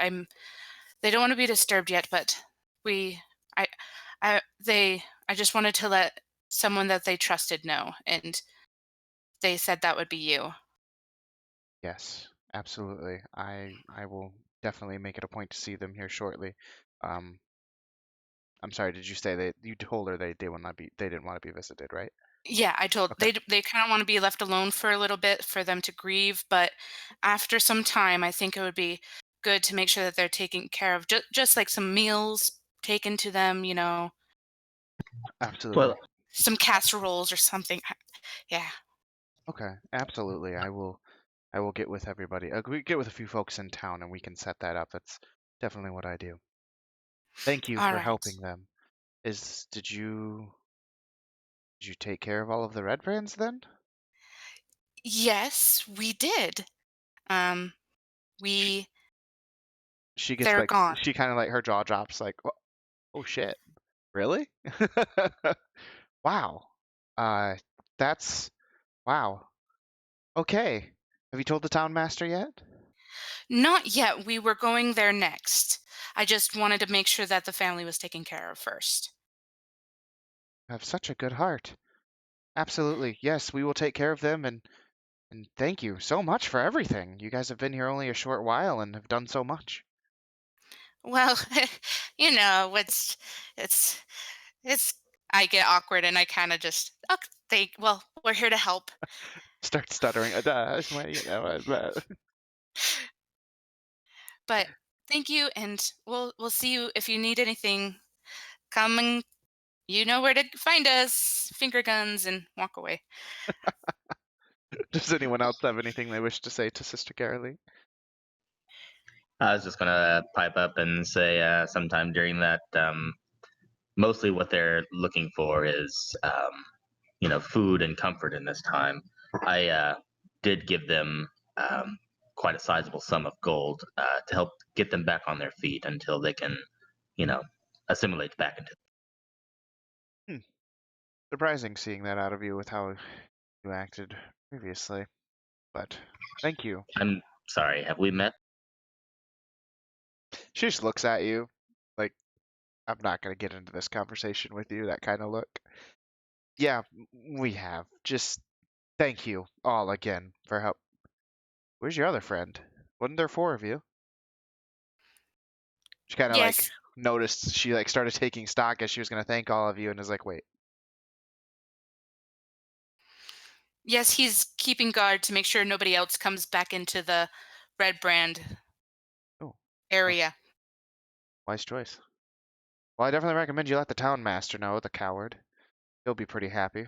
they don't want to be disturbed yet, but we I I just wanted to let someone that they trusted know, and they said that would be you. Yes, absolutely. I will definitely make it a point to see them here shortly. Um, I'm sorry, did you say that you told her they didn't want to be visited, right? Yeah, I told Okay. they kind of want to be left alone for a little bit for them to grieve, but after some time, I think it would be good to make sure that they're taken care of, just like some meals taken to them, Absolutely. Well, some casseroles or something. Yeah. Okay, absolutely. I will get with everybody. We get with a few folks in town and we can set that up. That's definitely what I do. Thank you All for right. helping them. Did you take care of all of the red brands then? Yes, we did. Um, She, we she gets they're like gone. she kind of like her jaw drops like, oh shit, really? Wow. Uh, that's wow. Okay. Have you told the town master yet? Not yet. We were going there next. I just wanted to make sure that the family was taken care of first. I have such a good heart. Absolutely. Yes, we will take care of them and thank you so much for everything. You guys have been here only a short while and have done so much. Well, it's it's I get awkward and I kind of just think, well, we're here to help. Start stuttering. But thank you, and we'll see you if you need anything. Come and you know where to find us. Finger guns and walk away. Does anyone else have anything they wish to say to Sister Carolee? I was just gonna pipe up and say sometime during that, mostly what they're looking for is, food and comfort in this time. I did give them quite a sizable sum of gold to help get them back on their feet until they can, you know, assimilate back into. Hmm. Surprising seeing that out of you with how you acted previously. But thank you. I'm sorry. Have we met? She just looks at you like, I'm not going to get into this conversation with you, that kind of look. Yeah, we have. Just thank you all again for help. Where's your other friend? Wasn't there four of you? She kind of like Yes, noticed she like started taking stock as she was going to thank all of you and is like, wait, yes, he's keeping guard to make sure nobody else comes back into the red brand oh, wise, area. wise choice. Well, I definitely recommend you let the town master know, the coward. He'll be pretty happy.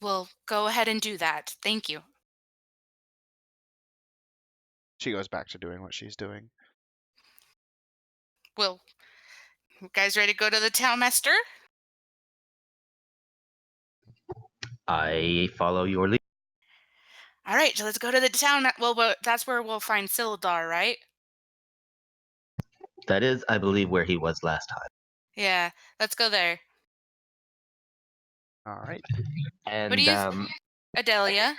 We'll go ahead and do that. Thank you. She goes back to doing what she's doing. Well, you guys ready to go to the town master? I follow your lead. All right, so let's go to the town. Well, that's where we'll find Sildar, right? That is, I believe, where he was last time. Yeah, let's go there. All right. What do And you, Adelia?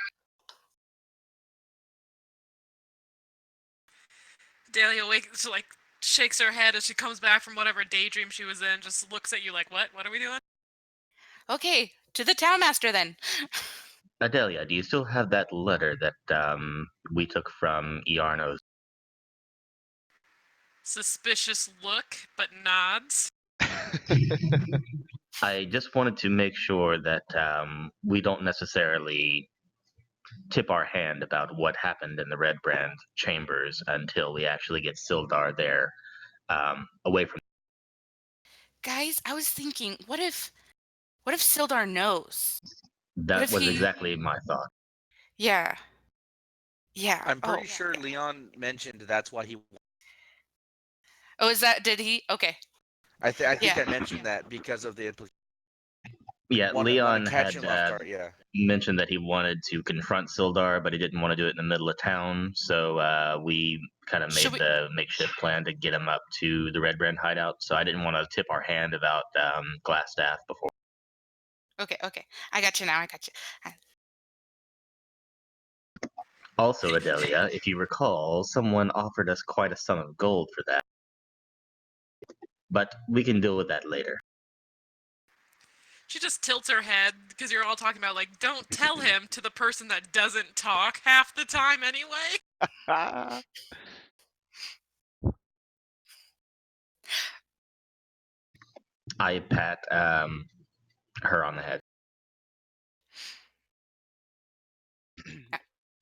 Dahlia wakes, like, shakes her head as she comes back from whatever daydream she was in, just looks at you like, what? What are we doing? Okay, to the town master then. Adelia, do you still have that letter that we took from Iarno's? Suspicious look, but nods. I just wanted to make sure that we don't necessarily tip our hand about what happened in the Red Brand chambers until we actually get Sildar there, away from. Guys, I was thinking, what if Sildar knows? What That if was he? exactly my thought. Yeah, yeah. I'm Oh, pretty sure Leon mentioned that's why he. oh, is that? Did he? Okay. I think Yeah. I mentioned that because of the Yeah, want to Leon catch had him off guard. Yeah. mentioned that he wanted to confront Sildar, but he didn't want to do it in the middle of town. So we kind of Should made we? the makeshift plan to get him up to the Red Brand hideout. So I didn't want to tip our hand about Glassstaff before. Okay, okay. I got you now. I got you. Also, Adelia, if you recall, someone offered us quite a sum of gold for that. But we can deal with that later. She just tilts her head because you're all talking about, like, don't tell him to the person that doesn't talk half the time anyway. Ah. I pat her on the head.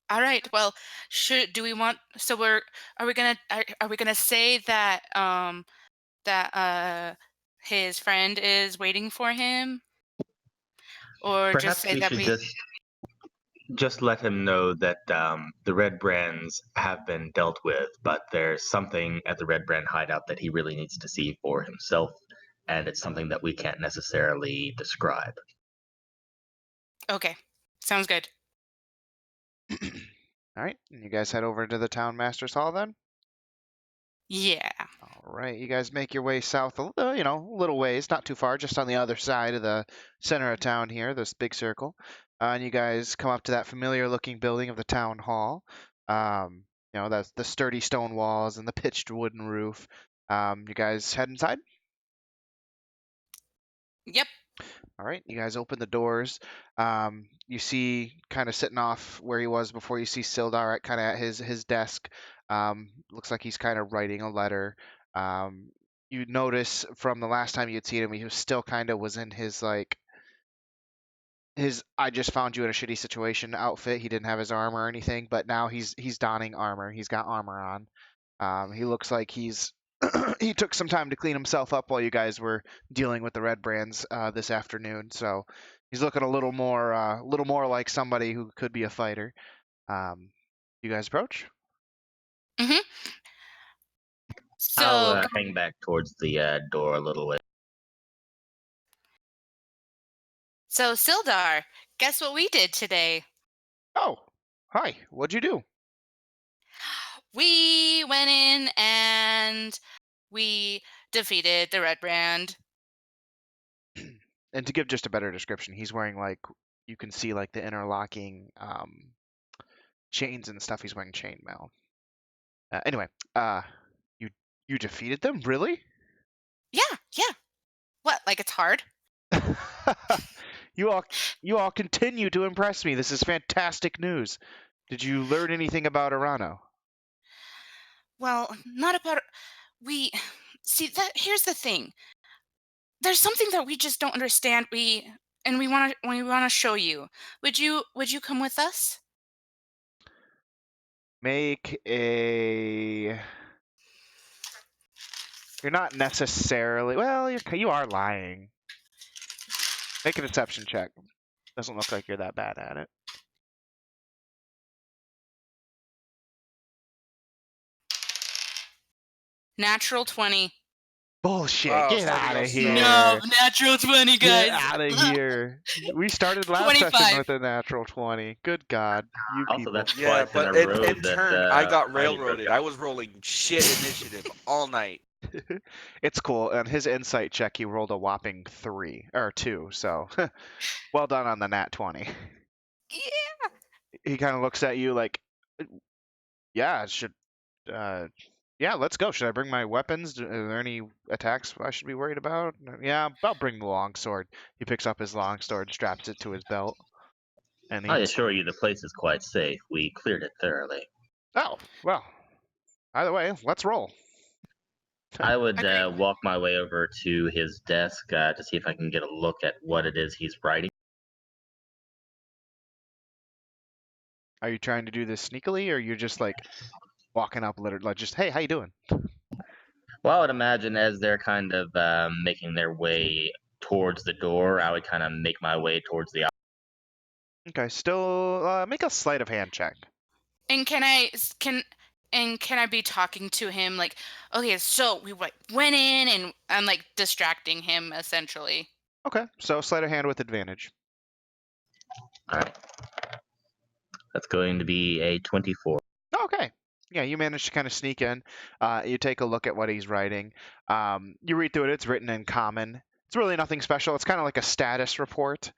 All right. Well, do we want? So are we gonna say that his friend is waiting for him, or just Perhaps say we that should we? just let him know that the Red Brands have been dealt with, but there's something at the Red Brand hideout that he really needs to see for himself, and it's something that we can't necessarily describe. Okay, sounds good. All right, you guys head over to the Town Master's Hall then? Yeah. All right, you guys make your way south, a little ways, not too far, just on the other side of the center of town here, this big circle. And you guys come up to that familiar-looking building of the town hall. That's the sturdy stone walls and the pitched wooden roof. You guys head inside? Yep. All right, you guys open the doors. You see, kind of sitting off where he was before, you see Sildar at kind of at his desk. Looks like he's kind of writing a letter. You notice from the last time you'd seen him, he was still kind of was in his his "I just found you in a shitty situation" outfit. He didn't have his armor or anything, but now he's donning armor. He's got armor on. He looks like he took some time to clean himself up while you guys were dealing with the Red Brands this afternoon. So he's looking a little more like somebody who could be a fighter. You guys approach? Mhm. I'll So hang back towards the door a little bit. Sildar, guess what we did today? Oh, hi. What'd you do? We went in and we defeated the Red Brand. And to give just a better description, he's wearing you can see the interlocking chains and stuff. He's wearing chainmail. Anyway, you defeated them, really? Yeah. What? Like it's hard? You all continue to impress me. This is fantastic news. Did you learn anything about Arano? Well, not about we see that here's the thing. There's something that we just don't understand. We want to show you. Would you come with us? Make a. You're not necessarily. Well, you are lying. Make a deception check. Doesn't look like you're that bad at it. Natural 20. Bullshit. Oh, Get starting out of off here. No, natural 20, Get guys. out of here. We started last session 25. with a natural 20. Good God. You Also, people. that's Yeah, twice in but a in row that turn, I got Heidi broke railroaded. out. I was rolling shit initiative all night. It's cool. On his insight check, he rolled a whopping 2. So, well done on the nat 20. Yeah. He kind of looks at you like, yeah, yeah, let's go. Should I bring my weapons? Are there any attacks I should be worried about? Yeah, I'll bring the longsword. He picks up his longsword, straps it to his belt, and I he's, assure you the place is quite safe. We cleared it thoroughly. oh, well, either way, let's roll. I would Agreed. walk my way over to his desk to see if I can get a look at what it is he's writing. Are you trying to do this sneakily, or you're just walking up, literally, just, hey, how you doing? Well, I would imagine as they're kind of making their way towards the door, I would kind of make my way towards the. Okay, still make a sleight of hand check. And can I be talking to him like, okay, so we went in and I'm like distracting him essentially. Okay, so sleight of hand with advantage. All right. That's going to be a 24. Okay. Yeah, you managed to kind of sneak in. You take a look at what he's writing. You read through it. It's written in common. It's really nothing special. It's kind of like a status report,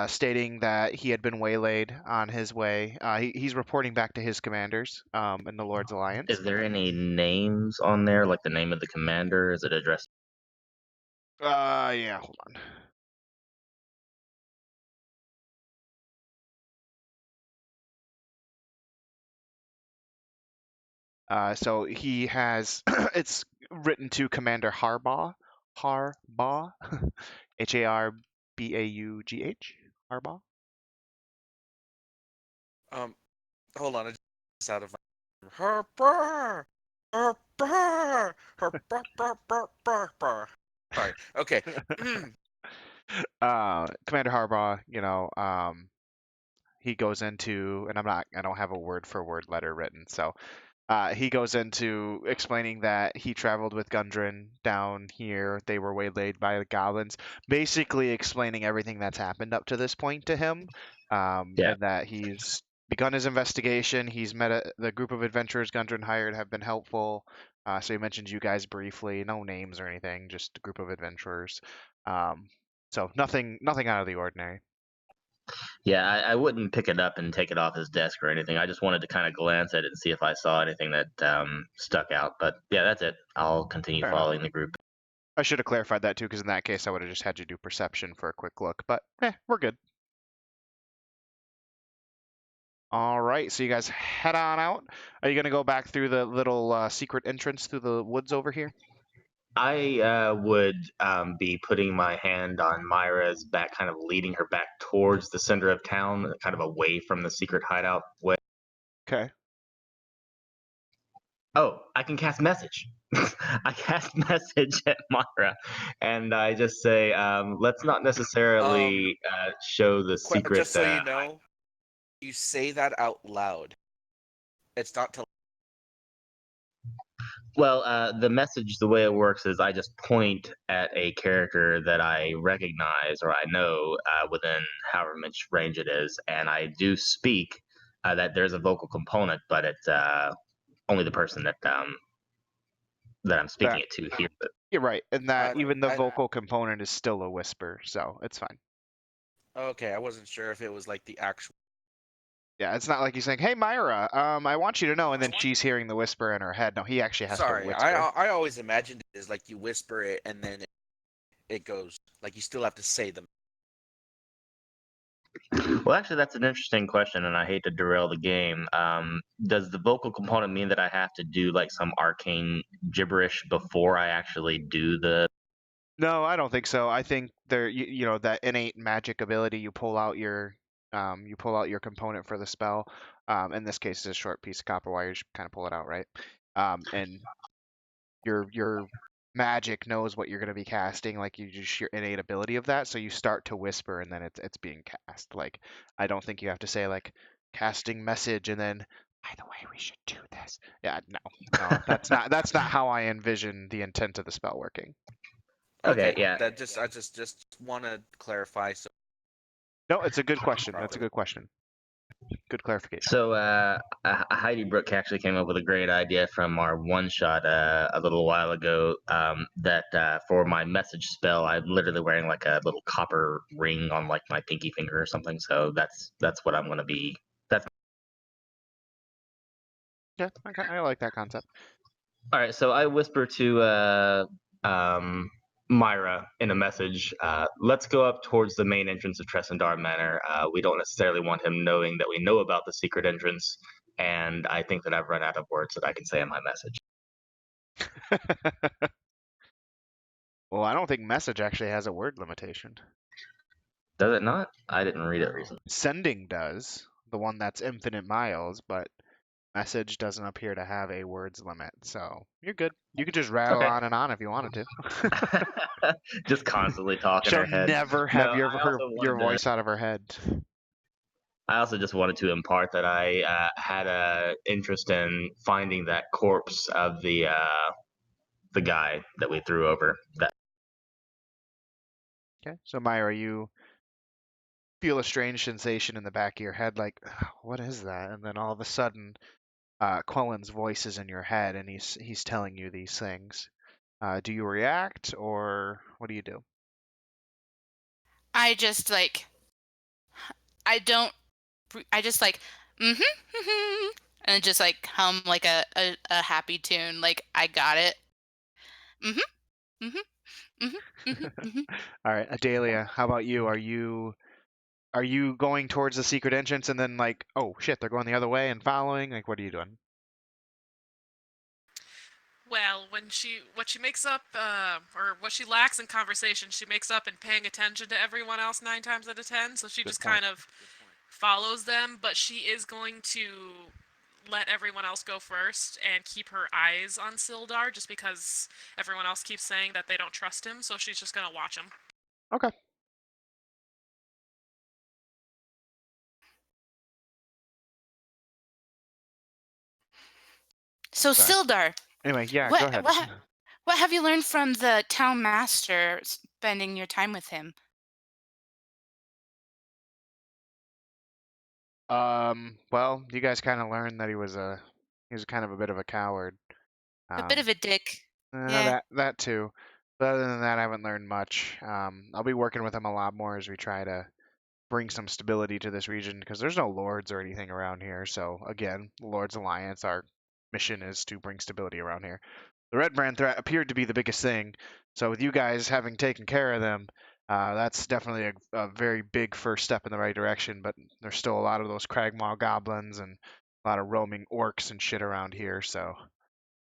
stating that he had been waylaid on his way. He's reporting back to his commanders in the Lord's Alliance. Is there any names on there, like the name of the commander? Is it addressed? Yeah, hold on. So he has, it's written to Commander Harbaugh, Harbaugh, Harbaugh. Hold on, I just out of my Harper, Harper, Harper. Sorry. Okay. Commander Harbaugh, he goes into, and I don't have a word for word letter written, so he goes into explaining that he traveled with Gundren down here. They were waylaid by the goblins, basically explaining everything that's happened up to this point to him, Yeah. and that he's begun his investigation. He's met the group of adventurers Gundren hired have been helpful. So he mentions you guys briefly, no names or anything, just a group of adventurers. So nothing out of the ordinary. Yeah, I wouldn't pick it up and take it off his desk or anything. I just wanted to kind of glance at it and see if I saw anything that stuck out. But yeah, that's it. I'll continue Fair enough. following the group. I should have clarified that too, because in that case I would have just had you do perception for a quick look. But we're good. All right, so you guys head on out. Are you gonna go back through the little secret entrance through the woods over here? I would be putting my hand on Myra's back, kind of leading her back towards the center of town, kind of away from the secret hideout way. Okay. Oh, I can cast message. I cast message at Myra, and I just say, let's not necessarily show the secret. Just so you know, you say that out loud. It's not to. Well, the message, the way it works is I just point at a character that I recognize or I know within however much range it is, and I do speak that there's a vocal component, but it's only the person that I'm speaking it to hears it. You're right, and that even the I- vocal component is still a whisper, so it's fine. Okay, I wasn't sure if it was like the actual. Yeah, it's not like he's saying, "Hey, Myra, I want you to know," and then she's hearing the whisper in her head. No, he actually has to Sorry, whisper. I always imagined it as like you whisper it and then it goes like you still have to say them. Well, actually, that's an interesting question, and I hate to derail the game. Does the vocal component mean that I have to do like some arcane gibberish before I actually do the? No, I don't think so. I think that innate magic ability, you pull out your component for the spell. In this case, it's a short piece of copper wire. You just kind of pull it out, right? And your magic knows what you're going to be casting, like you just your innate ability of that. So you start to whisper, and then it's being cast. Like I don't think you have to say like casting message, and then by the way, we should do this. Yeah, no, that's not how I envision the intent of the spell working. Okay, yeah. I just want to clarify. So No, it's a good question. That's a good question. Good clarification. So Heidi Brooke actually came up with a great idea from our one shot a little while ago. That for my message spell, I'm literally wearing like a little copper ring on like my pinky finger or something. So that's what I'm going to be. That's Yeah, okay, I like that concept. all right. So I whisper to Myra in a message. Let's go up towards the main entrance of Tressendar Manor. We don't necessarily want him knowing that we know about the secret entrance, and I think that I've run out of words that I can say in my message. Well, I don't think message actually has a word limitation. Does it not? I didn't read it recently. Sending does, the one that's infinite miles, but message doesn't appear to have a words limit. So you're good. You could just rattle Okay. on and on if you wanted to. Just constantly talking She'll her head. never have No, your voice out of her head. I also just wanted to impart that I had a interest in finding that corpse of the guy that we threw over. That Okay. So Myra, you feel a strange sensation in the back of your head, like, what is that? And then all of a sudden, Quellen's voice is in your head, and he's telling you these things. Do you react, or what do you do? I just like I don't I just like and just like hum like a happy tune like I got it. Mhm. Mhm. Mhm. Mhm. Mhm. All right, Adelia, how about you? Are you going towards the secret entrance and then like, oh shit, they're going the other way and following? Like, what are you doing? Well, what she makes up, or what she lacks in conversation, she makes up in paying attention to everyone else 9 times out of 10. So she Good just point. kind of follows them, but she is going to let everyone else go first and keep her eyes on Sildar, just because everyone else keeps saying that they don't trust him. So she's just gonna watch him. Okay. So Sorry. Sildar, Anyway, yeah, what go ahead. what have you learned from the town master spending your time with him? Well, you guys kind of learned that he was kind of a bit of a coward. A bit Um, of a dick. Yeah. that too. But other than that, I haven't learned much. I'll be working with him a lot more as we try to bring some stability to this region because there's no lords or anything around here. So again, the Lords Alliance, our mission is to bring stability around here. The Red Brand threat appeared to be the biggest thing. So with you guys having taken care of them, that's definitely a very big first step in the right direction. But there's still a lot of those Cragmaw goblins and a lot of roaming orcs and shit around here. So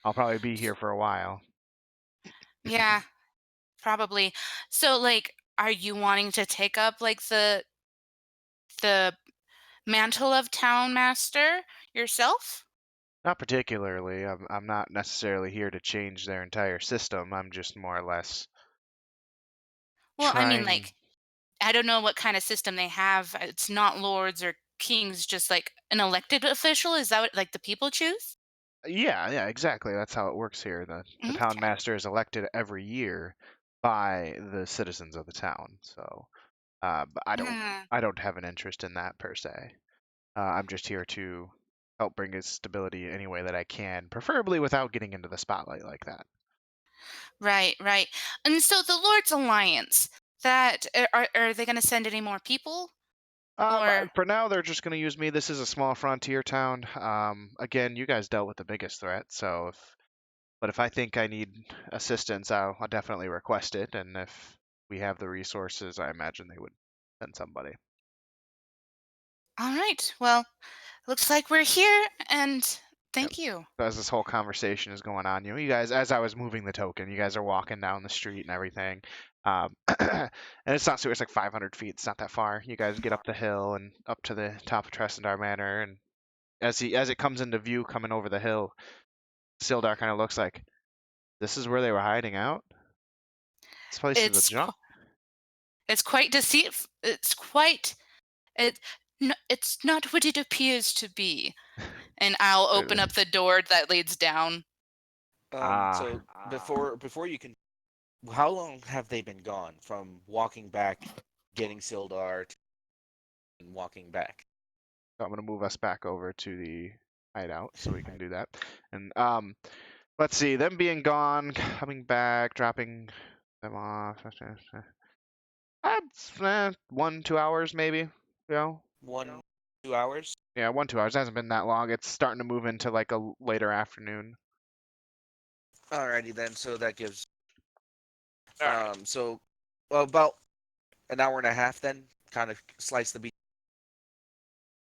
I'll probably be here for a while. Yeah, probably. So like are you wanting to take up like the mantle of town master yourself? Not particularly. I'm not necessarily here to change their entire system. I'm just more or less Well, I mean trying. like I don't know what kind of system they have. It's not lords or kings, just like an elected official. Is that what like the people choose? Yeah, yeah, exactly. That's how it works here. The town Okay. master is elected every year by the citizens of the town. So, but Mm, I don't have an interest in that per se. I'm just here to help bring us stability any way that I can, preferably without getting into the spotlight like that. right, right. And so the Lord's Alliance, that are they going to send any more people or For now, they're just going to use me. This is a small frontier town. Again, you guys dealt with the biggest threat, so if I think I need assistance, I'll definitely request it. And if we have the resources, I imagine they would send somebody. all right. Well, looks like we're here and Yep. thank you. So as this whole conversation is going on, you guys, as I was moving the token, you guys are walking down the street and everything. And it's not it's like 500 feet. It's not that far. You guys get up the hill and up to the top of Tressendar Manor, and as it comes into view coming over the hill, Sildar kind of looks like this is where they were hiding out. This place is a It's junk. it's quite deceitful. It's quite it it's not what it appears to be. And I'll open up the door that leads down. Ah, So before you can, how long have they been gone from walking back, getting Sildar, and walking back? so I'm gonna move us back over to the hideout so we can do that. And let's see, them being gone, coming back, dropping them off. That's 1 2 hours maybe. You know, 1 2 hours. yeah, 1 2 hours. It hasn't been that long. It's starting to move into like a later afternoon. Alrighty then. So that gives All right. so well, about an hour and a half then. Kind of slice the beef.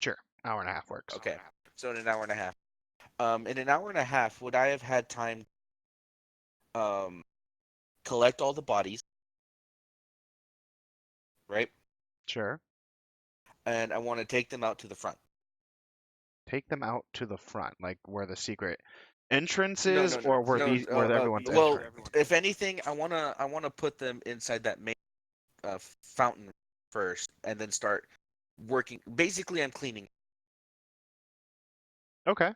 Sure, hour and a half works. Okay. So in an hour and a half. In an hour and a half, would I have had time um collect all the bodies, right? Sure. And I want to take them out to the front. Take them out to the front, like where the secret entrance No, is, no, or no. where everyone's Well, entering. if anything, I wanna put them inside that main fountain first, and then start working. Basically, I'm cleaning. Okay.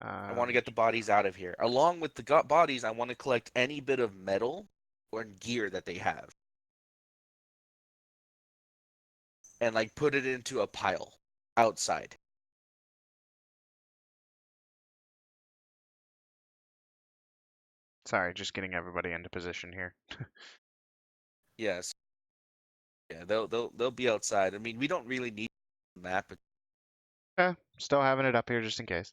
I want to get the bodies out of here. Along with the bodies, I want to collect any bit of metal or gear that they have, and like put it into a pile outside. Sorry, just getting everybody into position here. Yes. Yeah, they'll be outside. I mean, we don't really need a map. Okay, still having it up here just in case.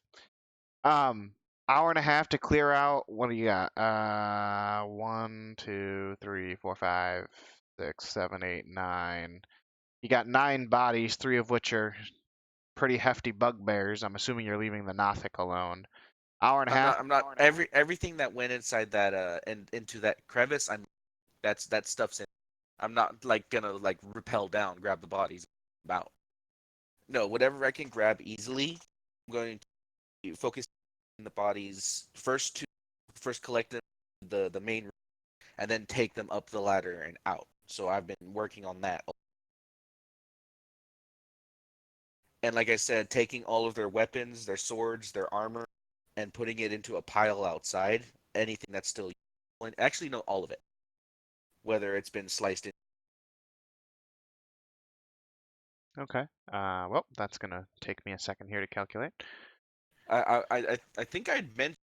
Hour and a half to clear out. What do you got? 1, 2, 3, 4, 5, 6, 7, 8, 9. You got 9 bodies, 3 of which are pretty hefty bugbears. I'm assuming you're leaving the Nothic alone. Hour and a half. I'm not. Everything that went inside that and into that crevice, that stuff's in. I'm not like gonna like rappel down, grab the bodies, about. No, whatever I can grab easily, I'm going to focus on the bodies first collect them the main, and then take them up the ladder and out. So I've been working on that. And like I said, taking all of their weapons, their swords, their armor, and putting it into a pile outside. Anything that's still useful. Actually, no, all of it. Whether it's been sliced in. Okay. Well, that's gonna take me a second here to calculate. I think I'd meant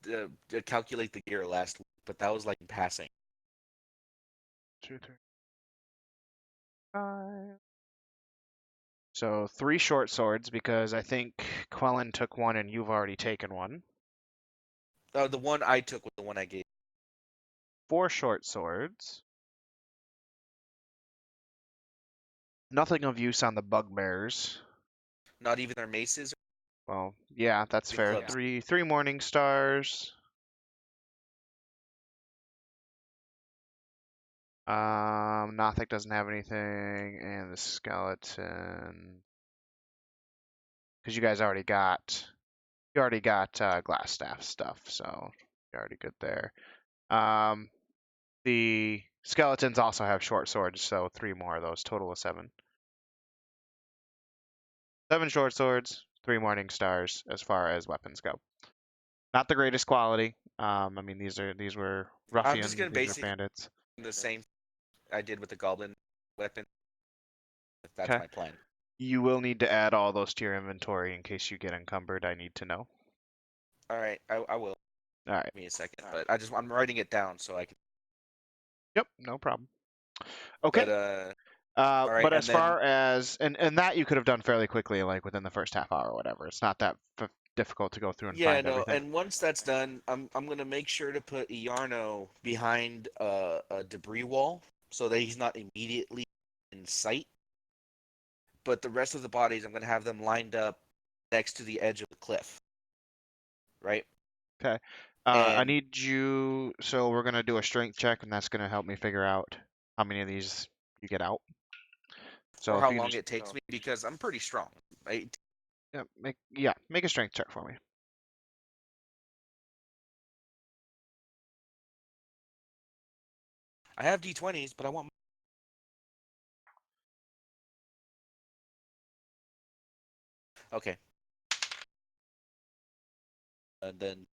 to calculate the gear last week, but that was like in passing. 2, 3, 5. So 3 short swords because I think Quellen took one and you've already taken one. The one I took was the one I gave. 4 short swords. Nothing of use on the bugbears. Not even their maces. Well, yeah, that's The fair. clubs. Three morning stars. Nothic doesn't have anything, and the skeleton. Because you already got glass staff stuff, so you're already good there. The skeletons also have short swords, so 3 more of those, total of 7. 7 short swords, 3 morning stars as far as weapons go. Not the greatest quality. I mean these were I'm just ruffians, gonna these are basically bandits. the same I did with the goblin weapon. If that's Okay. my plan. You will need to add all those to your inventory in case you get encumbered. I need to know. All right, I will. All right. Give me a second, but I'm writing it down so I can. Yep, no problem. Okay. But all right, But as and then far as and that you could have done fairly quickly, like within the first half hour or whatever. It's not that difficult to go through and yeah, find no, everything. and once that's done, I'm gonna make sure to put Iarno behind a debris wall so that he's not immediately in sight. But the rest of the bodies, I'm gonna have them lined up next to the edge of the cliff, right? Okay. I And need you. So we're gonna do a strength check, and that's gonna help me figure out how many of these you get out. So or if how you can long just it takes me because I'm pretty strong. Right? make a strength check for me. I have D20s, but I want. Okay. And then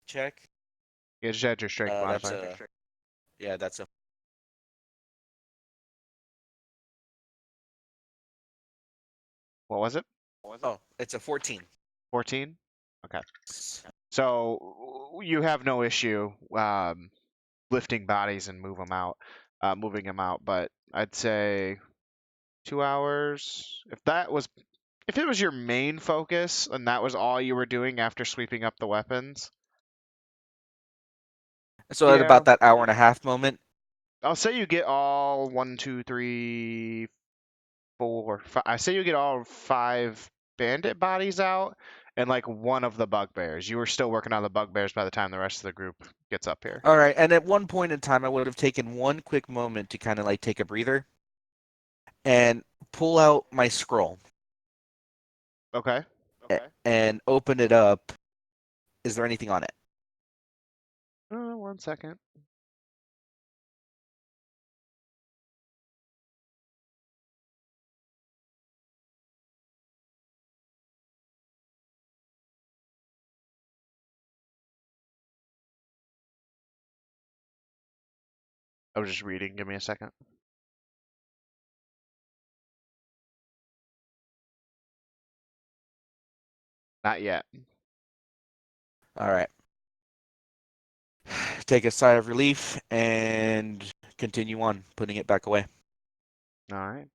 check. You just add your strength That's modifier. yeah, that's a. What was it? Oh, it's a 14. 14. Okay. So you have no issue lifting bodies and moving them out. But I'd say 2 hours. If it was your main focus and that was all you were doing after sweeping up the weapons, So at yeah, about that hour and a half moment. I'll say you get all 1, 2, 3, 4, 5. I say you get all 5 bandit bodies out and like one of the bugbears. You were still working on the bugbears by the time the rest of the group gets up here. All right, and at one point in time, I would have taken one quick moment to kind of like take a breather and pull out my scroll Okay. and open it up. Is there anything on it? 1 second. I was just reading. Give me a second. Not yet. All right. Take a sigh of relief and continue on putting it back away. All right.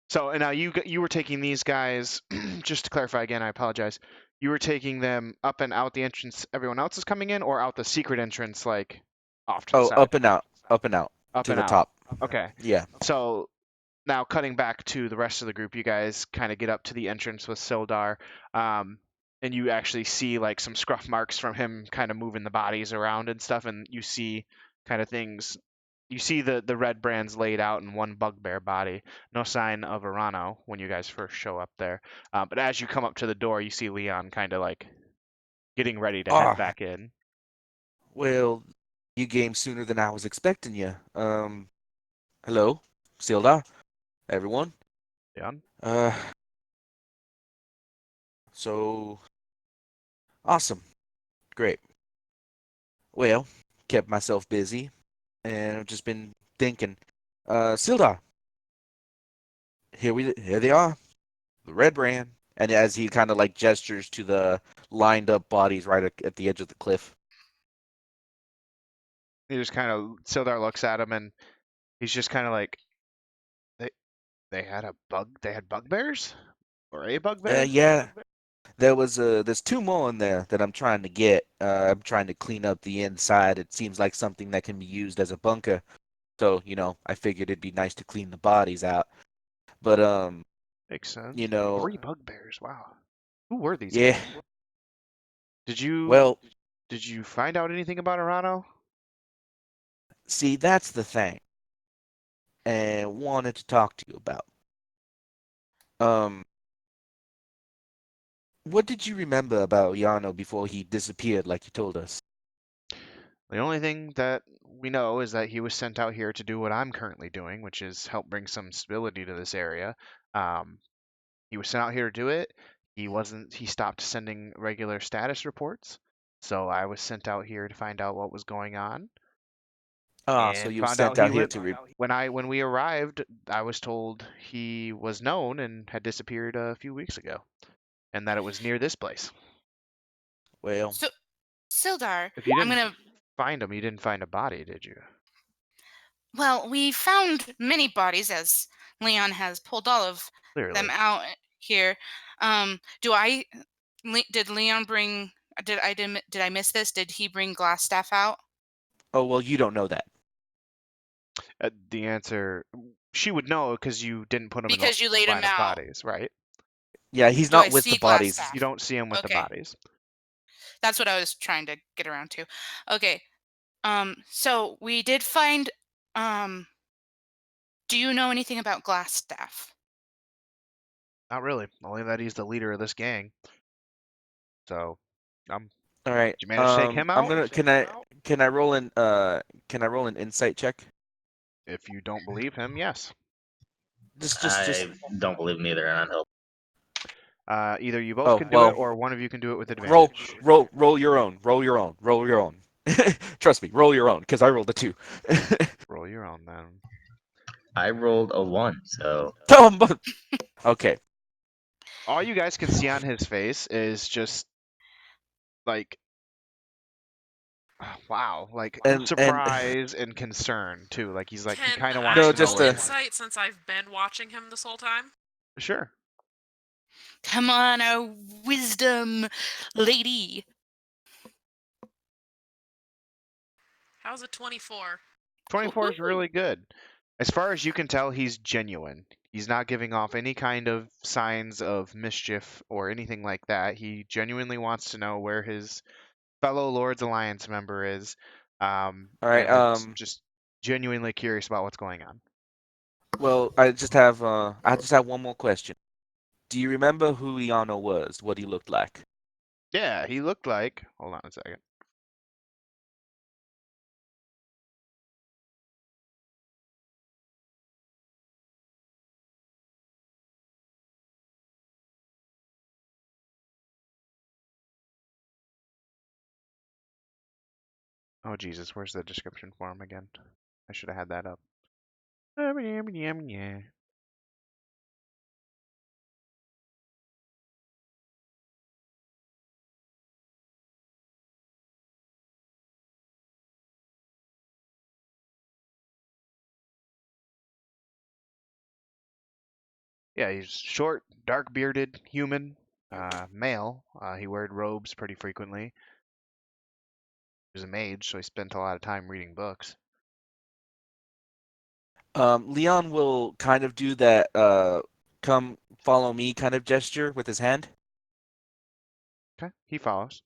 So and now you were taking these guys. Just to clarify again, I apologize. You were taking them up and out the entrance everyone else is coming in, or out the secret entrance, like off to the Oh, side? up and out Up to and the out. top. Okay. Yeah. So now cutting back to the rest of the group, you guys kind of get up to the entrance with Sildar, and you actually see like some scruff marks from him kind of moving the bodies around and stuff, and you see kind of things. You see the red brands laid out in one bugbear body. No sign of Arano when you guys first show up there. But as you come up to the door, you see Leon kind of like getting ready to head Ah, back in. well, you came sooner than I was expecting you. Hello, Sildar, everyone. Leon? Uh, so awesome, great. Well, kept myself busy, and I've just been thinking. Sildar, here they are, the red brand. And as he kind of like gestures to the lined up bodies right at the edge of the cliff. He just kind of Sildar looks at him and he's just kind of like, they they had bugbears or a bugbear? Yeah, there's two more in there that I'm trying to get. I'm trying to clean up the inside. It seems like something that can be used as a bunker. So, I figured it'd be nice to clean the bodies out. But Makes you sense. know, 3 bugbears. Wow. Who were these yeah. guys? Did you Well, did you find out anything about Arano? see, that's the thing, and wanted to talk to you about. Um, what did you remember about Yano before he disappeared, like you told us? The only thing that we know is that he was sent out here to do what I'm currently doing, which is help bring some stability to this area. Um, he was sent out here to do it. He stopped sending regular status reports. So I was sent out here to find out what was going on Ah, so and you were found out sent he out here went to when we arrived, I was told he was known and had disappeared a few weeks ago and that it was near this place. well, So, Sildar, If you I'm didn't gonna. find him, you didn't find a body, did you? Well, we found many bodies as Leon has pulled all of them Clearly. out here. Do I? Did Leon bring? Did I miss this? Did he bring Glassstaff out? oh well, you don't know that. The answer, she would know because you didn't put him in the Because you laid him line of out. bodies, right? Yeah, he's Do I not with the see bodies. You Glassstaff? don't see him with the Okay, bodies. that's what I was trying to get around to. Okay. So we did find. Um, do you know anything about Glassstaff? Not really. Only that he's the leader of this gang. So, All right. did you manage to take him I'm out? gonna. Can I roll an insight check? If you don't believe him, yes. Just. I don't believe neither, and I'm help. Either you both Oh can do it, well. or one of you can do it with Roll, advantage. roll your own. Roll your own. Roll your own. Trust me, roll your own because I rolled a 2. Roll your own then. I rolled a 1, so Okay. All you guys can see on his face is just like, wow, like And surprise and concern too. Like he Can kind of wants no, I to know just roll what's a. going on. insight since I've been watching him this whole time? Sure. Come on, our wisdom lady. How's a 24? 24 is Woohoo. really good. As far as you can tell, he's genuine. He's not giving off any kind of signs of mischief or anything like that. He genuinely wants to know where his fellow Lord's Alliance member is, All right. and is just genuinely curious about what's going on. Well, I just have one more question. Do you remember who Iano was? What he looked like? Yeah, he looked like. Hold on a second. Oh Jesus, where's the description form again? I should have had that up. Yeah, he's short, dark-bearded, human, male. He wore robes pretty frequently. He was a mage, so he spent a lot of time reading books. Leon will kind of do that come follow me kind of gesture with his hand. Okay, he follows.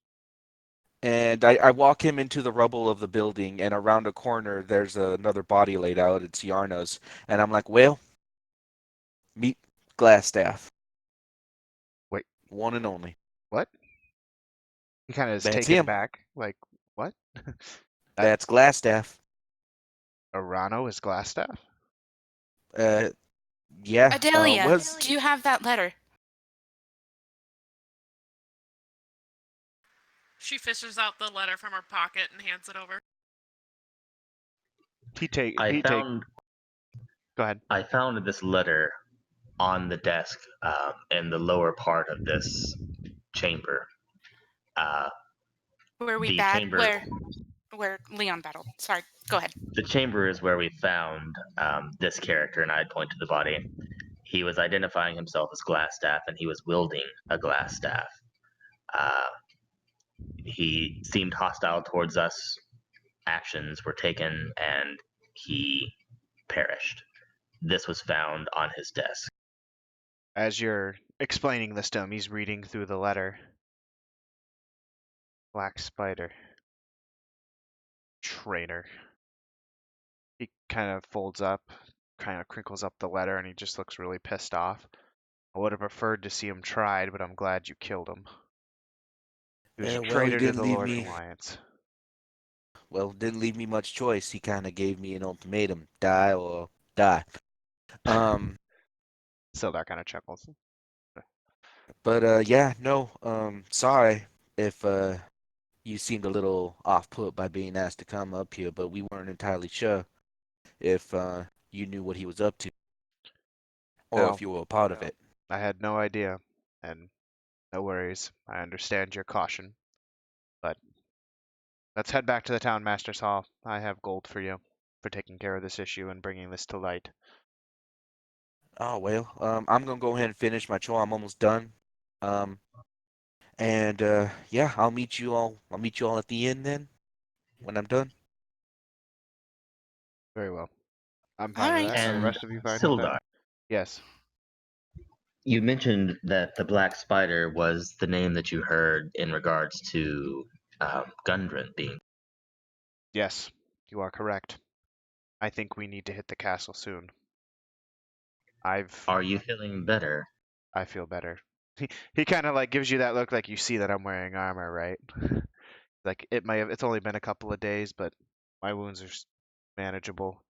And I walk him into the rubble of the building, and around a corner, there's another body laid out. It's Yarna's. And I'm like, well, meet Glassstaff. Wait, One and only. what? He kind of is That's taken him. back, like, what? That That's Glassstaff. Arano is Glassstaff? Uh, yeah. Adelia, Was do you have that letter? She fishes out the letter from her pocket and hands it over. I He take. found Go ahead. I found this letter on the desk in the lower part of this chamber. Were we The bad? chamber Where Leon battled. Sorry, go ahead. the chamber is where we found this character, and I point to the body. He was identifying himself as Glassstaff, and he was wielding a glass staff. Uh, he seemed hostile towards us. Actions were taken, and he perished. This was found on his desk. As you're explaining this to him, he's reading through the letter. Black Spider. Traitor. He kind of folds up, kind of crinkles up the letter, and he just looks really pissed off. I would have preferred to see him tried, but I'm glad you killed him. He was a well, he traitor to didn't the leave Lord's me. Alliance. Well, didn't leave me much choice. He kind of gave me an ultimatum: die or die. Sildar kind of chuckles. But yeah, no. Sorry if you seemed a little off put by being asked to come up here, but we weren't entirely sure if you knew what he was up to or No, if you were a part of it. I had no idea, and no worries. I understand your caution, but let's head back to the town master's hall. I have gold for you for taking care of this issue and bringing this to light. Oh well, I'm gonna go ahead and finish my chore. I'm almost done. Um, and yeah, I'll meet you all. I'll meet you all at the end then when I'm done. Very well. I'm All fine with right. that. Are the And rest of you fine with that? Sildar, Yes. you mentioned that the Black Spider was the name that you heard in regards to Gundren being. Yes, you are correct. I think we need to hit the castle soon. Are you feeling better? I feel better. He kind of like gives you that look like you see that I'm wearing armor, right? Like it's only been a couple of days, but my wounds are manageable.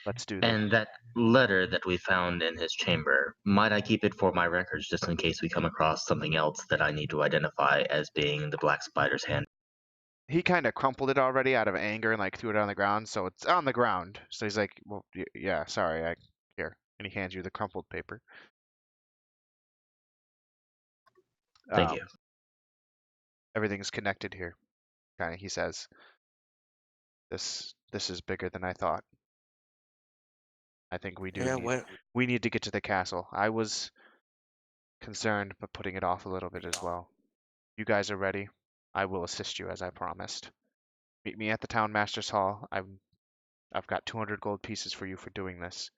Let's do this. And that letter that we found in his chamber, might I keep it for my records just in case we come across something else that I need to identify as being the Black Spider's hand? He kind of crumpled it already out of anger and like threw it on the ground, so it's on the ground. So he's like, "Well, yeah, sorry, here," and he hands you the crumpled paper. Thank you. Everything's connected here. Kind of, he says. This is bigger than I thought. I think Yeah, well, we need to get to the castle. I was concerned, but putting it off a little bit as well. You guys are ready. I will assist you as I promised. Meet me at the town master's hall. I've got 200 gold pieces for you for doing this.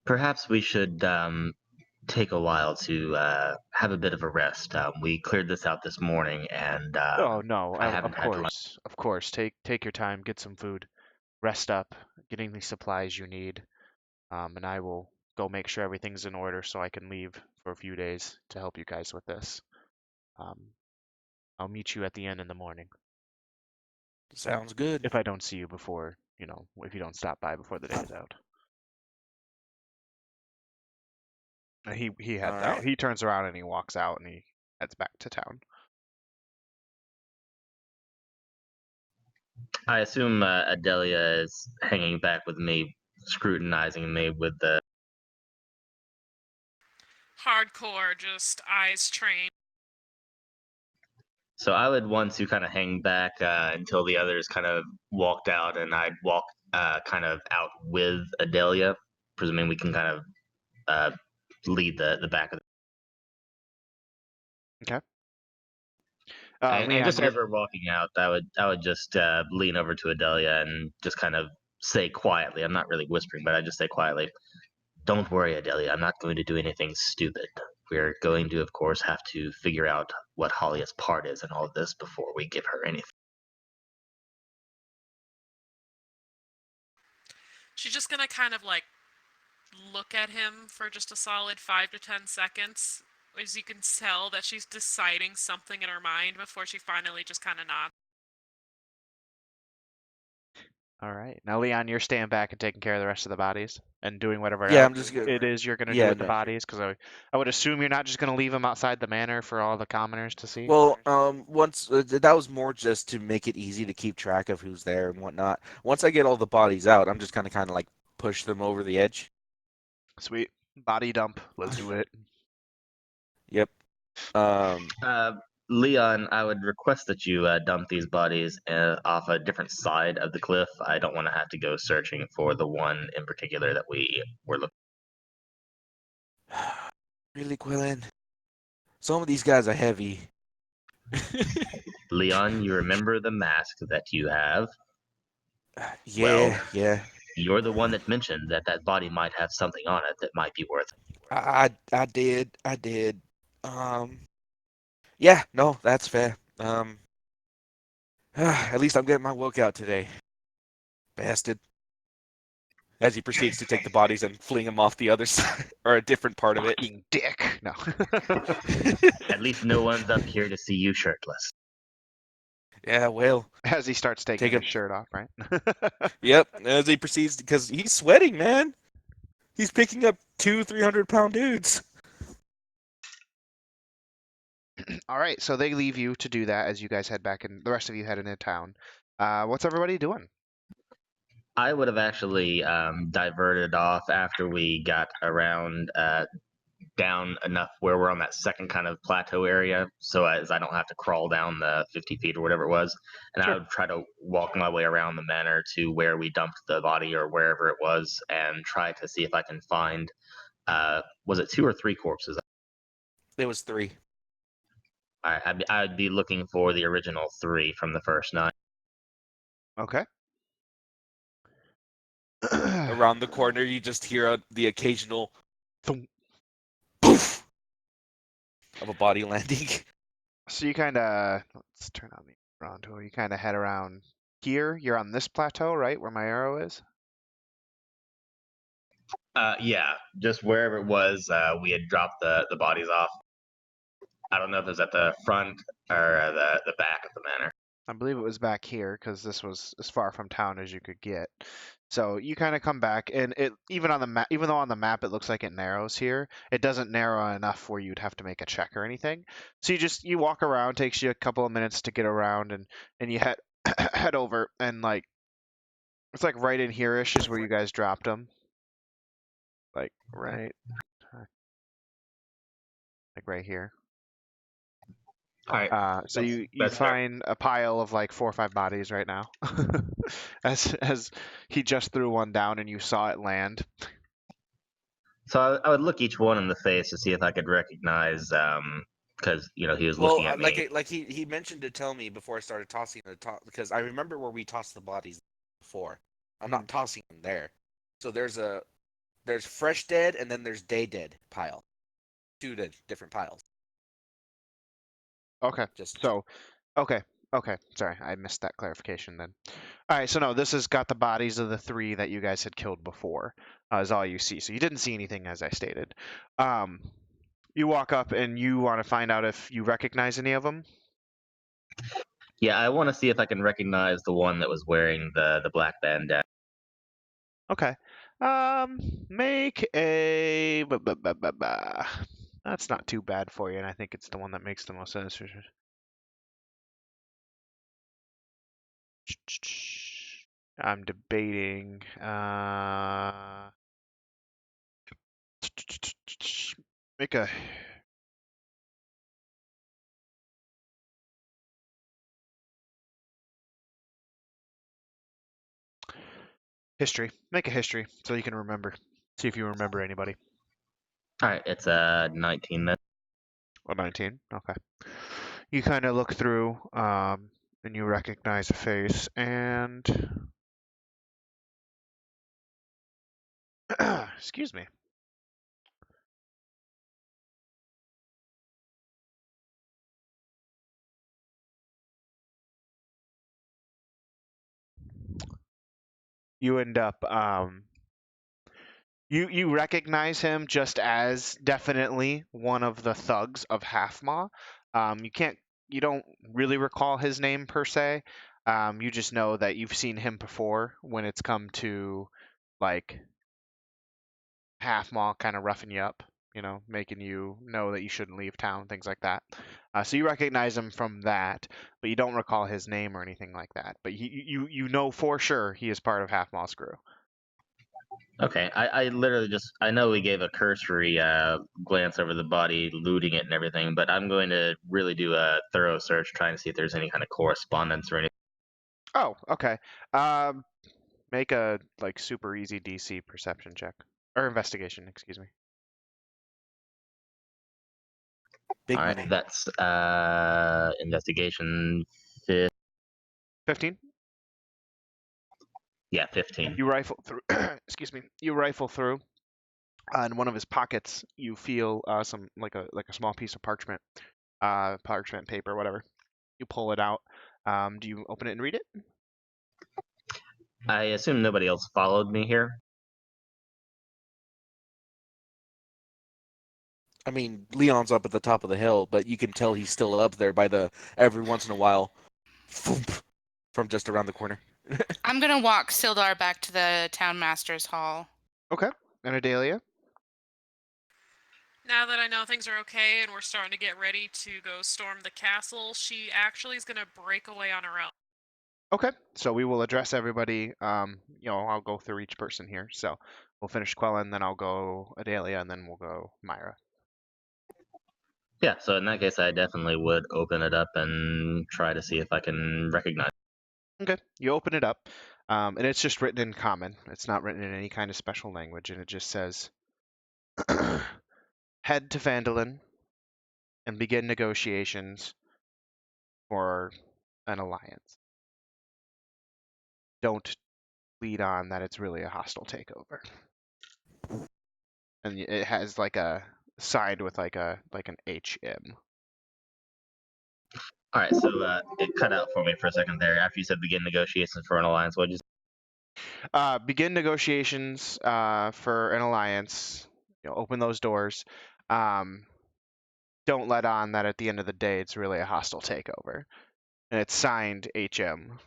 Perhaps we should take a while to have a bit of a rest. We cleared this out this morning, and Oh no, I haven't of had to. course, of course. Take your time, get some food, rest up, getting the supplies you need, and I will go make sure everything's in order so I can leave for a few days to help you guys with this. Um, I'll meet you at the inn in the morning. sounds good. If I don't see you before, if you don't stop by before the day is out. And he All heads out. right. He turns around and he walks out and he heads back to town. I assume Adelia is hanging back with me, scrutinizing me with the. Hardcore, just eyes trained. So I would want to kind of hang back until the others kind of walked out, and I'd walk kind of out with Adelia. presuming we can kind of lead the back of Okay. and Leon, just as we're walking out, I would just lean over to Adelia and just kind of say quietly. I'm not really whispering, but I just say quietly, "Don't worry, Adelia. I'm not going to do anything stupid. We're going to, of course, have to figure out what Halia's part is in all of this before we give her anything." She's just gonna kind of like look at him for just a solid 5 to 10 seconds, as you can tell that she's deciding something in her mind before she finally just kind of nods. all right. Now, Leon, you're staying back and taking care of the rest of the bodies and doing whatever Yeah, else I'm just gonna. it is you're going to do Yeah, with the no. bodies, because I would assume you're not just going to leave them outside the manor for all the commoners to see. Well, once that was more just to make it easy to keep track of who's there and whatnot. Once I get all the bodies out, I'm just gonna kind of like push them over the edge. Sweet. Body dump. Let's do it. Yep. Um, Uh, Leon, I would request that you dump these bodies off a different side of the cliff. I don't want to have to go searching for the one in particular that we were looking. really, Quillen. Some of these guys are heavy. Leon, you remember the mask that you have? Well, Yeah. you're the one that mentioned that that body might have something on it that might be worth. I did. Um, yeah, no, that's fair. At least I'm getting my workout today, bastard. As he proceeds to take the bodies and fling them off the other side or a different part of it. Fucking dick. No. At least no one's up here to see you shirtless. Yeah, well, As he starts taking take his him. shirt off, right? Yep, as he proceeds because he's sweating, man. He's picking up 300-pound dudes. All right, so they leave you to do that as you guys head back, and the rest of you head into town. What's everybody doing? I would have actually diverted off after we got around down enough where we're on that second kind of plateau area, so as I don't have to crawl down the 50 feet or whatever it was. And I Sure. would try to walk my way around the manor to where we dumped the body or wherever it was, and try to see if I can find. Was it 2 or 3 corpses? It was 3. I'd be looking for the original 3 from the first night. Okay. Around the corner, you just hear the occasional Thump. poof of a body landing. So you kind of let's turn on the round tool. You kind of head around here. You're on this plateau, right, where my arrow is. Yeah, just wherever it was, we had dropped the bodies off. I don't know if it was at the front or the back of the manor. I believe it was back here because this was as far from town as you could get. So you kind of come back, and it even on the map, even though on the map it looks like it narrows here, it doesn't narrow enough where you'd have to make a check or anything. So you walk around, takes you a couple of minutes to get around, and you head head over, and like it's like right in here-ish is where you guys dropped them. Like right here. All right. So you That's fair. find a pile of like 4 or 5 bodies right now, as he just threw one down and you saw it land. So I would look each one in the face to see if I could recognize, because he was Well, looking at me. like he mentioned to tell me before I started tossing the top because I remember where we tossed the bodies before. I'm not tossing them there. So there's fresh dead and then there's day dead pile. 2 different piles. Okay. Just So, okay. Sorry, I missed that clarification then. All right. So no, this has got the bodies of the 3 that you guys had killed before. Is all you see. So you didn't see anything as I stated. You walk up and you want to find out if you recognize any of them. Yeah, I want to see if I can recognize the one that was wearing the black bandana. Okay. Make a. That's not too bad for you, and I think it's the one that makes the most sense. I'm debating. Make a. History. Make a history so you can remember. See if you remember anybody. All right, it's 19 then. Oh, 19. Okay. You kind of look through, and you recognize a face, and excuse me. You end up you recognize him just as definitely one of the thugs of Halfmaw. You don't really recall his name per se. You just know that you've seen him before when it's come to like Halfmaw kind of roughing you up, making you know that you shouldn't leave town, things like that. So you recognize him from that, but you don't recall his name or anything like that. But you know for sure he is part of Halfmaw's crew. Okay, I literally I know we gave a cursory glance over the body, looting it and everything, but I'm going to really do a thorough search, trying to see if there's any kind of correspondence or anything. Oh, okay. Make a super easy DC perception check or investigation, excuse me. Big All right, money. that's investigation 15. Yeah, 15. You rifle through. Excuse me. You rifle through. In one of his pockets, you feel some a small piece of parchment, parchment paper, whatever. You pull it out. Do you open it and read it? I assume nobody else followed me here. I mean, Leon's up at the top of the hill, but you can tell he's still up there by the every once in a while, from just around the corner. I'm gonna walk Sildar back to the town master's hall. Okay. And Adelia? Now that I know things are okay and we're starting to get ready to go storm the castle, she actually is gonna break away on her own. Okay. So we will address everybody. I'll go through each person here. So we'll finish Quellen, then I'll go Adelia, and then we'll go Myra. Yeah, so in that case, I definitely would open it up and try to see if I can recognize. Okay. You open it up, and it's just written in common. It's not written in any kind of special language, and it just says, "Head to Phandelver and begin negotiations for an alliance. Don't lead on that it's really a hostile takeover." And it has a side with an HM. All right, so it cut out for me for a second there. After you said begin negotiations for an alliance, what did you say? Begin negotiations for an alliance. Open those doors. Don't let on that at the end of the day it's really a hostile takeover. And it's signed HM.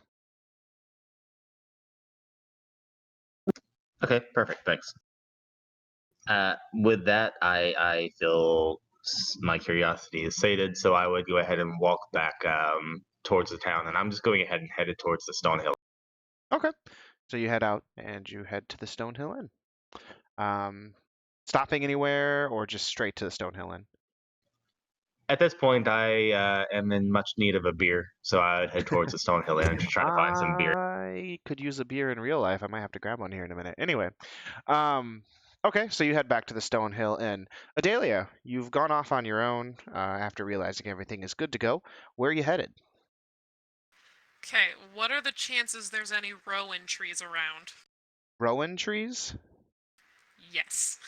Okay, perfect. Thanks. With that, I feel my curiosity is sated, so I would go ahead and walk back towards the town, and I'm just going ahead and headed towards the Stone Hill. Okay. So you head out and you head to the Stonehill Inn. Stopping anywhere or just straight to the Stonehill Inn? At this point, I am in much need of a beer, so I would head towards the Stone Hill Inn and just try to find some beer. I could use a beer in real life. I might have to grab one here in a minute. Anyway, okay, so you head back to the Stonehill Inn. Adelia, you've gone off on your own after realizing everything is good to go. Where are you headed? Okay, what are the chances there's any rowan trees around? Rowan trees? Yes.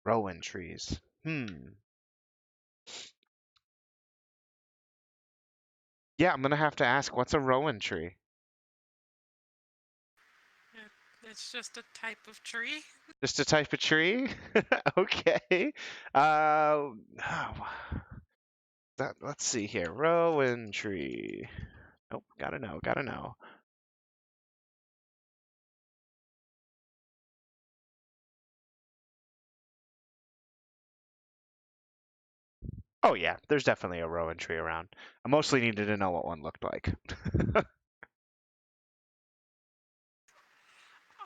Rowan trees. Yeah, I'm gonna have to ask, what's a rowan tree? It's just a type of tree. Just a type of tree? Okay. Let's see here. Rowan tree. Nope, gotta know. Oh yeah, there's definitely a rowan tree around. I mostly needed to know what one looked like.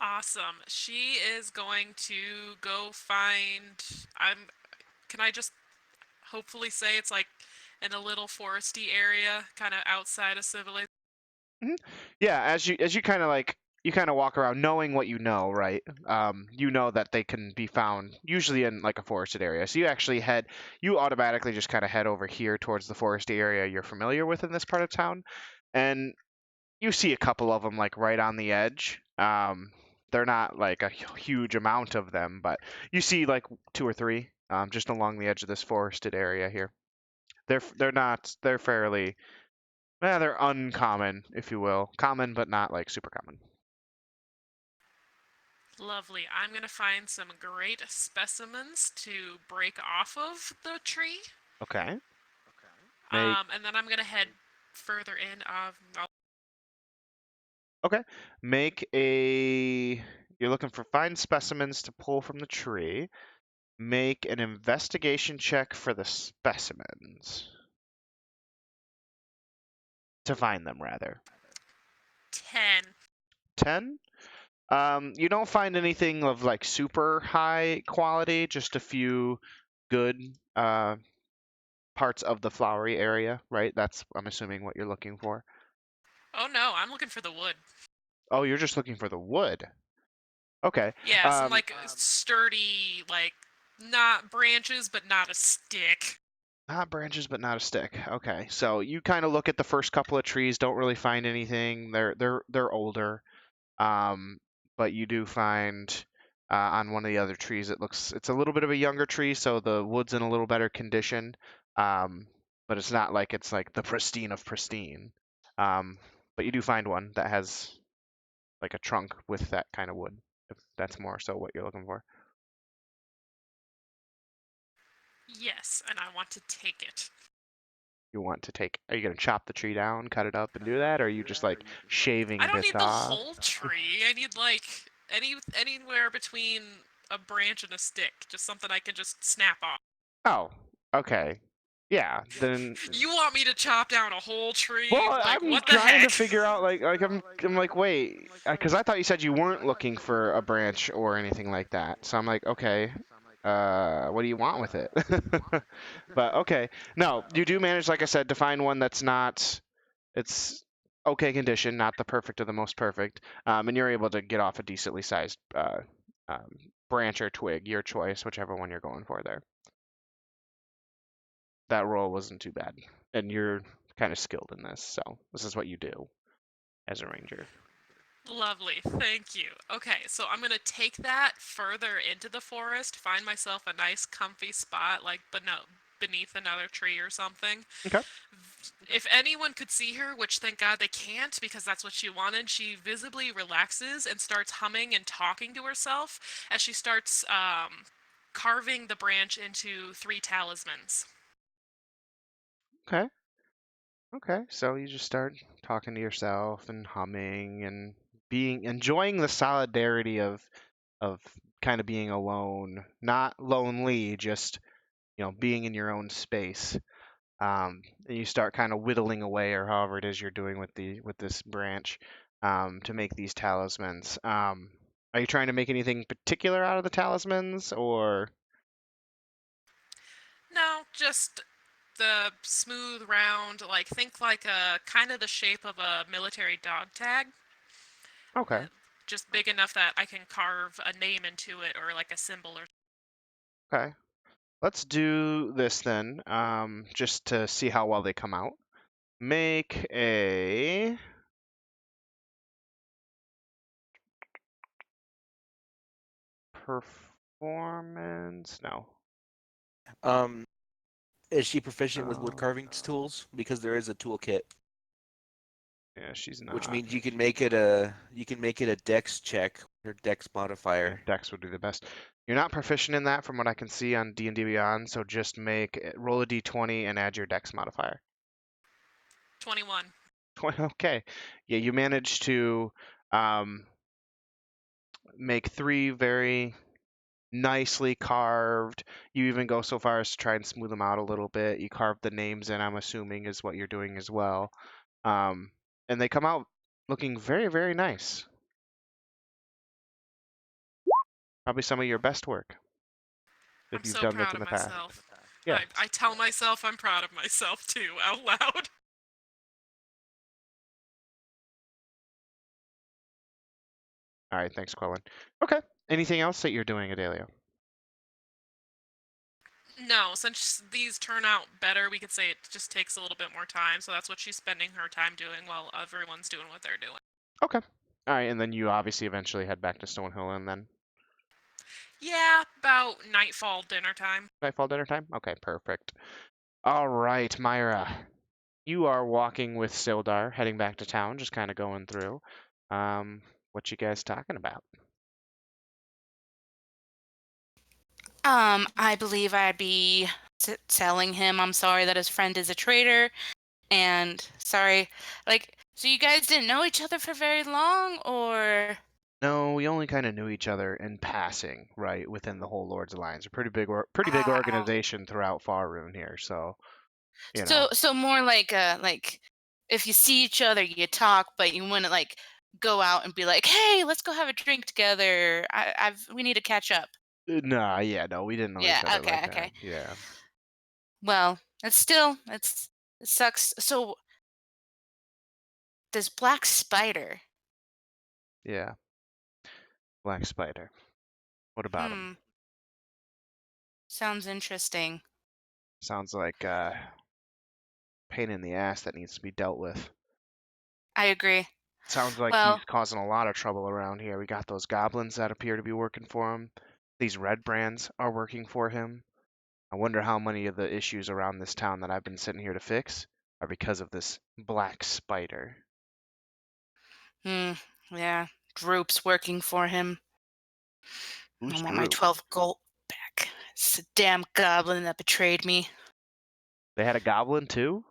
Awesome. She is going to go find. Can I just hopefully say it's like in a little foresty area, kind of outside of civilization? Yeah, as you kind of you kind of walk around knowing what you know, right? You know that they can be found usually in like a forested area. So you automatically just kind of head over here towards the foresty area you're familiar with in this part of town, and you see a couple of them like right on the edge. They're not like a huge amount of them, but you see like 2 or 3 just along the edge of this forested area here. They're fairly, they're uncommon, if you will. Common, but not like super common. Lovely. I'm going to find some great specimens to break off of the tree. Okay. And then I'm going to head further in. Okay. Make a. You're looking for fine specimens to pull from the tree. Make an investigation check for the specimens. To find them, rather. 10. 10? You don't find anything of like super high quality, just a few good parts of the flowery area, right? That's, I'm assuming, what you're looking for. Oh no, I'm looking for the wood. Oh, you're just looking for the wood. Okay. Yeah, some like sturdy, like not branches, but not a stick. Not branches, but not a stick. Okay, so you kind of look at the first couple of trees, don't really find anything. They're older, but you do find on one of the other trees, it's a little bit of a younger tree, so the wood's in a little better condition. But it's not like it's like the pristine of pristine. But you do find one that has like a trunk with that kind of wood, if that's more so what you're looking for. Yes, and I want to take it. You want to take? Are you gonna chop the tree down, cut it up, and do that, or are you just like shaving I don't bits need the off? whole tree. I need like anywhere between a branch and a stick, just something I can just snap off. Oh, okay. Yeah, then. You want me to chop down a whole tree? Well, Like I'm what the trying to heck? figure out I'm like, wait, because I thought you said you weren't looking for a branch or anything like that. So I'm like, okay, what do you want with it? But okay, no, you do manage, like I said, to find one that's not, it's okay condition, not the perfect or the most perfect, and you're able to get off a decently sized um, branch or twig, your choice, whichever one you're going for there. That roll wasn't too bad, and you're kind of skilled in this, so this is what you do as a ranger. Lovely, thank you. Okay, so I'm gonna take that further into the forest, find myself a nice comfy spot, like beneath another tree or something. Okay. If anyone could see her, which thank God they can't because that's what she wanted, she visibly relaxes and starts humming and talking to herself as she starts carving the branch into 3 talismans. Okay. Okay, so you just start talking to yourself and humming and enjoying the solidarity of kind of being alone, not lonely, just being in your own space. And you start kind of whittling away, or however it is you're doing with this branch, to make these talismans. Are you trying to make anything particular out of the talismans, or? No, just the smooth round, like think like a kind of the shape of a military dog tag. Okay. Just big enough that I can carve a name into it or like a symbol or. Okay. Let's do this then, just to see how well they come out. Make a performance. No. Is she proficient with wood carving tools? Because there is a toolkit, Yeah, she's not. which means you can make it a dex check, or dex modifier. Yeah, Dex would be the best. You're not proficient in that from what I can see on D&D Beyond, so just roll a d20 and add your Dex modifier. 21. Okay. Yeah, you managed to make 3 very nicely carved. You even go so far as to try and smooth them out a little bit. You carve the names in, I'm assuming, is what you're doing as well. And they come out looking very, very nice. Probably some of your best work. If I'm you've so done this proud in of the past. myself. Yeah. I tell myself I'm proud of myself too, out loud. All right, thanks, Quellen. Okay. Anything else that you're doing, Adelio? No, since these turn out better, we could say it just takes a little bit more time. So that's what she's spending her time doing while everyone's doing what they're doing. Okay. All right, and then you obviously eventually head back to Stonehill and then Yeah, about nightfall dinner time. nightfall dinner time? Okay, perfect. All right, Myra. You are walking with Sildar, heading back to town, just kind of going through. What you guys talking about? I believe I'd be telling him I'm sorry that his friend is a traitor, and sorry, so you guys didn't know each other for very long, or? No, we only kind of knew each other in passing, right, within the whole Lord's Alliance. A pretty big Oh. organization throughout Faerun here, so you know. So more like if you see each other, you talk, but you wouldn't like go out and be like, "Hey, let's go have a drink together. We need to catch up." Nah, yeah, no, we didn't know each Yeah. other Okay. like that. Okay. Yeah, Well, it sucks. So this black spider. yeah. Black Spider. What about him? Hmm. Sounds interesting. Sounds like pain in the ass that needs to be dealt with. I agree. Sounds like Well, he's causing a lot of trouble around here. We got those goblins that appear to be working for him. These red brands are working for him. I wonder how many of the issues around this town that I've been sitting here to fix are because of this black spider. yeah. Droop's working for him. Who's I want my Drew? 12 gold back. It's a damn goblin that betrayed me. They had a goblin too?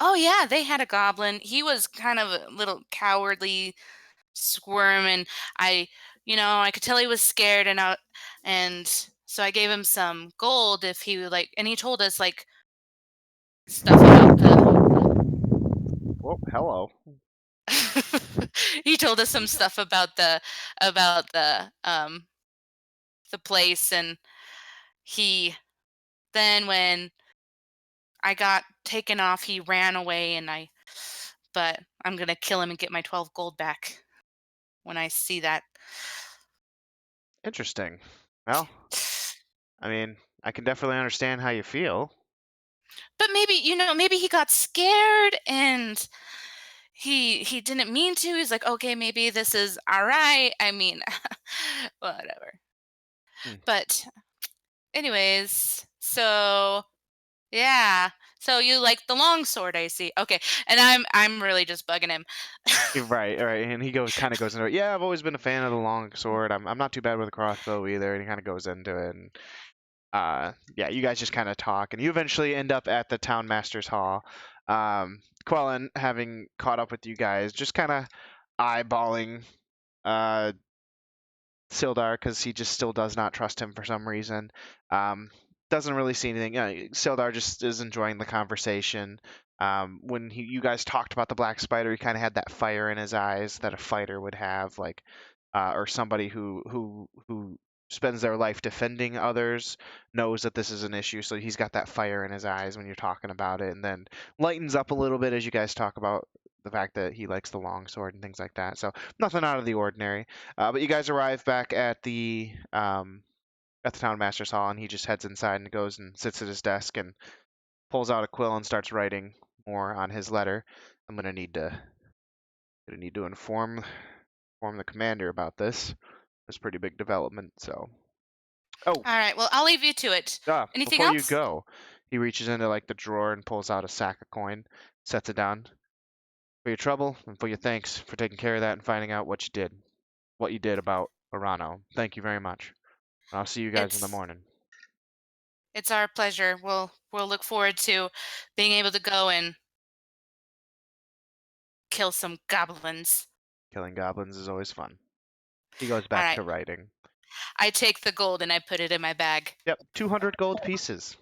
Oh yeah, they had a goblin. He was kind of a little cowardly squirm, and I could tell he was scared, and so I gave him some gold if he would and he told us stuff about Well, hello. he told us some stuff about the place, and he then when I got taken off, he ran away, but I'm gonna kill him and get my 12 gold back when I see that. Interesting. Well, I mean, I can definitely understand how you feel. But maybe he got scared and he didn't mean to. He's like, okay, maybe this is all right. I mean, whatever. Hmm. But anyways, so yeah. So you like the long sword, I see. Okay, and I'm really just bugging him. Right, right. And he kind of goes into it. Yeah, I've always been a fan of the long sword. I'm not too bad with a crossbow either. And he kind of goes into it. And yeah, you guys just kind of talk, and you eventually end up at the town master's hall. Quellen, having caught up with you guys, just kind of eyeballing uh Sildar because he just still does not trust him for some reason. Doesn't really see anything. Sildar just is enjoying the conversation. When you guys talked about the black spider, he kind of had that fire in his eyes that a fighter would have, or somebody who spends their life defending others knows that this is an issue. So he's got that fire in his eyes when you're talking about it, and then lightens up a little bit as you guys talk about the fact that he likes the long sword and things like that. So nothing out of the ordinary. But you guys arrive back at the town master's hall, and he just heads inside and goes and sits at his desk and pulls out a quill and starts writing more on his letter. I'm gonna need to inform the commander about this. It's a pretty big development. So, oh, All right. Well, I'll leave you to it. Anything before you else? go, he reaches into like the drawer and pulls out a sack of coin, sets it down. For your trouble and for your thanks for taking care of that and finding out what you did about Arano. Thank you very much. I'll see you guys in the It's morning. it's our pleasure. We'll look forward to being able to go and kill some goblins. Killing goblins is always fun. He goes All back right. to writing. I take the gold and I put it in my bag. Yep, 200 gold pieces.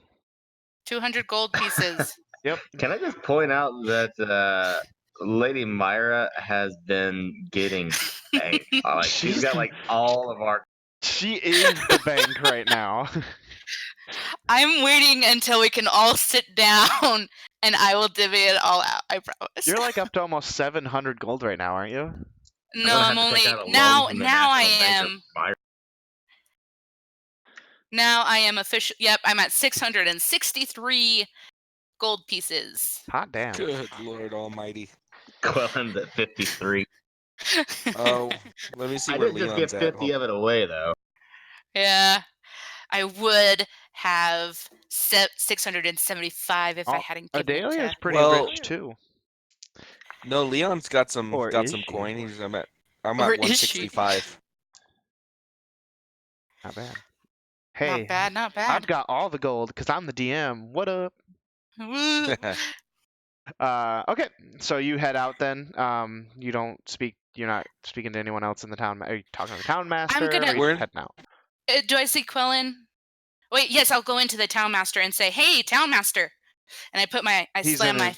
200 gold pieces. Yep. Can I just point out that Lady Myra has been getting spanked? Like she's got like all of our. She is the bank right now. I'm waiting until we can all sit down and I will divvy it all out. I promise. You're like up to almost 700 gold right now, aren't you? No, gonna I'm have to take only out a loan now. from the Now I National Bank of am. Byron. Now I am official. Yep, I'm at 663 gold pieces. Hot damn. Good Lord Almighty. Quellen's at 53. Oh, let me see I where did just give Leon's at. 50 of it away, though. Yeah, I would have 675 if I Oh, hadn't given it Adalia's to. pretty Well, rich too. No, Leon's got some Or is she? coin. I'm Or at is she? 165. Not bad. Not Hey, bad, not bad. I've got all the gold because I'm the DM. What up? Woo. Okay, so you head out then. You don't speak. You're not speaking to anyone else in the town. Are you talking to the town master? gonna- Or are you We're- heading out? Do I see Quellen? Wait, yes, I'll go into the town master and say, "Hey, town master," and I slam my.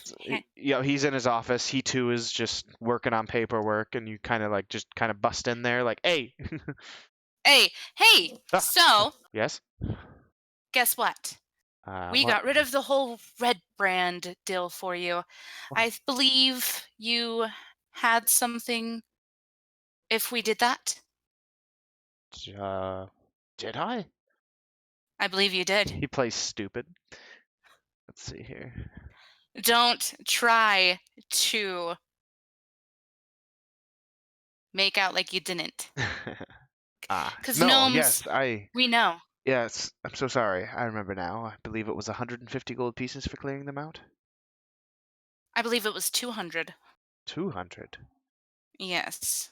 He's in his office. He too is just working on paperwork, and you kind of like just kind of bust in there, like, "Hey, Hey. Ah. So, yes." guess what? We What? got rid of the whole red brand deal for you. I believe you had something. If we did that, Did I? I believe you did. He plays stupid. Let's see here. Don't try to make out like you didn't. 'Cause No, gnomes, yes, we know. yes, I'm so sorry. I remember now. I believe it was 150 gold pieces for clearing them out. I believe it was 200. 200. Yes.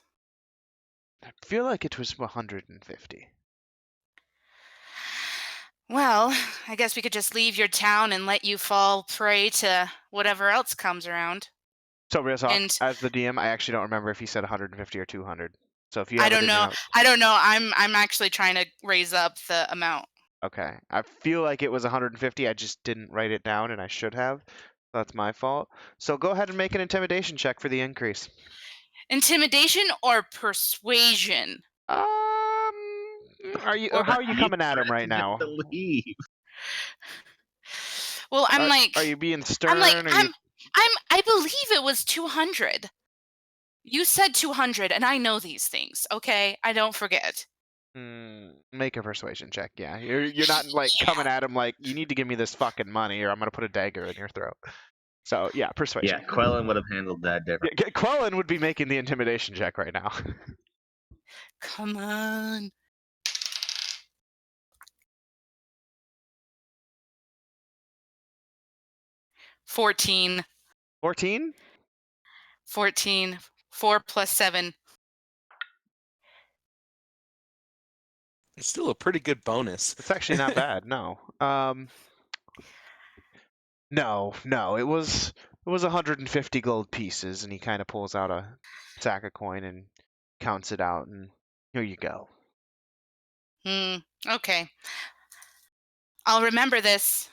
I feel like it was 150. Well, I guess we could just leave your town and let you fall prey to whatever else comes around. So, real talk, And as the DM, I actually don't remember if he said 150 or 200. So if you I have it don't in your know. notes. I don't know. I'm actually trying to raise up the amount. Okay. I feel like it was 150. I just didn't write it down, and I should have. That's my fault. So go ahead and make an intimidation check for the increase. Intimidation or persuasion? Are you? Or How are you coming at him right Just now? to leave. Well, I'm Are you being stern? I'm like Are you... I believe it was 200. You said 200 and I know these things, okay? I don't forget. Make a persuasion check. Yeah, you're not like coming at him like you need to give me this fucking money or I'm gonna put a dagger in your throat. So yeah, persuasion. Yeah, Quellen would have handled that differently. Quellen would be making the intimidation check right now. Come on. $14. 14? 14. 4 plus 7. It's still a pretty good bonus. It's actually not bad. No. No. It was 150 gold pieces, and he kind of pulls out a sack of coin and counts it out, and here you go. Okay. I'll remember this.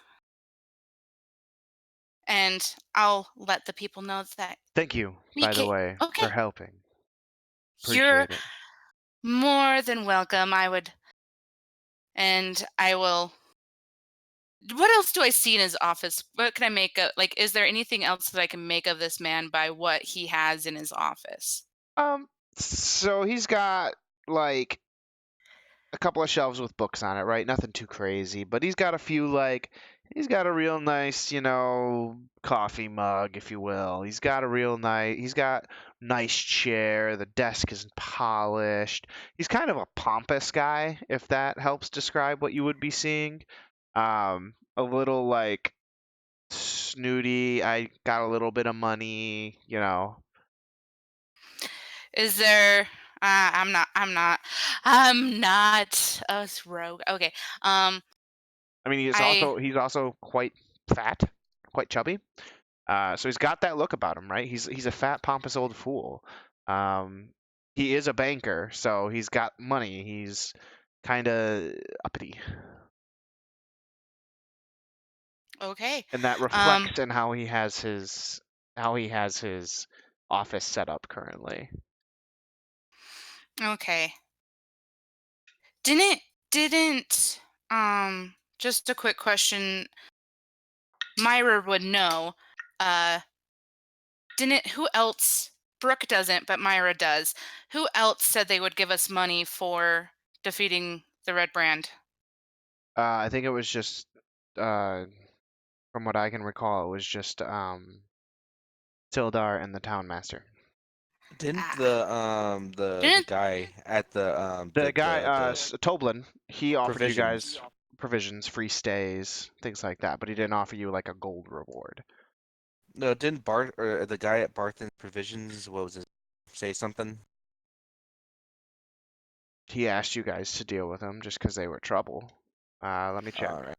And I'll let the people know that Thank you, we by the can. way, Okay. for helping. You're Appreciate it. more than welcome. I will. What else do I see in his office? What can I make of? Like, is there anything else that I can make of this man by what he has in his office? So he's got like a couple of shelves with books on it, right? Nothing too crazy, but he's got a few he's got a real nice, coffee mug, if you will. He's got nice chair. The desk is polished. He's kind of a pompous guy, if that helps describe what you would be seeing. A little like snooty. I got a little bit of money. Is there? I'm not. I'm not a rogue. Okay. I mean, he's also quite fat, quite chubby. So he's got that look about him, right? He's a fat, pompous old fool. He is a banker, so he's got money. He's kind of uppity, Okay. and that reflects in how he has his office set up currently. Okay. Just a quick question. Myra would know. Who else Brooke doesn't, but Myra does. Who else said they would give us money for defeating the Red Brand? I think it was just, from what I can recall, it was just Tildar and the town master. Didn't Ah. the Didn't guy at The guy, the Toblin, he offered you provisions? guys provisions, free stays, things like that, but he didn't offer you like a gold reward. No, didn't Bart or the guy at Barthen's Provisions, what was his, say something? He asked you guys to deal with him just because they were trouble. Let me check. All right.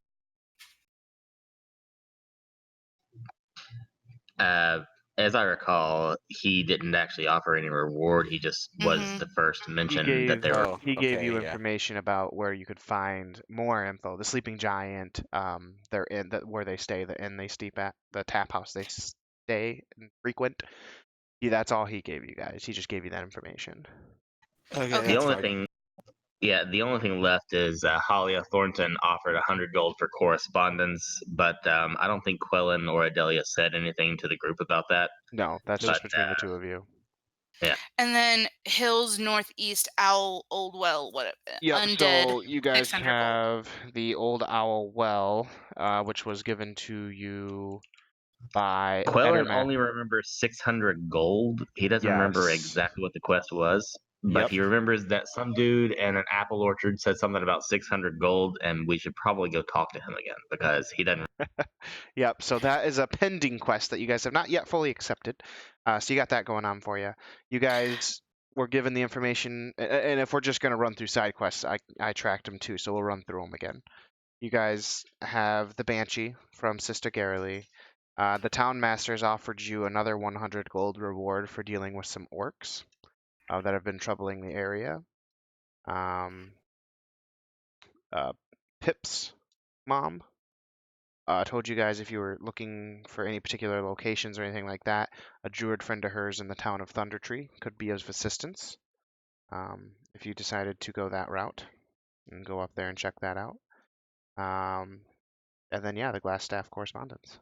As I recall, he didn't actually offer any reward. He just was Mhm. the first to He mention that they were. Oh, he gave okay, you yeah. information about where you could find more info. The Sleeping Giant, their inn, where they stay, the inn they sleep at, the tap house they stay and frequent. That's all he gave you guys. He just gave you that information. Okay, Okay. The that's only fine. thing, yeah, the only thing left is Halia Thornton offered 100 gold for correspondence, but I don't think Quellen or Adelia said anything to the group about that. No, that's Nope. just between the two of you. And then Hills Northeast Owl Old Well, what Yep, undead. so you guys 600 gold. have the Old Owl Well, which was given to you by Quellen Edermath. only remembers 600 gold. He doesn't remember Yes. exactly what the quest was, but Yep. he remembers that some dude in an apple orchard said something about 600 gold, and we should probably go talk to him again because he doesn't. Yep, so that is a pending quest that you guys have not yet fully accepted. So you got that going on for you. You guys were given the information, and if we're just going to run through side quests, I tracked them too, so we'll run through them again. You guys have the Banshee from Sister Garrily. The town masters offered you another 100 gold reward for dealing with some orcs that have been troubling the area. Pip's mom told you guys if you were looking for any particular locations or anything like that, a druid friend of hers in the town of Thundertree could be of assistance if you decided to go that route and go up there and check that out. And then, yeah, the glass staff correspondence.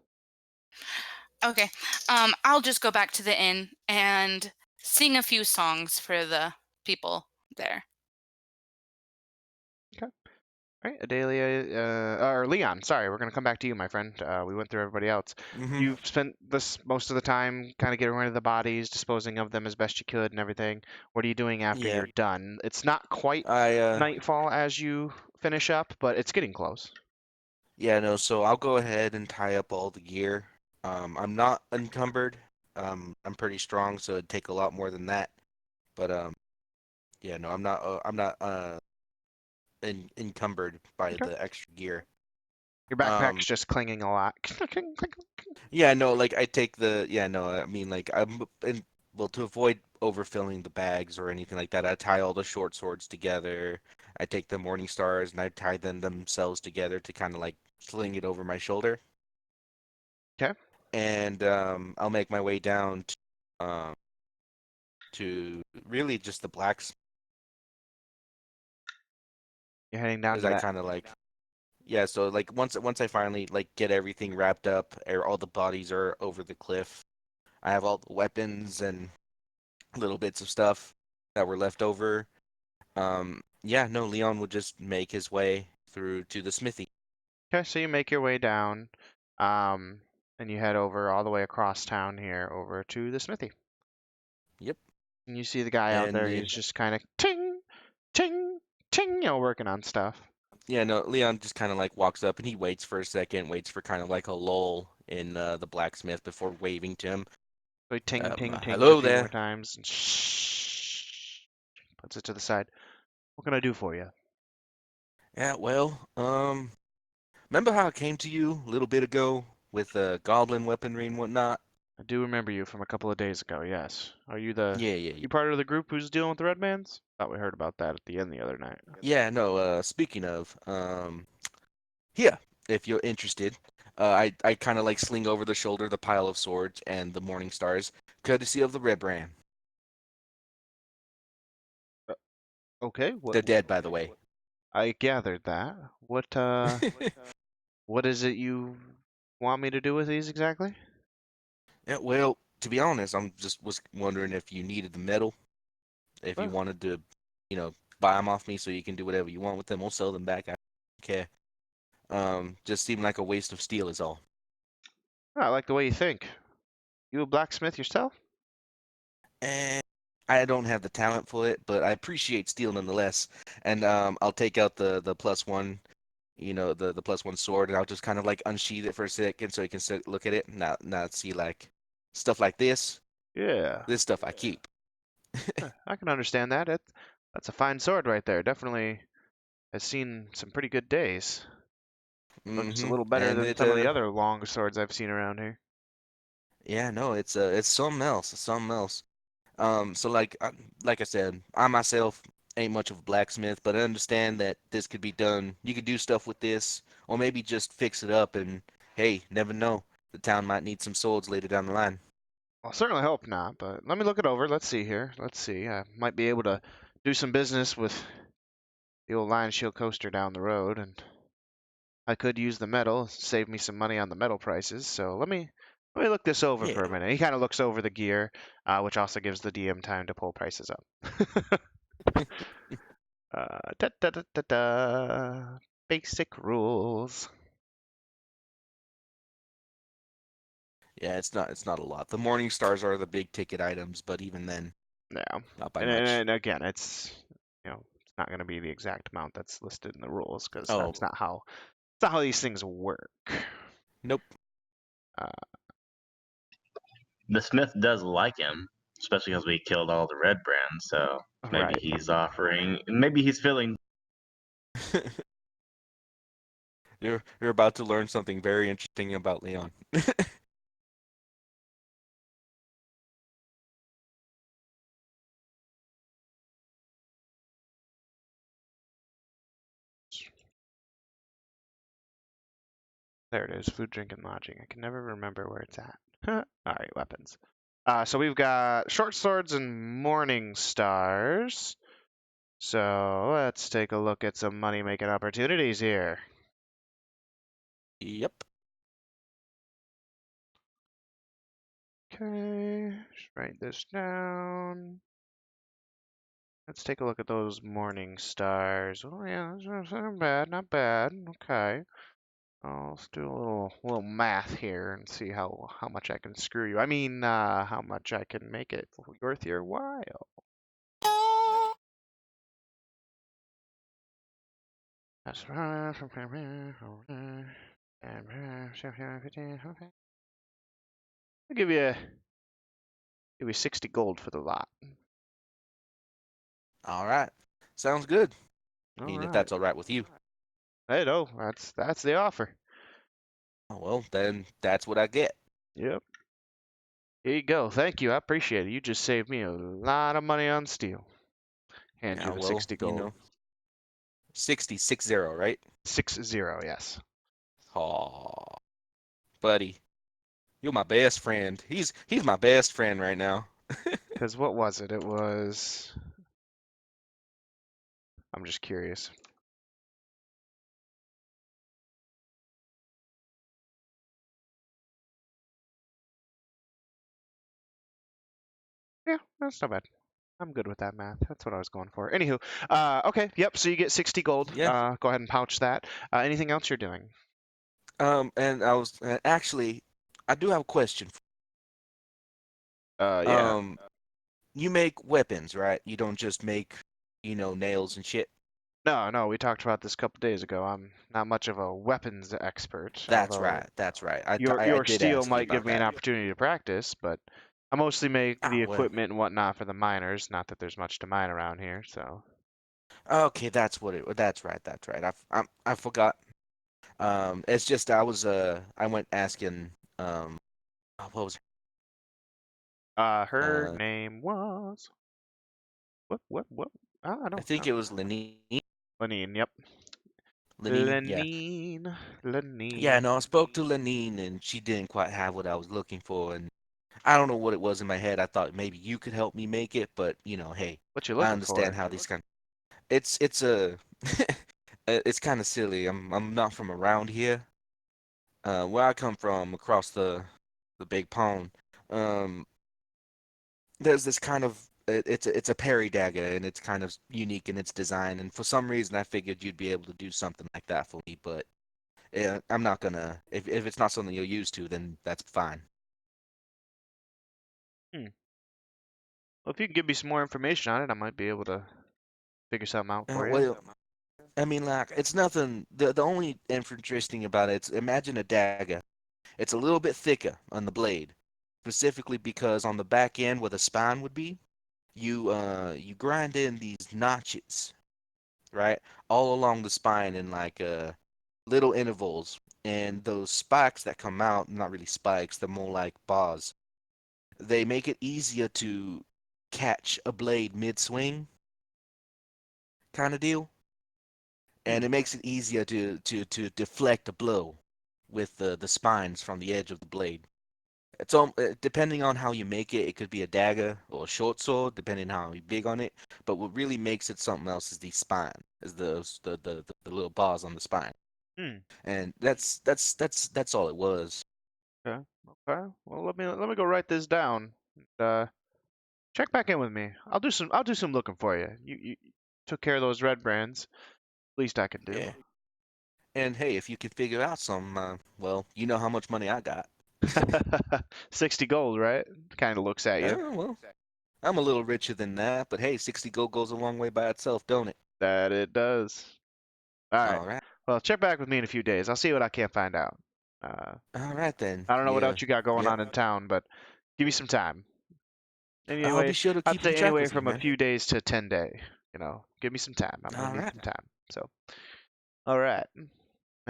Okay. I'll just go back to the inn and sing a few songs for the people there. All right, Adelia, or Leon, sorry, we're going to come back to you, my friend. We went through everybody else. Mm-hmm. You've spent this most of the time kind of getting rid of the bodies, disposing of them as best you could and everything. What are you doing after Yeah. you're done? It's not quite I nightfall as you finish up, but it's getting close. Yeah, no, so I'll go ahead and tie up all the gear. I'm not encumbered. I'm pretty strong, so it'd take a lot more than that. But yeah, no, I'm not encumbered by Okay. the extra gear. Your backpack's just clinging a lot. Yeah, no, like I take the yeah, no, I mean like well, to avoid overfilling the bags or anything like that, I tie all the short swords together. I take the morning stars and I tie them themselves together to kind of like sling it over my shoulder. Okay. And I'll make my way down to really just the blacksmith You're heading down as to I that. kind of like yeah. So like once I finally like get everything wrapped up, all the bodies are over the cliff. I have all the weapons and little bits of stuff that were left over. Yeah, no, Leon would just make his way through to the smithy. Okay, so you make your way down, and you head over all the way across town here over to the smithy. Yep. And you see the guy out And there. He's just kind of ting, ting, ting, working on stuff. yeah, no, Leon just kind of like walks up and he waits for a second, waits for kind of like a lull in the blacksmith before waving to him. So he ting, ting, tings a Hello few more there. times and shh, puts it to the side. What can I do for you? Yeah, well, remember how I came to you a little bit ago with goblin weaponry and whatnot? I do remember you from a couple of days ago, yes. Are you Yeah. you part of the group who's dealing with the Red Mans? Thought we heard about that at the inn the other night. Yeah, no, speaking of, yeah, if you're interested, I kind of like sling over the shoulder the pile of swords and the morning stars, courtesy of the Red Brand. Okay, They're dead, by the way. I gathered that. What is it you want me to do with these exactly? Yeah, well, to be honest, I'm just was wondering if you needed the metal, if you Well, wanted to, buy them off me so you can do whatever you want with them. We'll sell them back. I don't care. Just seemed like a waste of steel is all. I like the way you think. You a blacksmith yourself? And I don't have the talent for it, but I appreciate steel nonetheless. And I'll take out the plus one, the plus one sword, and I'll just kind of like unsheath it for a second so you can look at it and not see like stuff like this. Yeah. This stuff I keep. I can understand that. That's a fine sword right there. Definitely has seen some pretty good days. Looks a little better And than it some of the other long swords I've seen around here. yeah, no, it's something else. It's something else. So like I said, I myself ain't much of a blacksmith, but I understand that this could be done. You could do stuff with this, or maybe just fix it up. And hey, never know, the town might need some swords later down the line. I'll certainly hope not, but let me look it over. Let's see here. Let's see. I might be able to do some business with the old Lion Shield coaster down the road, and I could use the metal, save me some money on the metal prices. So let me look this over Yeah, for a minute. He kind of looks over the gear, which also gives the DM time to pull prices up. Da, da, da, da, da. Basic rules. yeah, it's not a lot. The morning stars are the big ticket items, but even then, Yeah, not by much. and again, it's not going to be the exact amount that's listed in the rules because Oh, that's not how these things work. Nope. Uh, The Smith does like him, especially because we killed all the red brands. So maybe right. he's offering. Maybe he's feeling. you're about to learn something very interesting about Leon. There it is. Food, drink, and lodging. I can never remember where it's at. All right, weapons. So we've got short swords and morning stars. So let's take a look at some money making opportunities here. Yep. Okay, just write this down. Let's take a look at those morning stars. Oh yeah, that's not bad, not bad. Okay. Let's do a little math here and see how much I can screw you. I mean, how much I can make it worth your while. That's right. I'll give you 60 gold for the lot. All right. Sounds good. I All mean, if right. that's all right with you. Hey, no, that's the offer. Oh, well, then that's what I get. Yep. Here you go. Thank you. I appreciate it. You just saved me a lot of money on steel. Hand Yeah, you the well, 60 gold. 60, right? 60, yes. Oh, buddy, you're my best friend. He's my best friend right now. Because what was it? It was. I'm just curious. Yeah, that's not bad. I'm good with that math. That's what I was going for. Anywho, okay, yep. So you get 60 gold. Yeah. Go ahead and pouch that. Anything else you're doing? And I was actually, I do have a question. Yeah. Um, you make weapons, right? You don't just make, nails and shit. No, no, we talked about this a couple days ago. I'm not much of a weapons expert, That's although right. That's right. I, th- your I your did steel ask you might give about me an that. opportunity to practice, but I mostly make Ah, the well. equipment and whatnot for the miners. Not that there's much to mine around here, so. Okay, that's what it. That's right. That's right. I forgot. It's just I went asking what was Her uh name was what? I I don't think know. it was Lenine. Lenine, yep. Lenine, yeah. Lenine, Yeah, Lenine. no, I spoke to Lenine and she didn't quite have what I was looking for, and I don't know what it was in my head. I thought maybe you could help me make it, but hey, What you I looking understand for? how these kind. It's a it's kind of silly. I'm not from around here. Where I come from, across the big pond, there's this kind of it's a parry dagger, and it's kind of unique in its design. And for some reason, I figured you'd be able to do something like that for me. But yeah, I'm not gonna. If it's not something you're used to, then that's fine. Hmm. Well, if you can give me some more information on it, I might be able to figure something out for you. Well, I mean, like it's nothing. The only interesting about it, it's imagine a dagger. It's a little bit thicker on the blade, specifically because on the back end where the spine would be, you grind in these notches, right, all along the spine in like little intervals, and those spikes that come out, not really spikes, they're more like bars. They make it easier to catch a blade mid-swing, kind of deal, Hmm. and it makes it easier to deflect a blow with the spines from the edge of the blade. It's depending on how you make it, it could be a dagger or a short sword, depending on how you big on it. But what really makes it something else is the spine, is the little bars on the spine, Hmm. and that's all it was. Okay. Okay. Well, let me go write this down. Uh, check back in with me. I'll do some looking for you. You took care of those red brands. Least I can do. Yeah. And hey, if you can figure out some, well, you know how much money I got. 60 gold, right? Kind of looks at you. Well, I'm a little richer than that, but hey, 60 gold goes a long way by itself, don't it? That it does. All right. All right. Well, check back with me in a few days. I'll see what I can find out. Uh, All right then. I don't know what Yeah. else you got going Yep. on in town, but give me some time. I'll be Anyway, sure to I'd keep in say track anywhere with you, from a man. few days to 10 day. Give me some time. I'm gonna All need right. some time. So, all right. And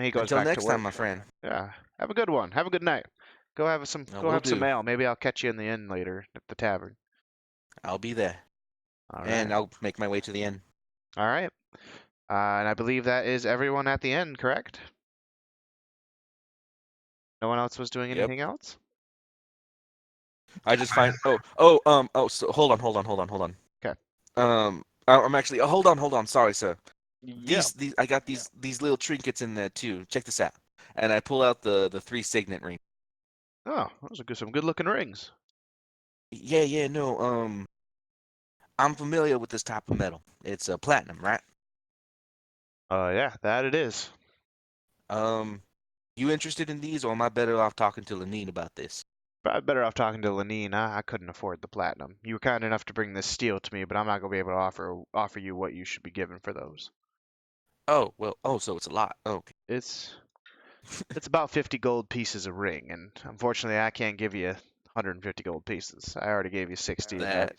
he goes Until back to next time, work. my friend. Yeah. Have a good one. Have a good night. Go have some. I Go will have some do. ale. Maybe I'll catch you in the inn later at the tavern. I'll be there. All right. And I'll make my way to the end. All right. And I believe that is everyone at the end, correct? No one else was doing Yep. anything else? I just find. So hold on. Okay. I'm actually. Oh, hold on. Sorry, sir. Yeah. I got these little trinkets in there too. Check this out. And I pull out the three signet ring. Oh, those are some good looking rings. Yeah, no. I'm familiar with this type of metal. It's platinum, right? Yeah, that it is. Um, you interested in these, or am I better off talking to Lenine about this? Probably better off talking to Lenine. I couldn't afford the platinum. You were kind enough to bring this steel to me, but I'm not gonna be able to offer you what you should be given for those. Oh, well, so it's a lot. Okay. It's it's about 50 gold pieces a ring, and unfortunately, I can't give you 150 gold pieces. I already gave you 60, and That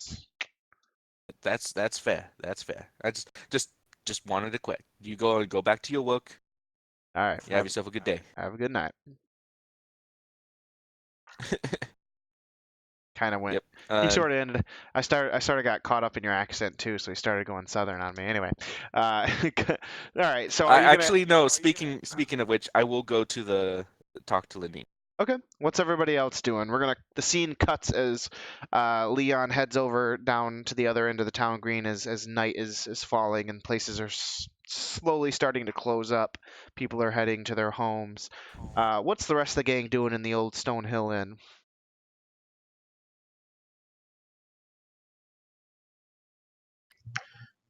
that's that's fair. That's fair. I just wanted to quit. You go back to your work. all right. You have yourself a good day. Have a good night. Kind of went. Yep. He sort of ended. I sort of got caught up in your accent too, so he started going southern on me. Anyway, all right. So are I you gonna? actually no. Speaking of which, I will go to the talk to Lenine. Okay. What's everybody else doing? The scene cuts as Leon heads over down to the other end of the town green as night is falling and places are slowly starting to close up. People are heading to their homes. What's the rest of the gang doing in the old Stone Hill Inn?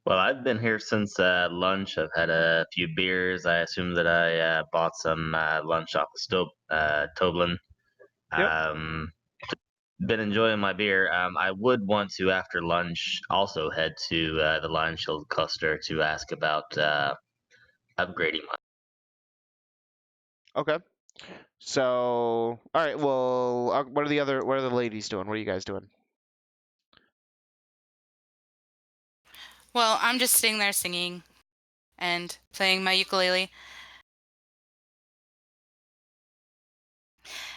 Well, I've been here since lunch. I've had a few beers. I assume that I bought some lunch off the Toblin. Yep. Been enjoying my beer. I would want to, after lunch, also head to the Lion Shield cluster to ask about upgrading my. Okay. So, all right. Well, what are the ladies doing? What are you guys doing? Well, I'm just sitting there singing and playing my ukulele.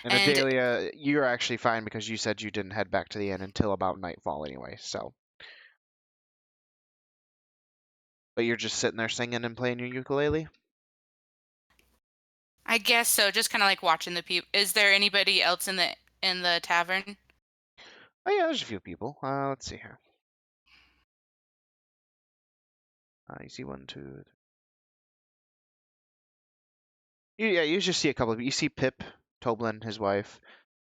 And And Adelia, you're actually fine because you said you didn't head back to the inn until about nightfall anyway. So, but you're just sitting there singing and playing your ukulele. I guess so, just kind of like watching the people. Is there anybody else in the tavern? Oh yeah, there's a few people. Let's see here. You see one, two. Yeah, you just see a couple of. You see Pip, Toblin, his wife.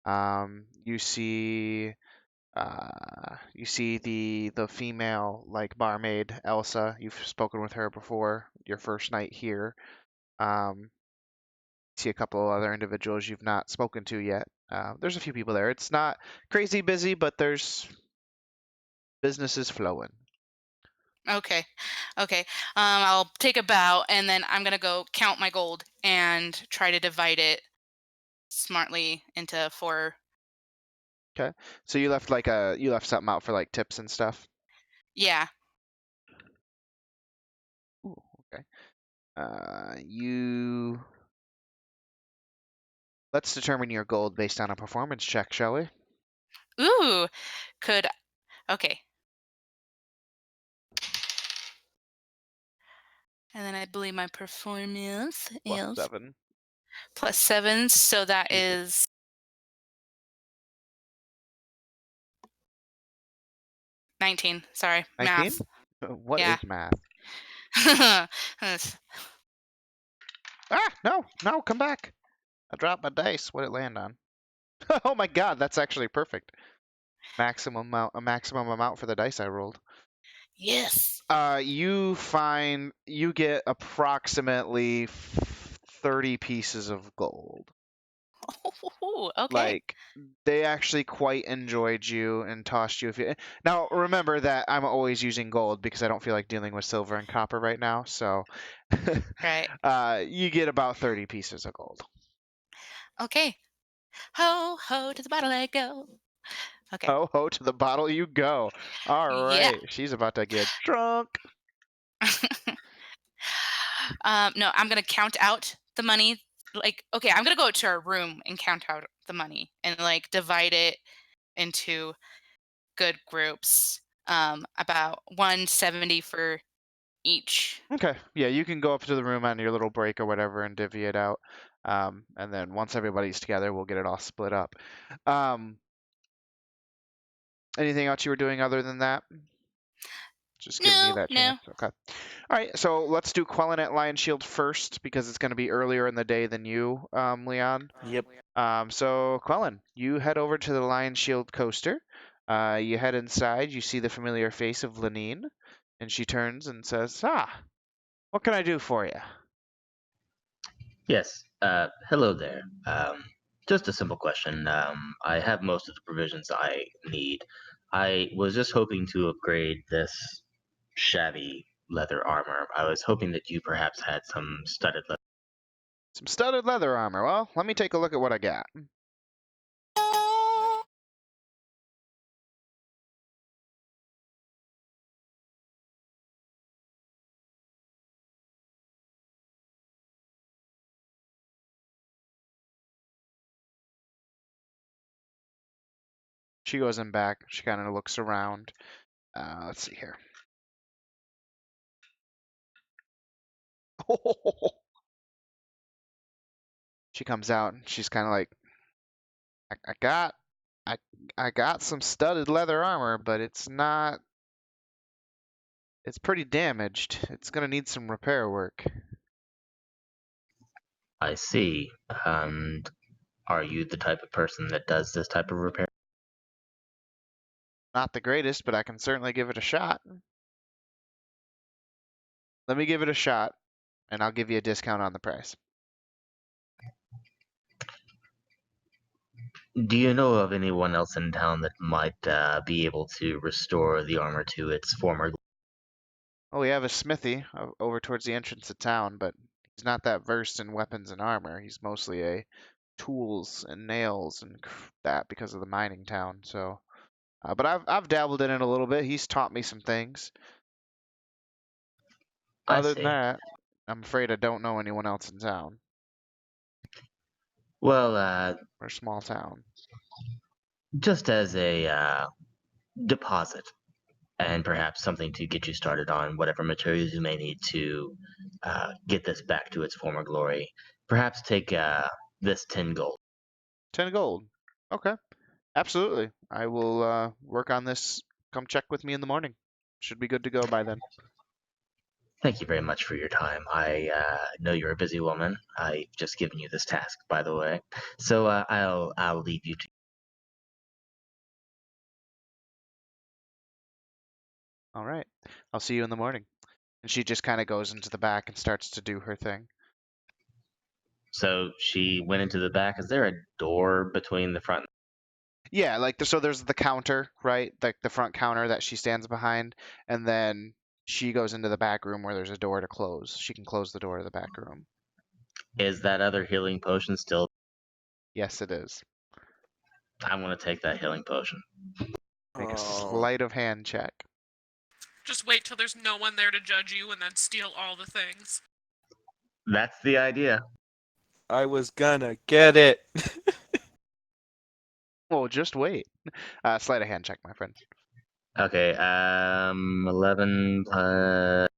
You see You see the female like barmaid Elsa. You've spoken with her before. Your first night here. See a couple of other individuals you've not spoken to yet. There's a few people there. It's not crazy busy, but there's businesses flowing. Okay. Okay. I'll take a bow and then I'm gonna go count my gold and try to divide it smartly into 4. Okay. So you left you left something out for like tips and stuff. Yeah. Ooh, okay. You let's determine your gold based on a performance check, shall we? Ooh. Could okay. And then I believe my performance Plus is 7. +7, so that Easy. is 19. Sorry, 19? math. What Yeah. is math? Ah, no, come back. I dropped my dice. What'd it land on? Oh my god, that's actually perfect. A maximum amount for the dice I rolled. Yes. You get approximately 30 pieces of gold. Okay. Like they actually quite enjoyed you and tossed you. Now remember that I'm always using gold because I don't feel like dealing with silver and copper right now. So, Right. you get about 30 pieces of gold. Okay. Ho ho to the bottle I go. Okay. Ho ho to the bottle you go. All Yeah. right, she's about to get drunk. No, I'm gonna count out the money. Like, okay, I'm gonna go to our room and count out the money and like divide it into good groups. About 170 for each. Okay, yeah, you can go up to the room on your little break or whatever and divvy it out. And then once everybody's together, we'll get it all split up. Anything else you were doing other than that? Just giving you No, that no. chance. Okay. All right, so let's do Quellan at Lion Shield first because it's going to be earlier in the day than you, Leon. Yep. So Quellan, you head over to the Lion Shield coaster. You head inside. You see the familiar face of Lenine, and she turns and says, "Ah, what can I do for you?" Yes. Hello there. Just a simple question. I have most of the provisions I need. I was just hoping to upgrade this shabby leather armor. I was hoping that you perhaps had some studded leather. Some studded leather armor. Well, let me take a look at what I got. She goes in back. She kind of looks around. Let's see here. She comes out and she's kind of like, I got, I, I got some studded leather armor, but it's not. It's pretty damaged. It's gonna need some repair work. I see. And are you the type of person that does this type of repair? Not the greatest, but I can certainly give it a shot. Let me give it a shot, and I'll give you a discount on the price. Do you know of anyone else in town that might be able to restore the armor to its former? Oh, we have a smithy over towards the entrance of town, but he's not that versed in weapons and armor. He's mostly a tools and nails and that because of the mining town. So, but I've dabbled in it a little bit. He's taught me some things. I Other than see. that, I'm afraid I don't know anyone else in town Well, or small town. just as a deposit and perhaps something to get you started on whatever materials you may need to get this back to its former glory. Perhaps take this 10 gold. 10 gold. Okay, absolutely. I will work on this. Come check with me in the morning. Should be good to go by then. Thank you very much for your time. I know you're a busy woman. I've just given you this task, by the way. So I'll leave you to All right. I'll see you in the morning. And she just kind of goes into the back and starts to do her thing. So she went into the back. Is there a door between the front? Yeah, so there's the counter, right? Like the front counter that she stands behind, and then she goes into the back room where there's a door to close. She can close the door to the back room. Is that other healing potion still? Yes, it is. I want to take that healing potion. Make a Oh, sleight of hand check. Just wait till there's no one there to judge you and then steal all the things. That's the idea. I was gonna get it. Well, just wait. Sleight of hand check, my friend. Okay, 11 plus...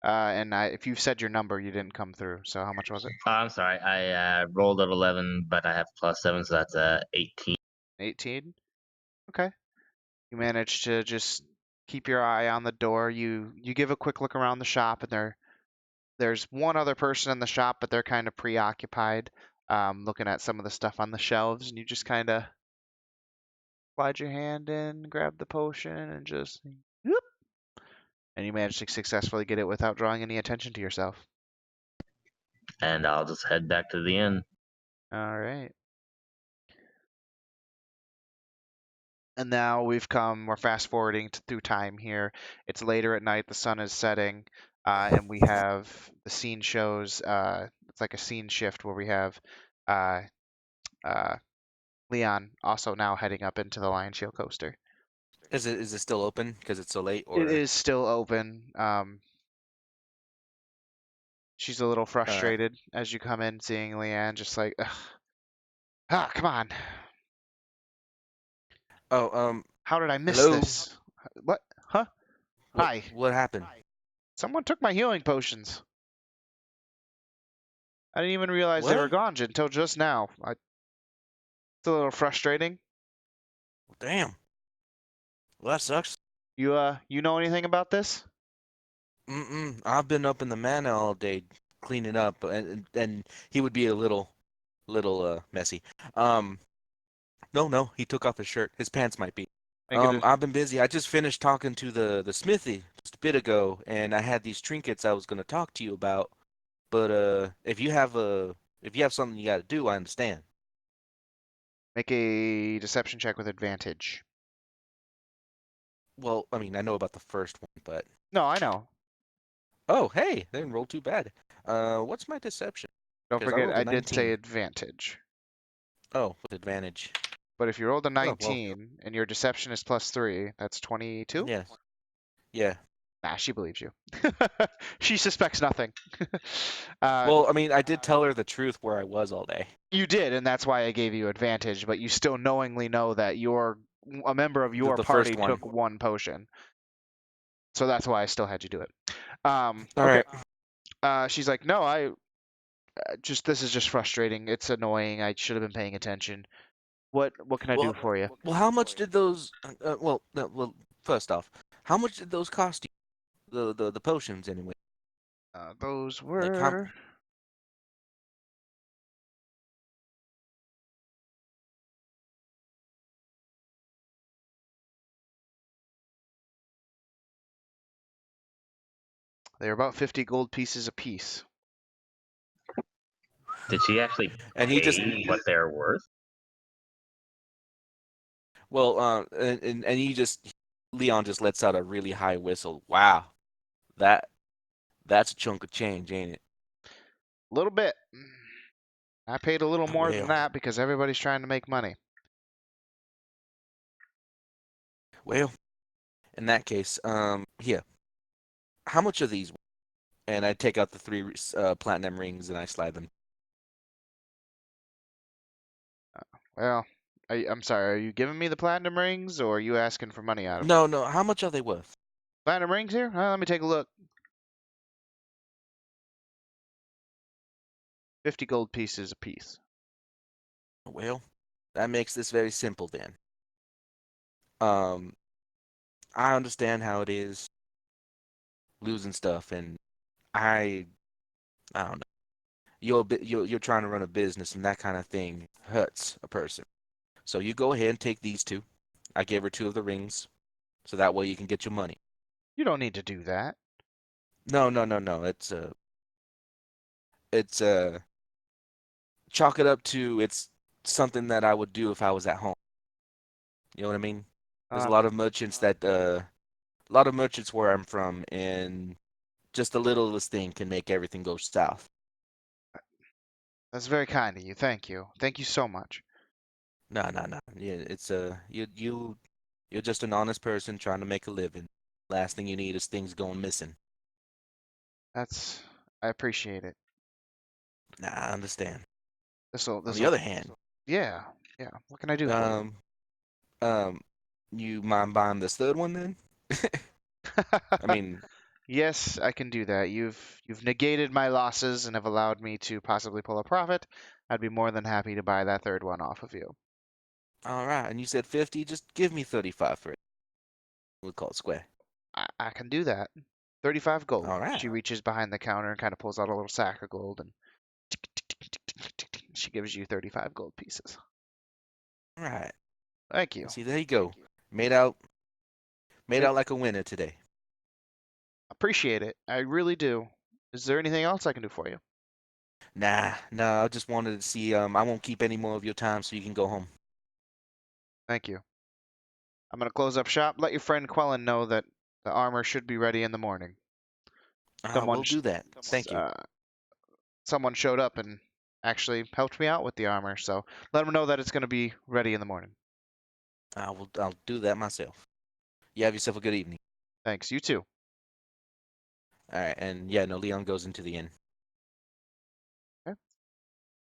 And if you said your number, you didn't come through. So how much was it? Oh, I'm sorry. I rolled at 11, but I have +7, so that's 18. 18. Okay. You manage to just keep your eye on the door. You give a quick look around the shop, and there's one other person in the shop, but they're kind of preoccupied, looking at some of the stuff on the shelves. And you just kind of slide your hand in, grab the potion, and just whoop, and you manage to successfully get it without drawing any attention to yourself. And I'll just head back to the inn. All right. And now we're fast forwarding through time here. It's later at night, the sun is setting, and we have the scene shows. It's like a scene shift where we have uh, uh, Leon also now heading up into the Lion Shield coaster. Is it still open because it's so late, It or is still open. She's a little frustrated as you come in, seeing Leanne, just like, ugh. Come on. oh, How did I miss hello? this? What? Huh? Hi. What happened? Someone took my healing potions. I didn't even realize they were What? gone until just now. It's a little frustrating. Damn. Well, that sucks. You know anything about this? I've been up in the manor all day cleaning up, and he would be a little messy. Um, no, he took off his shirt. His pants might be. Make it a, I've been busy. I just finished talking to the smithy just a bit ago, and I had these trinkets I was gonna talk to you about. But if you have something you gotta do, I understand. make a deception check with advantage. Well, I mean, I know about the first one, but No, I know. oh, hey, they didn't roll too bad. What's my deception? Don't Because I forget, rolled a I did say 19. advantage. Oh, with advantage. But if you rolled a Oh, well, 19 and your deception is +3, that's 22? yeah, yeah. Nah, she believes you. She suspects nothing. uh, Well, I mean, I did tell her the truth where I was all day. you did, and that's why I gave you advantage, but you still knowingly know that a member of your The party first one. took one potion. So that's why I still had you do it. All Okay. right. She's like, no, this is just frustrating. It's annoying. I should have been paying attention. What can I do Well, for you? well, how much did those? Well, no, well, first off, how much did those cost you? The potions anyway. Those Like how? were they were about 50 gold pieces apiece. Did she actually And he just pay what they're worth? well, and he just Leon just lets out a really high whistle. Wow, that that's a chunk of change, ain't it? A little bit. I paid a little more than Well, that because everybody's trying to make money. well, in that case, here, how much are these? And I take out the three platinum rings and I slide them. Well, I'm sorry. Are you giving me the platinum rings, or are you asking for money out of me? No, no, how much are they worth? Platinum rings here? Let me take a look. 50 gold pieces apiece. Well, that makes this very simple then. Um, I understand how it is losing stuff, and I I don't know. You're trying to run a business, and that kind of thing hurts a person. So you go ahead and take these two. I gave her two of the rings, so that way you can get your money. You don't need to do that. No, no, no, no. It's chalk it up to it's something that I would do if I was at home. You know what I mean? There's a Um, lot of merchants that a lot of merchants where I'm from, and just the littlest thing can make everything go south. that's very kind of you. Thank you. Thank you so much. No, no, no. Yeah, it's you're just an honest person trying to make a living. Last thing you need is things going missing. That's I appreciate it. Nah, I understand. On the This'll other hand, yeah, yeah. What can I do for you? um, um, you mind buying this third one then? I mean, Yes, I can do that. You've negated my losses and have allowed me to possibly pull a profit. I'd be more than happy to buy that third one off of you. all right. And you said 50. Just give me 35 for it. We'll call it square. I can do that. 35 gold. All right. She reaches behind the counter and kind of pulls out a little sack of gold and she gives you 35 gold pieces. All right. Thank you. See, there you go. Made out, made It, out like a winner today. appreciate it. I really do. Is there anything else I can do for you? Nah, nah. I just wanted to see. I won't keep any more of your time, so you can go home. Thank you. I'm going to close up shop. Let your friend Quellen know that the armor should be ready in the morning. Someone We'll do that. Thank you. uh, someone showed up and actually helped me out with the armor, so let them know that it's going to be ready in the morning. I'll do that myself. You have yourself a good evening. Thanks. You too. All right, and yeah, no, Leon goes into the inn. Okay.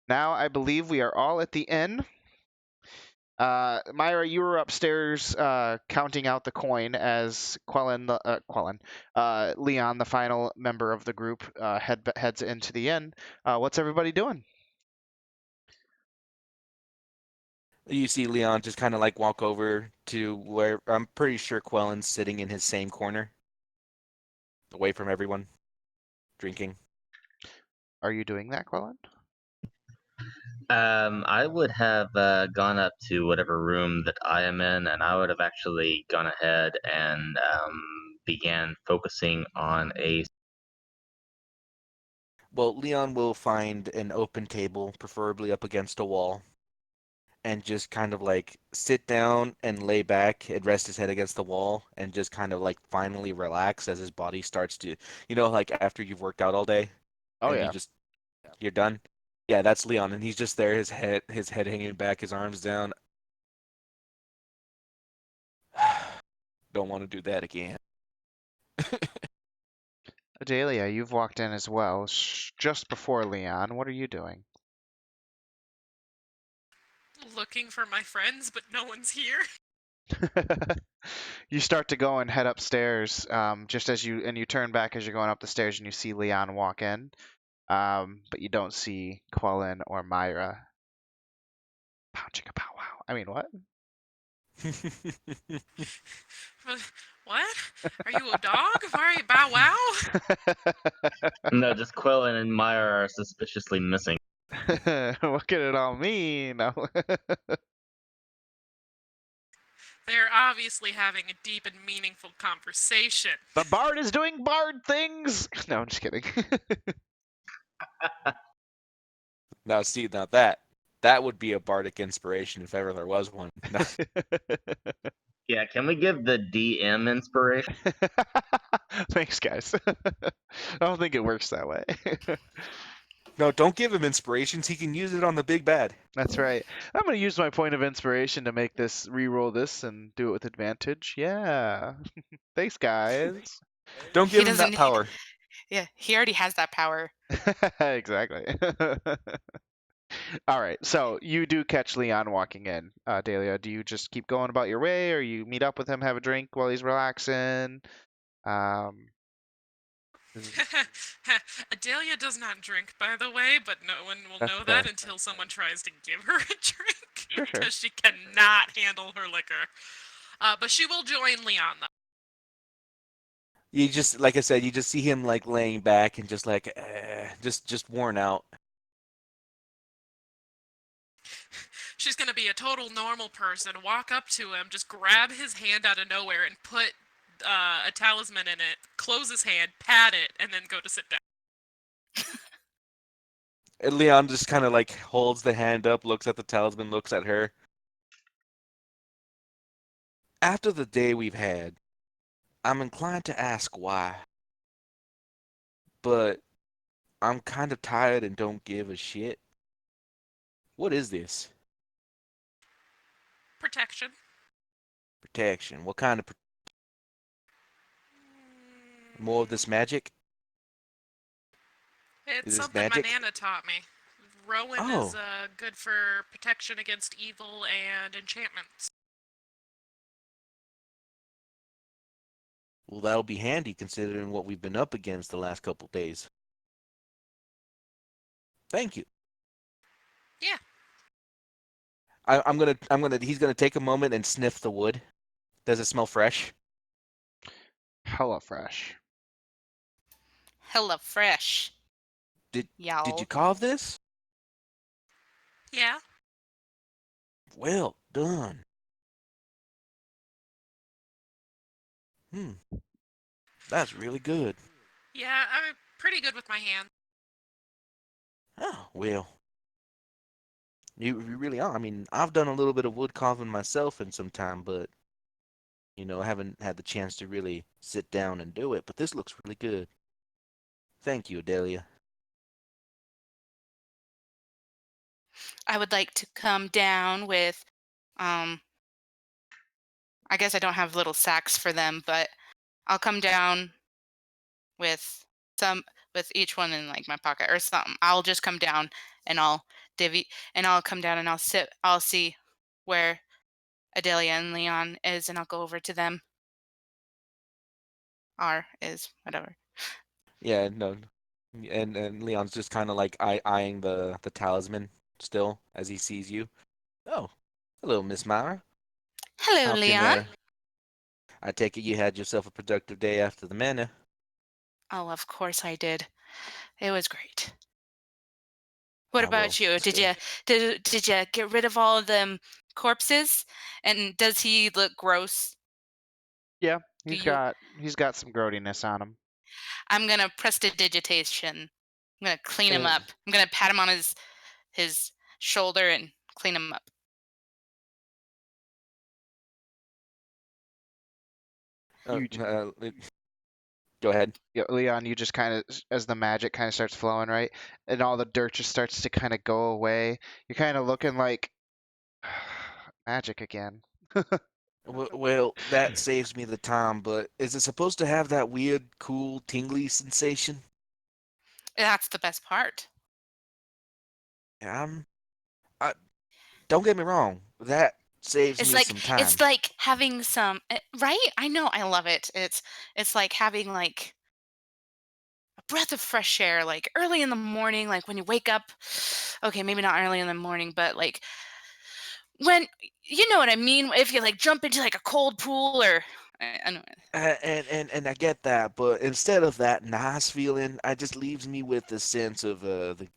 Now I believe we are all at the inn. Myra, you were upstairs counting out the coin as Leon, the final member of the group, heads into the inn. What's everybody doing? You see Leon just kind of like walk over to where I'm pretty sure Quellen's sitting in his same corner, away from everyone, drinking. Are you doing that, Quellen? I would have gone up to whatever room that I am in, and I would have actually gone ahead and began focusing on a. Well, Leon will find an open table, preferably up against a wall, and just kind of like sit down and lay back and rest his head against the wall and just kind of like finally relax as his body starts to, like after you've worked out all day Oh and yeah. you're done. Yeah, that's Leon, and he's just there, his head hanging back, his arms down. Don't want to do that again. Adelia, you've walked in as well, just before Leon. What are you doing? Looking for my friends, but no one's here. You start to go and head upstairs, just as you turn back as you're going up the stairs and you see Leon walk in, but you don't see Quellen or Myra. Pow chicka pow wow. I mean, what? What? Are you a dog? Why are you bow wow? No, just Quillen and Meyer are suspiciously missing. What could it all mean? No. They're obviously having a deep and meaningful conversation. The bard is doing bard things. No, I'm just kidding. Now that would be a bardic inspiration if ever there was one. Yeah, can we give the DM inspiration? Thanks, guys. I don't think it works that way. No, don't give him inspirations. He can use it on the big bad. That's right. I'm going to use my point of inspiration to make this re-roll this and do it with advantage. Yeah. Thanks, guys. Don't He give him doesn't that need. power. Yeah, he already has that power. Exactly. All right. So you do catch Leon walking in. Dahlia, do you just keep going about your way, or you meet up with him, have a drink while he's relaxing? Um, is- Adelia does not drink, by the way, but no one will that's know fair. that until someone tries to give her a drink. Sure, sure. Because she cannot handle her liquor. But she will join Leon, though. You just, like I said, you just see him like laying back and just like, just worn out. She's gonna be a total normal person, walk up to him, just grab his hand out of nowhere and put a talisman in it, close his hand, pat it, and then go to sit down. And Leon just kind of like holds the hand up, looks at the talisman, looks at her. After the day we've had, I'm inclined to ask why, but I'm kind of tired and don't give a shit. What is this? Protection. Protection. What kind of more of this Mm, magic? it's Is this something my magic? Nana taught me. Rowan is Oh, good for protection against evil and enchantments. well, that'll be handy considering what we've been up against the last couple days. Thank you. Yeah. He's gonna take a moment and sniff the wood. Does it smell fresh? Hella fresh. Hella fresh, Did you y'all. carve this? Yeah. Well done. Hmm, that's really good. Yeah, I'm pretty good with my hands. Oh, well, you really are. I mean, I've done a little bit of wood carving myself in some time, but I haven't had the chance to really sit down and do it. But this looks really good. Thank you, Adelia. I would like to come down with, um, I guess I don't have little sacks for them, but I'll come down with some, with each one in like my pocket or something. I'll just come down and I'll come down and I'll see where Adelia and Leon is, and I'll go over to them. R is whatever. Yeah, no, and Leon's just kind of like eyeing the talisman still as he sees you. Oh, hello, Miss Myra. Hello, How can Leon. I take it you had yourself a productive day after the manor? Oh, of course I did. It was great. What Ah, well, about you? Did you get rid of all of them corpses? And does he look gross? Yeah, Do he's you? got he's got some grody-ness on him. I'm gonna prestidigitation. I'm gonna clean him and up. I'm gonna pat him on his shoulder and clean him up. uh, You j- uh, go ahead. yeah, Leon, you just kind of, as the magic kind of starts flowing, right, and all the dirt just starts to kind of go away. You're kind of looking like magic again. Well, that saves me the time, but is it supposed to have that weird, cool, tingly sensation? That's the best part. Yeah, I, don't get me wrong, that saves It's me like some it's time. like having some right? I know, I love it. It's like having like a breath of fresh air, like early in the morning, like when you wake up. Okay, maybe not early in the morning, but like when you know what I mean. If you like jump into like a cold pool or I know. And I get that, but instead of that nice feeling, it just leaves me with the sense of the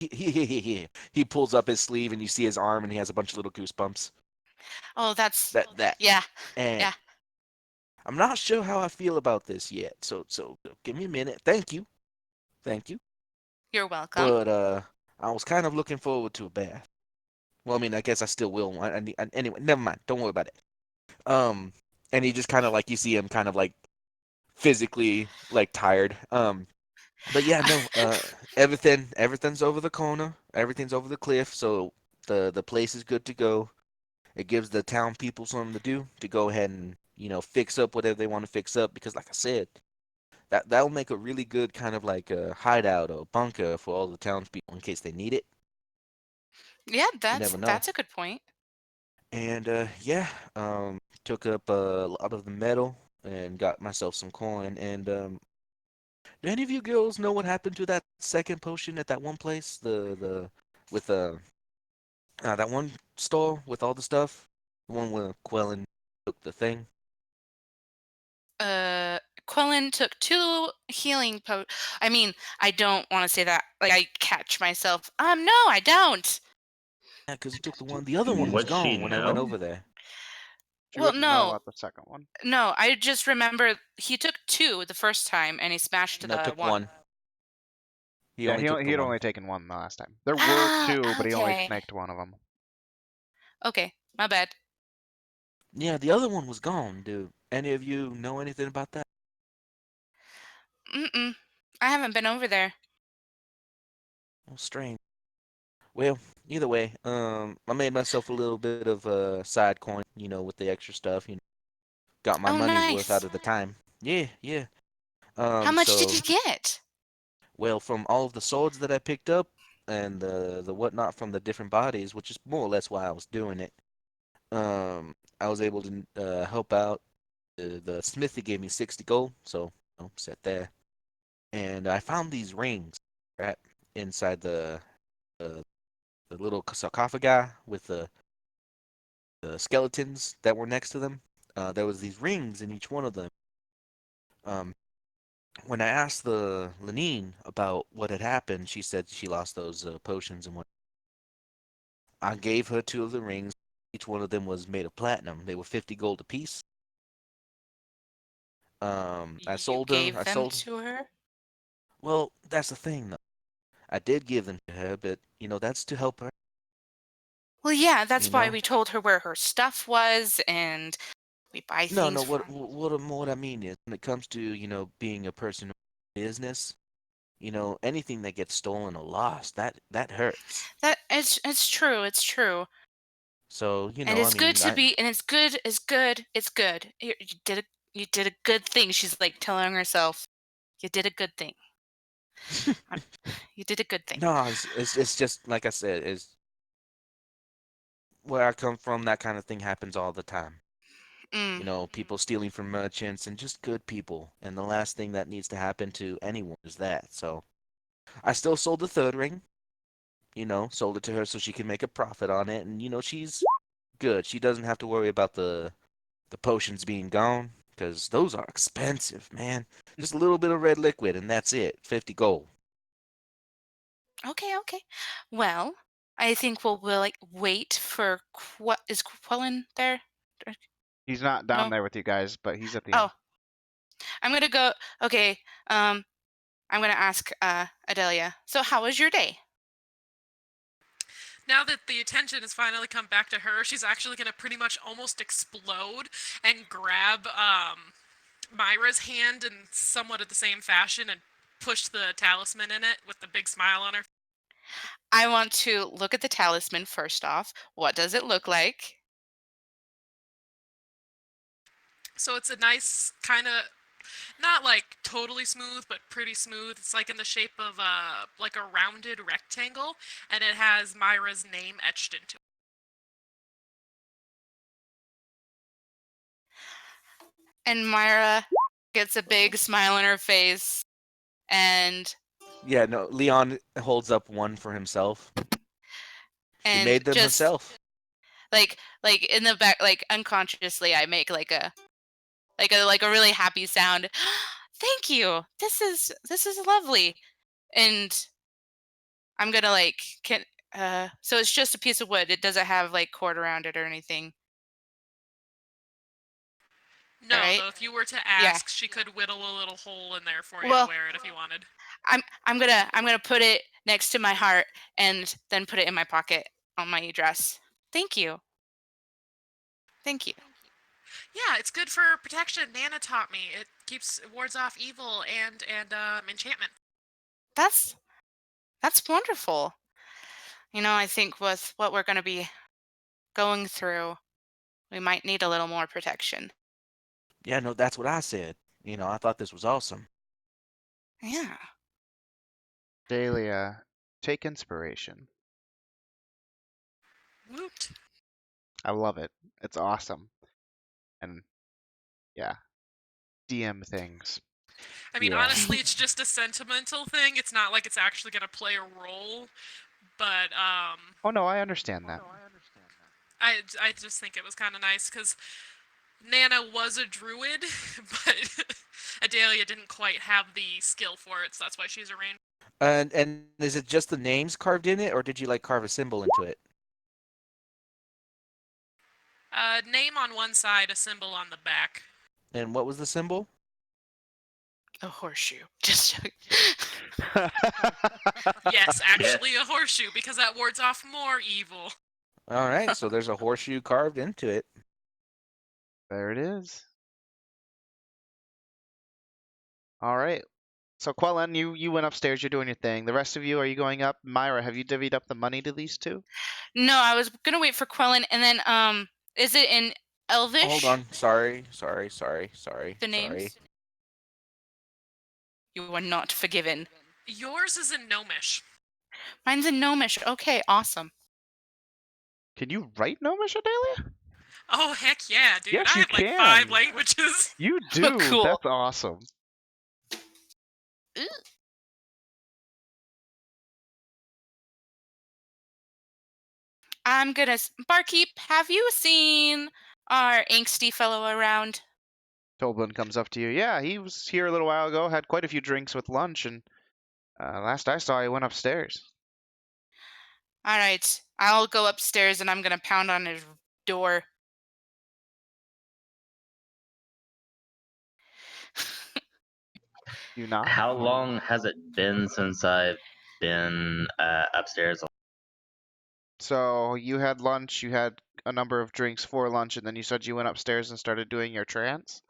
he pulls up his sleeve and you see his arm and he has a bunch of little goosebumps. Oh, that's That yeah, and yeah. I'm not sure how I feel about this yet. So give me a minute. Thank you. You're welcome. But I was kind of looking forward to a bath. Well, I mean, I guess I still will. Anyway, never mind. Don't worry about it. Um, and he just kind of like you see him kind of like physically like tired. But yeah, no. Everything's over the corner. Everything's over the cliff. So the place is good to go. It gives the town people something to do to go ahead and fix up whatever they want to fix up because, like I said, that'll make a really good kind of like a hideout or bunker for all the townspeople in case they need it. Yeah, You that's never know. that's a good point. And yeah, took up a lot of the metal and got myself some coin. And do any of you girls know what happened to that second potion at that one place? The with that one store with all the stuff, the one where Quellen took the thing. Uh, Quillen took 2 healing I mean, I don't want to say that. Like, I catch myself. No, I don't. Yeah, because you took the one. The other one was Would she gone when I went know? over there. She Well, wouldn't know no. about the second one. No, I just remember he took 2 the first time and he smashed No, the took one. one. He Yeah, only took the he'd one. only taken one the last time. There were 2, but he only Okay. snaked one of them. Okay, my bad. Yeah, the other one was gone, dude. Any of you know anything about that? Mm-mm. I haven't been over there. Oh, strange. Well, either way, I made myself a little bit of side coin, with the extra stuff, got my Oh, money's worth out nice. of the time. Yeah, yeah. How much did So, you get? well, from all of the swords that I picked up and the whatnot from the different bodies, which is more or less why I was doing it, I was able to help out. The smithy gave me 60 gold, so set there. And I found these rings right inside the, the little sarcophagi with the skeletons that were next to them. There was these rings in each one of them. Um, when I asked the Lenine about what had happened, she said she lost those potions and what. I gave her 2 of the rings. Each one of them was made of platinum. They were 50 gold apiece. I You sold her. gave them to her? Well, that's the thing, though. I did give them to her, but that's to help her. Well, yeah, You that's why know. we told her where her stuff was, and we buy No, no. things What from. what I mean is, when it comes to being a person of business, anything that gets stolen or lost, that hurts. That it's true. It's true. So And I it's good mean, to be, and it's good, it's good, it's good. You did a good thing. She's like telling herself, you did a good thing. You did a good thing. no, it's just like I said, is where I come from. That kind of thing happens all the time. Mm. People stealing from merchants and just good people. And the last thing that needs to happen to anyone is that. So I still sold the third ring. Sold it to her so she can make a profit on it. And she's good. She doesn't have to worry about the potions being gone because those are expensive, man. Just a little bit of red liquid and that's it. 50 gold. Okay, okay. Well, I think we'll like wait for is Quellen there? He's not down No. there with you guys, but he's at the end. Oh, I'm gonna go. Okay. I'm gonna ask Adelia. So, how was your day? Now that the attention has finally come back to her, she's actually going to pretty much almost explode and grab Myra's hand in somewhat of the same fashion and push the talisman in it with the big smile on her. I want to look at the talisman first off. What does it look like? So it's a nice kind of, not like totally smooth, but pretty smooth. It's like in the shape of like a rounded rectangle, and it has Myra's name etched into it. And Myra gets a big smile on her face and Yeah, no, Leon holds up one for himself. She and made them just herself. like in the back, like unconsciously I make like a really happy sound. Thank you. This is lovely. And I'm gonna like can so it's just a piece of wood. It doesn't have like cord around it or anything. All No, right? though, if you were to Yeah. ask, she could whittle a little hole in there for you to Well, wear it if you wanted. I'm gonna put it next to my heart and then put it in my pocket on my dress. Thank you. Thank you. Yeah, it's good for protection. Nana taught me. It wards off evil and enchantment. That's that's wonderful. I think with what we're gonna be going through, we might need a little more protection. Yeah, no, that's what I said. I thought this was awesome. Yeah. Dahlia, take inspiration. Woot. I love it. It's awesome. And yeah, DM things. I mean, Yeah. honestly, it's just a sentimental thing. It's not like it's actually going to play a role, but Oh no, I understand that. I just think it was kind of nice because Nana was a druid, but Adelia didn't quite have the skill for it, so that's why she's a ranger. And is it just the names carved in it, or did you like carve a symbol into it? Name on one side, a symbol on the back. And what was the symbol? A horseshoe. Just joking. Yes, actually a horseshoe, because that wards off more evil. All right, so there's a horseshoe carved into it. There it is. All right. So Quellen, you went upstairs. You're doing your thing. The rest of you, are you going up? Myra, have you divvied up the money to these two? No, I was gonna wait for Quellen, and then is it in Elvish? Hold on. Sorry. The names. You are not forgiven. Yours is in Gnomish. Mine's in Gnomish. Okay, awesome. Can you write Gnomish, Adelia? Oh, heck yeah, dude. Yes, I you have like can. 5 languages. You do. Cool. That's awesome. Ooh. I'm gonna barkeep. Have you seen our angsty fellow around? Tolbin comes up to you. Yeah, he was here a little while ago. Had quite a few drinks with lunch, and last I saw, he went upstairs. All right, I'll go upstairs and I'm gonna pound on his door. You knock. How long has it been since I've been upstairs? So you had lunch. You had a number of drinks for lunch, and then you said you went upstairs and started doing your trance.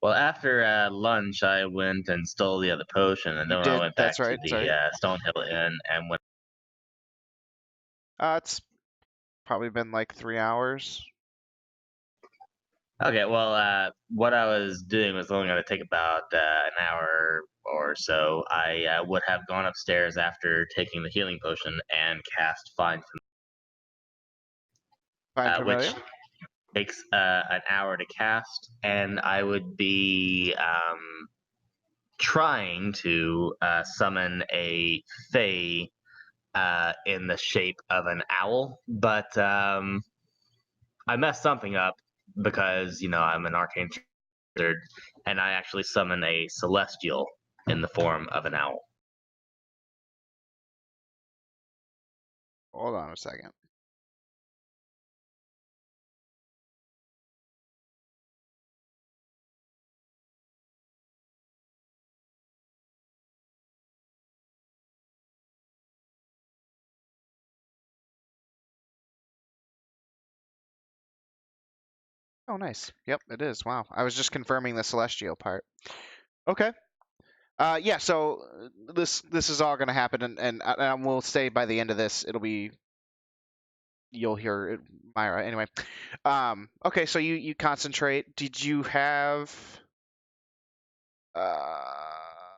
Well, after lunch, I went and stole the other potion, and You then I did. went back That's right. to Sorry. the Stonehill Inn and went. It's probably been like 3 hours. Okay, well, what I was doing was only going to take about an hour or so. I would have gone upstairs after taking the healing potion and cast Find Find Familiar, familiar. which takes an hour to cast, and I would be trying to summon a Fae in the shape of an owl, but I messed something up because I'm an arcane wizard, and I actually summon a celestial in the form of an owl. Hold on a second. Oh, nice. Yep, it is. Wow. I was just confirming the celestial part. Okay. Yeah. So this is all gonna happen, and we'll say by the end of this, you'll hear it, Myra. Anyway. Okay. So you concentrate. Did you have? I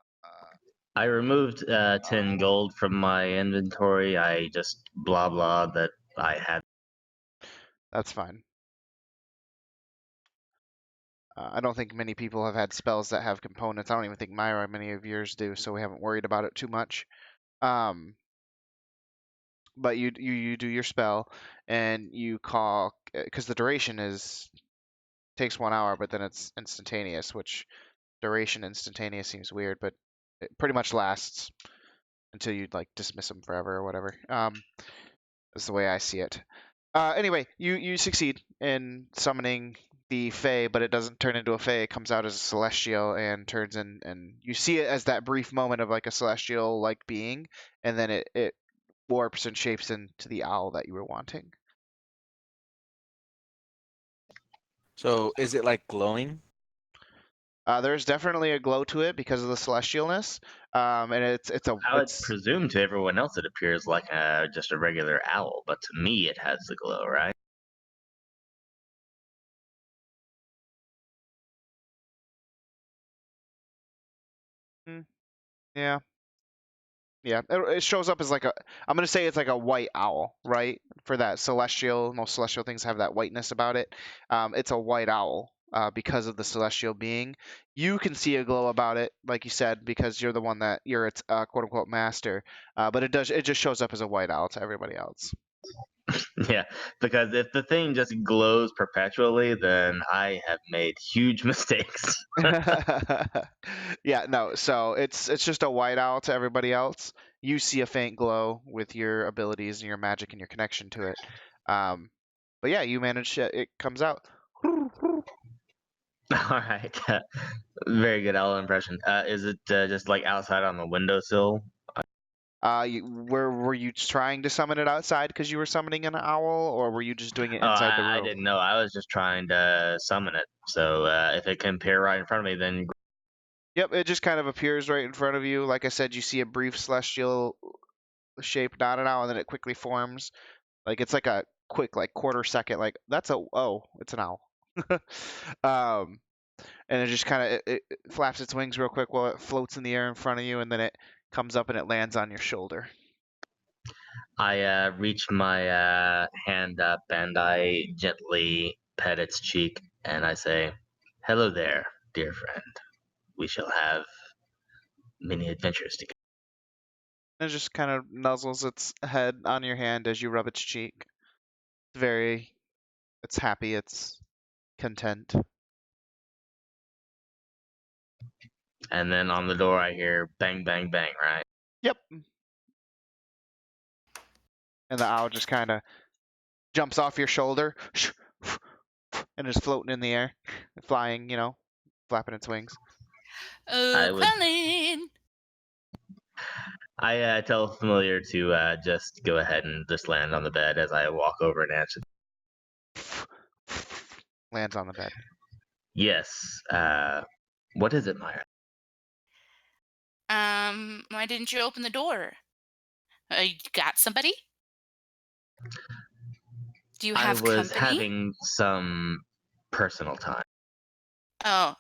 removed 10 gold from my inventory. I just blah blah that I had. That's fine. I don't think many people have had spells that have components. I don't even think Myra many of yours do, so we haven't worried about it too much. But you do your spell, and you call, because the duration takes 1 hour, but then it's instantaneous, which duration instantaneous seems weird, but it pretty much lasts until you like dismiss them forever or whatever. That's the way I see it. Anyway, you succeed in summoning the Fae, but it doesn't turn into a Fae. It comes out as a celestial and turns in, and you see it as that brief moment of like a celestial like being, and then it warps and shapes into the owl that you were wanting. So is it like glowing? There's definitely a glow to it because of the celestialness, and I would presume to everyone else it appears like just a regular owl, but to me it has the glow, right? Yeah. Yeah, it shows up as like I'm gonna say it's like a white owl, right? For that celestial, most celestial things have that whiteness about it. It's a white owl because of the celestial being. You can see a glow about it, like you said, because you're its quote unquote master. But it just shows up as a white owl to everybody else. Yeah, because if the thing just glows perpetually, then I have made huge mistakes. Yeah, no. So it's just a white owl to everybody else. You see a faint glow with your abilities and your magic and your connection to it. Um, but yeah, you manage it. It comes out. All right. Very good owl impression. Is it just like outside on the windowsill? Where were you trying to summon it outside because you were summoning an owl, or were you just doing it Oh, inside the I room? didn't know. I was just trying to summon it. So if it can appear right in front of me, then Yep, it just kind of appears right in front of you. Like I said, you see a brief celestial shape, not an owl, and then it quickly forms. Like it's like a quick, like quarter second. Like that's it's an owl. um, and it just kind of it flaps its wings real quick while it floats in the air in front of you, and then it comes up and it lands on your shoulder. I reach my hand up and I gently pet its cheek and I say, "Hello there, dear friend. We shall have many adventures together." And it just kind of nuzzles its head on your hand as you rub its cheek. It's happy, it's content. And then on the door, I hear bang, bang, bang. Right? Yep. And the owl just kind of jumps off your shoulder and is floating in the air, flying, flapping its wings. Oh, I would. Quellin! I tell familiar to just go ahead and just land on the bed as I walk over and answer. Lands on the bed. Yes. What is it, Myra? Why didn't you open the door? You got somebody? Do you I have was company? having some personal time. Oh,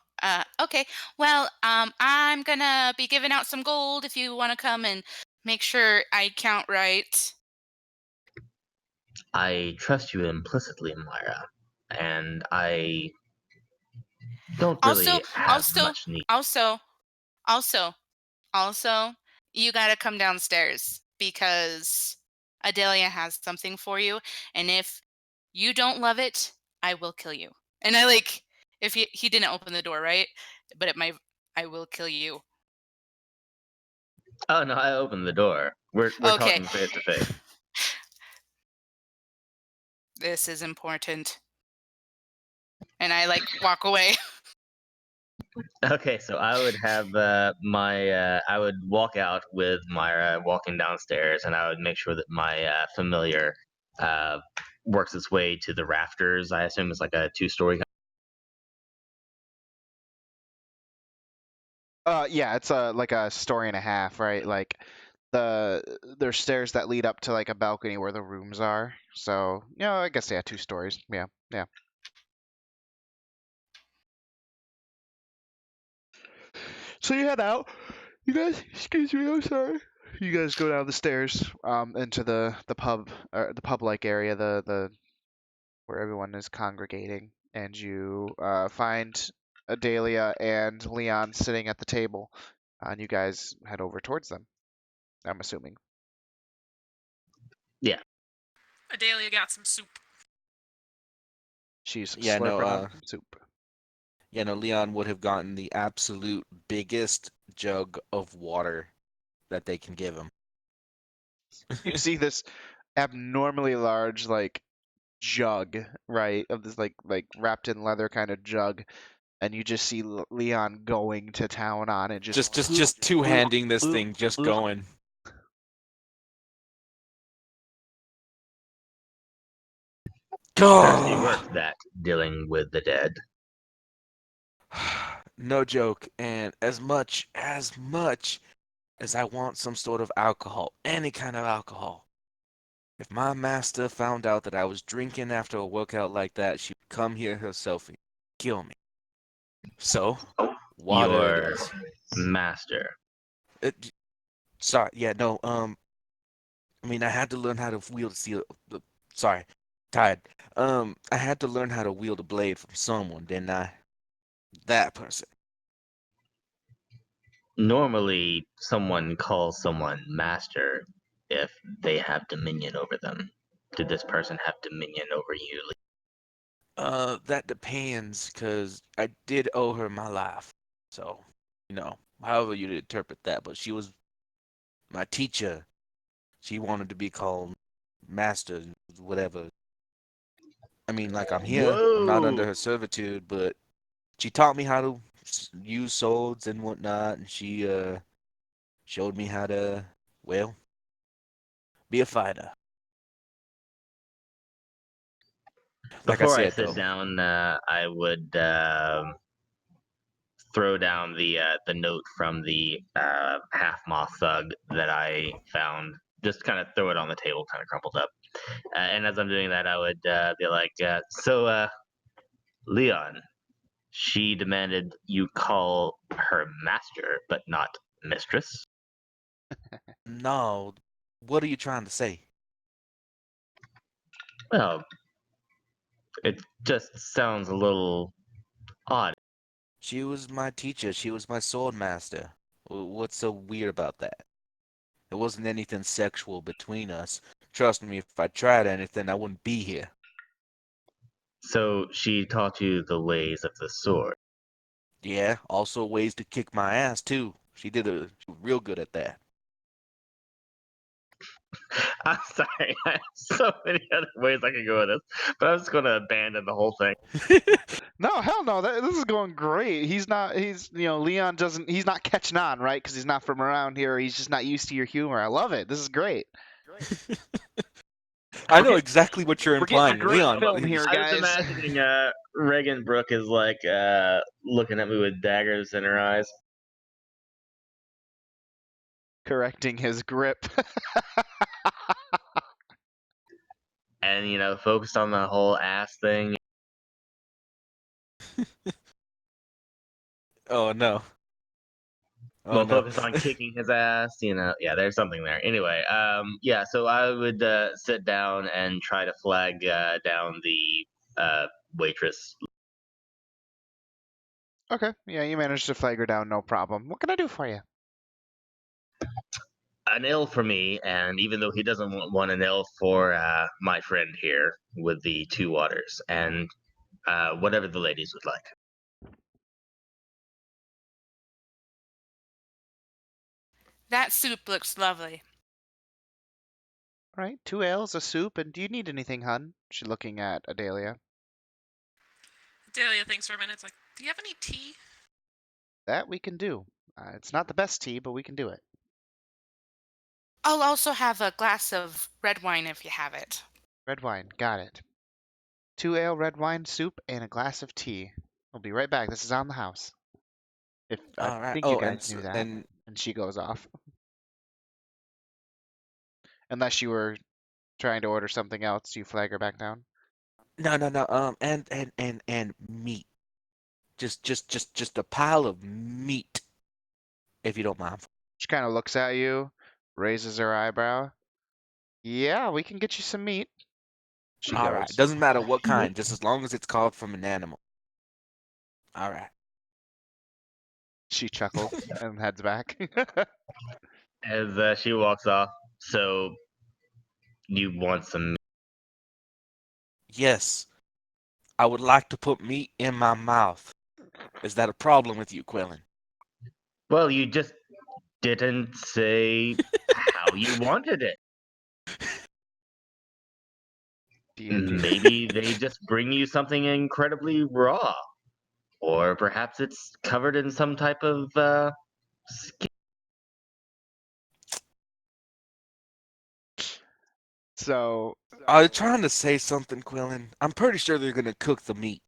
okay. Well, I'm gonna be giving out some gold if you want to come and make sure I count right. I trust you implicitly, Myra, and I don't Also, really have also, much need. also, also, also, you gotta come downstairs because Adelia has something for you, and if you don't love it, I will kill you. And I like if he didn't open the door, right? But I will kill you. Oh no, I opened the door. We're Okay. talking face to face. This is important. And I like walk away. Okay, so I would have I would walk out with Myra walking downstairs, and I would make sure that my familiar uh, works its way to the rafters. I assume it's like a two-story. Yeah, it's like a story and a half, right? Like there's stairs that lead up to like a balcony where the rooms are. So, I guess 2 stories. Yeah, yeah. So you head out. You guys, excuse me, I'm sorry. You guys go down the stairs, into the pub, or the pub-like area, the where everyone is congregating, and you find Adelia and Leon sitting at the table, and you guys head over towards them. I'm assuming. Yeah. Adelia got some soup. She's Yeah, no, slurping on some soup. Yeah, no, Leon would have gotten the absolute biggest jug of water that they can give him. You see this abnormally large, like, jug, right, of this like wrapped in leather kind of jug, and you just see Leon going to town on it, Just two-handing this thing, just going. Thirsty Go. work that dealing with the dead. No joke. And as much as I want some sort of alcohol, any kind of alcohol, if my master found out that I was drinking after a workout like that, she'd come here herself and kill me. So, water it Your is. master. Sorry, yeah, no, I mean, I had to learn how to wield a steel. Sorry, tired. I had to learn how to wield a blade from someone, didn't I? That person. Normally, someone calls someone master if they have dominion over them. did this person have dominion over you? That depends, cause I did owe her my life. So, however you interpret that, but she was my teacher. She wanted to be called master, whatever. I mean, like I'm here, I'm not under Whoa! her servitude, but she taught me how to use swords and whatnot, and she showed me how to, well, be a fighter. Like I Before I said, sit though, down, I would throw down the note from the half moth thug that I found. Just kind of throw it on the table, kind of crumpled up. And as I'm doing that, I would be like, "So, Leon, she demanded you call her master, but not mistress." no. What are you trying to say? Well, it just sounds a little odd. She was my teacher. She was my sword master. What's so weird about that? It wasn't anything sexual between us. Trust me, if I tried anything, I wouldn't be here. So she taught you the ways of the sword. Yeah, also ways to kick my ass too. She was real good at that. I'm sorry, I have so many other ways I could go with this, but I'm just going to abandon the whole thing. No, hell no. This is going great. Leon he's not catching on, right? Because he's not from around here. He's just not used to your humor. I love it. This is great. I We're know getting, exactly what you're we're getting a implying, great Leon. film here, I was guys. imagining Reagan Brooke is like looking at me with daggers in her eyes. Correcting his grip. And, focused on the whole ass thing. Oh no. Oh Well, no. focused on kicking his ass, yeah, there's something there. Anyway, yeah, so I would sit down and try to flag down the waitress. Okay, yeah, you managed to flag her down, no problem. What can I do for you? An ale for me, and even though he doesn't want an ale for my friend here with the two waters, and whatever the ladies would like. That soup looks lovely. All right, 2 ales, a soup, and do you need anything, hun? She's looking at Adelia. Dahlia thinks for a minute. It's like, do you have any tea? That we can do. It's not the best tea, but we can do it. I'll also have a glass of red wine if you have it. Red wine, got it. 2 ale, red wine, soup, and a glass of tea. We'll be right back. This is on the house. If I All right. think you Oh, guys knew that. and And she goes off. Unless you were trying to order something else, you flag her back down. no, no, no. And meat. Just a pile of meat, if you don't mind. She kind of looks at you, raises her eyebrow. Yeah, we can get you some meat. She All right. goes. Doesn't matter what kind, just as long as it's caught from an animal. All right. She chuckles and heads back. As she walks off, so you want some. Yes, I would like to put meat in my mouth. Is that a problem with you, Quillen? Well, you just didn't say how you wanted it. D&D. Maybe they just bring you something incredibly raw. Or perhaps it's covered in some type of skin. So, Are you trying to say something, Quillen? I'm pretty sure they're gonna cook the meat.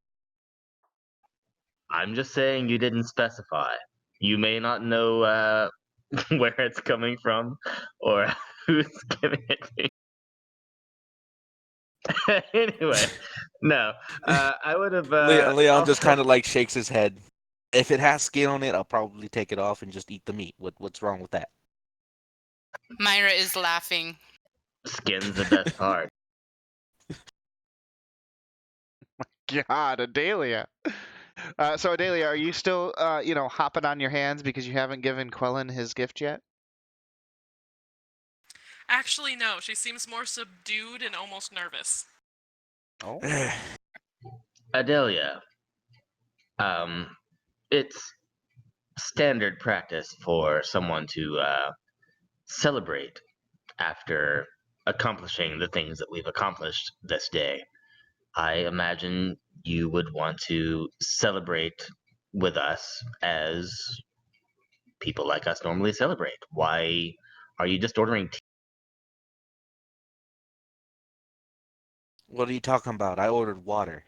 I'm just saying you didn't specify. You may not know where it's coming from or who's giving it to you. Anyway, no. I would have Leon just also. kind of like shakes his head. If it has skin on it, I'll probably take it off and just eat the meat. What's wrong with that? Myra is laughing. Skin's the best part. God, Adelia. So Adelia, are you still, hopping on your hands because you haven't given Quellen his gift yet? Actually, no. She seems more subdued and almost nervous. Oh. Adelia, um, it's standard practice for someone to celebrate after accomplishing the things that we've accomplished this day. I imagine you would want to celebrate with us as people like us normally celebrate. Why are you just ordering tea? What are you talking about? I ordered water.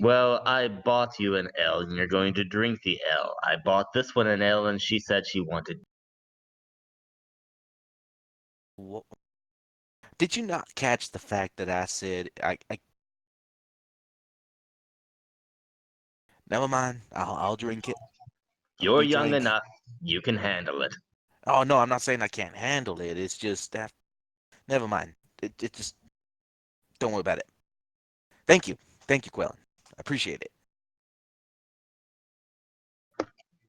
Well, I bought you an L and you're going to drink the L. I bought this one an L and she said she wanted. Did you not catch the fact that I said I never mind. I'll drink it. I'll You're be young drank. enough. You can handle it. Oh no, I'm not saying I can't handle it. It's just that never mind. It just don't worry about it. Thank you. Thank you, Quellen. I appreciate it.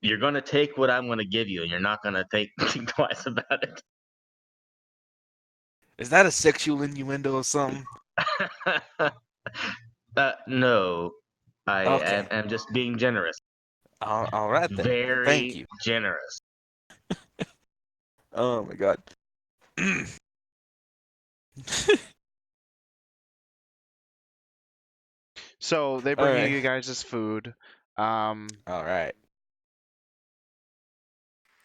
You're going to take what I'm going to give you and you're not going to think twice about it. Is that a sexual innuendo or something? No. I Okay. am just being generous. All right then. Thank Very you. generous. Oh my god. So they All bring right. you guys' food. All right.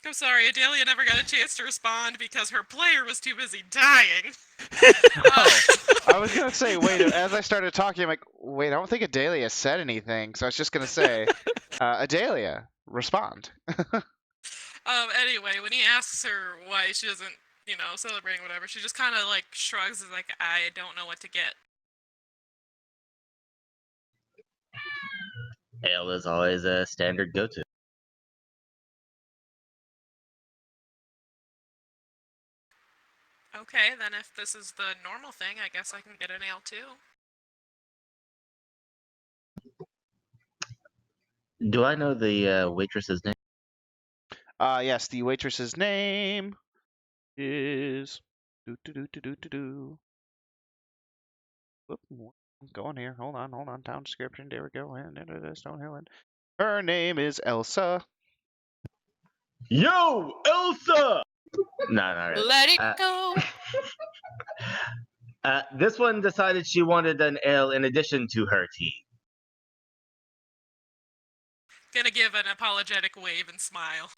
I'm sorry, Adelia never got a chance to respond because her player was too busy dying. Oh, I was gonna say, wait. As I started talking, I'm like, wait. I don't think Adalia said anything, so I was just gonna say, Adalia, respond. Anyway, when he asks her why she doesn't, celebrating whatever, she just kind of like shrugs and like, I don't know what to get. Ale is always a standard go-to. Okay, then if this is the normal thing, I guess I can get an ale too. Do I know the waitress's name? Yes, the waitress's name is. Do do do do do do do. Whoop, going here. Hold on. Town description. There we go. And enter this. Don't hill it. Her name is Elsa. Yo, Elsa! No, not really. Let it go. This one decided she wanted an ale in addition to her tea. Gonna give an apologetic wave and smile.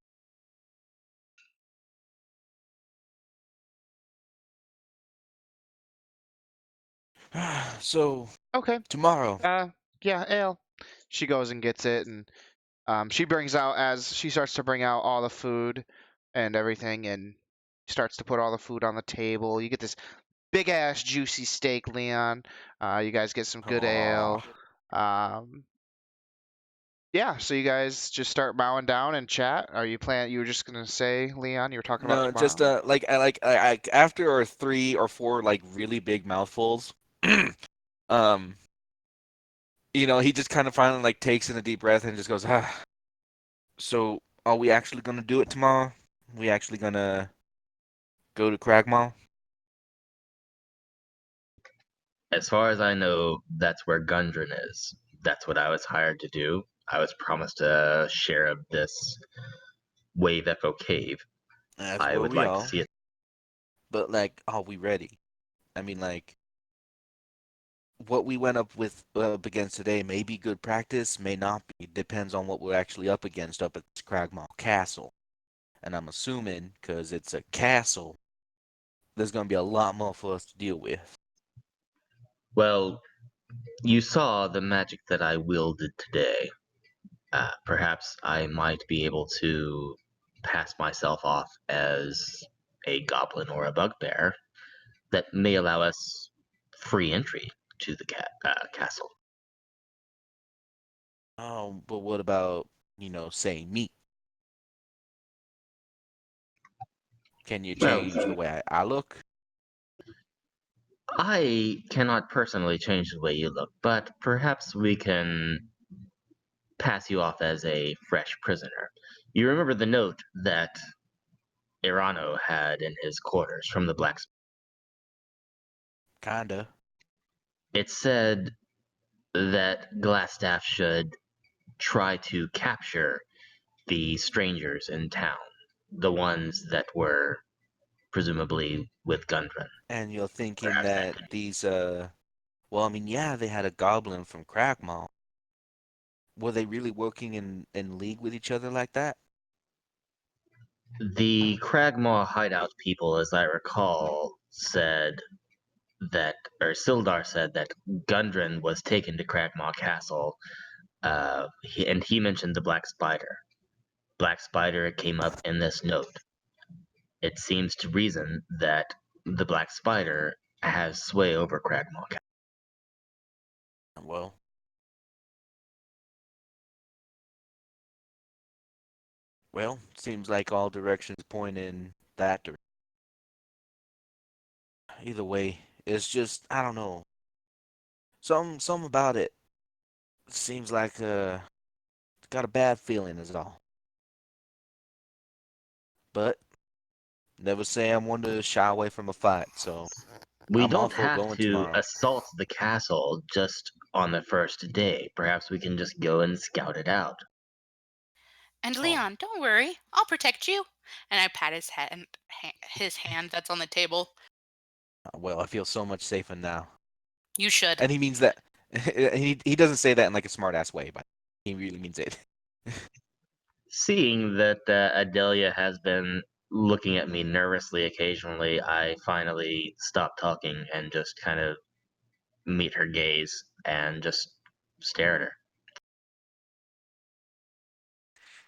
So Okay. tomorrow. Yeah, ale. She goes and gets it, and she brings out as she starts to bring out all the food and everything, and starts to put all the food on the table. You get this big ass juicy steak, Leon. You guys get some good Aw. ale. Yeah, so you guys just start bowing down and chat. Are you plan? You were just gonna say, Leon, you were talking about No, just tomorrow. I after our 3 or 4 like really big mouthfuls, um, he just kind of finally like takes in a deep breath and just goes, ah. So are we actually gonna do it tomorrow? We actually gonna go to Cragmaw? As far as I know, that's where Gundren is. That's what I was hired to do. I was promised a share of this Wave Echo Cave. That's I where would we like to are. see it. But like, are we ready? I mean, like, what we went up against today may be good practice, may not be. Depends on what we're actually up against up at this Cragmaw Castle. And I'm assuming, because it's a castle, there's gonna be a lot more for us to deal with. Well, you saw the magic that I wielded today. Perhaps I might be able to pass myself off as a goblin or a bugbear that may allow us free entry to the castle. Oh, but what about, saying me? Can you Well, change the way I look? I cannot personally change the way you look, but perhaps we can pass you off as a fresh prisoner. You remember the note that Irano had in his quarters from the black. Kinda. It said that Glassstaff should try to capture the strangers in town, the ones that were presumably with Gundren. And you're thinking Perhaps that that could these well, I mean, yeah, they had a goblin from Cragmaw. Were they really working in league with each other like that? the Cragmaw hideout people, as I recall, said that, or Sildar said that Gundren was taken to Cragmaw Castle, and he mentioned the Black Spider. Black Spider came up in this note. It seems to reason that the Black Spider has sway over Cragmaw Castle. Well, seems like all directions point in that direction. Either way, it's just I don't know. Some about it seems like got a bad feeling is all. But never say I'm one to shy away from a fight, so We I'm all don't for have going to tomorrow. assault the castle just on the first day. Perhaps we can just go and scout it out. And Oh. Leon, don't worry, I'll protect you. And I pat his hand that's on the table. Well, I feel so much safer now. You should. And he means that. He doesn't say that in like a smart ass way, but he really means it. Seeing that Adelia has been looking at me nervously occasionally, I finally stop talking and just kind of meet her gaze and just stare at her.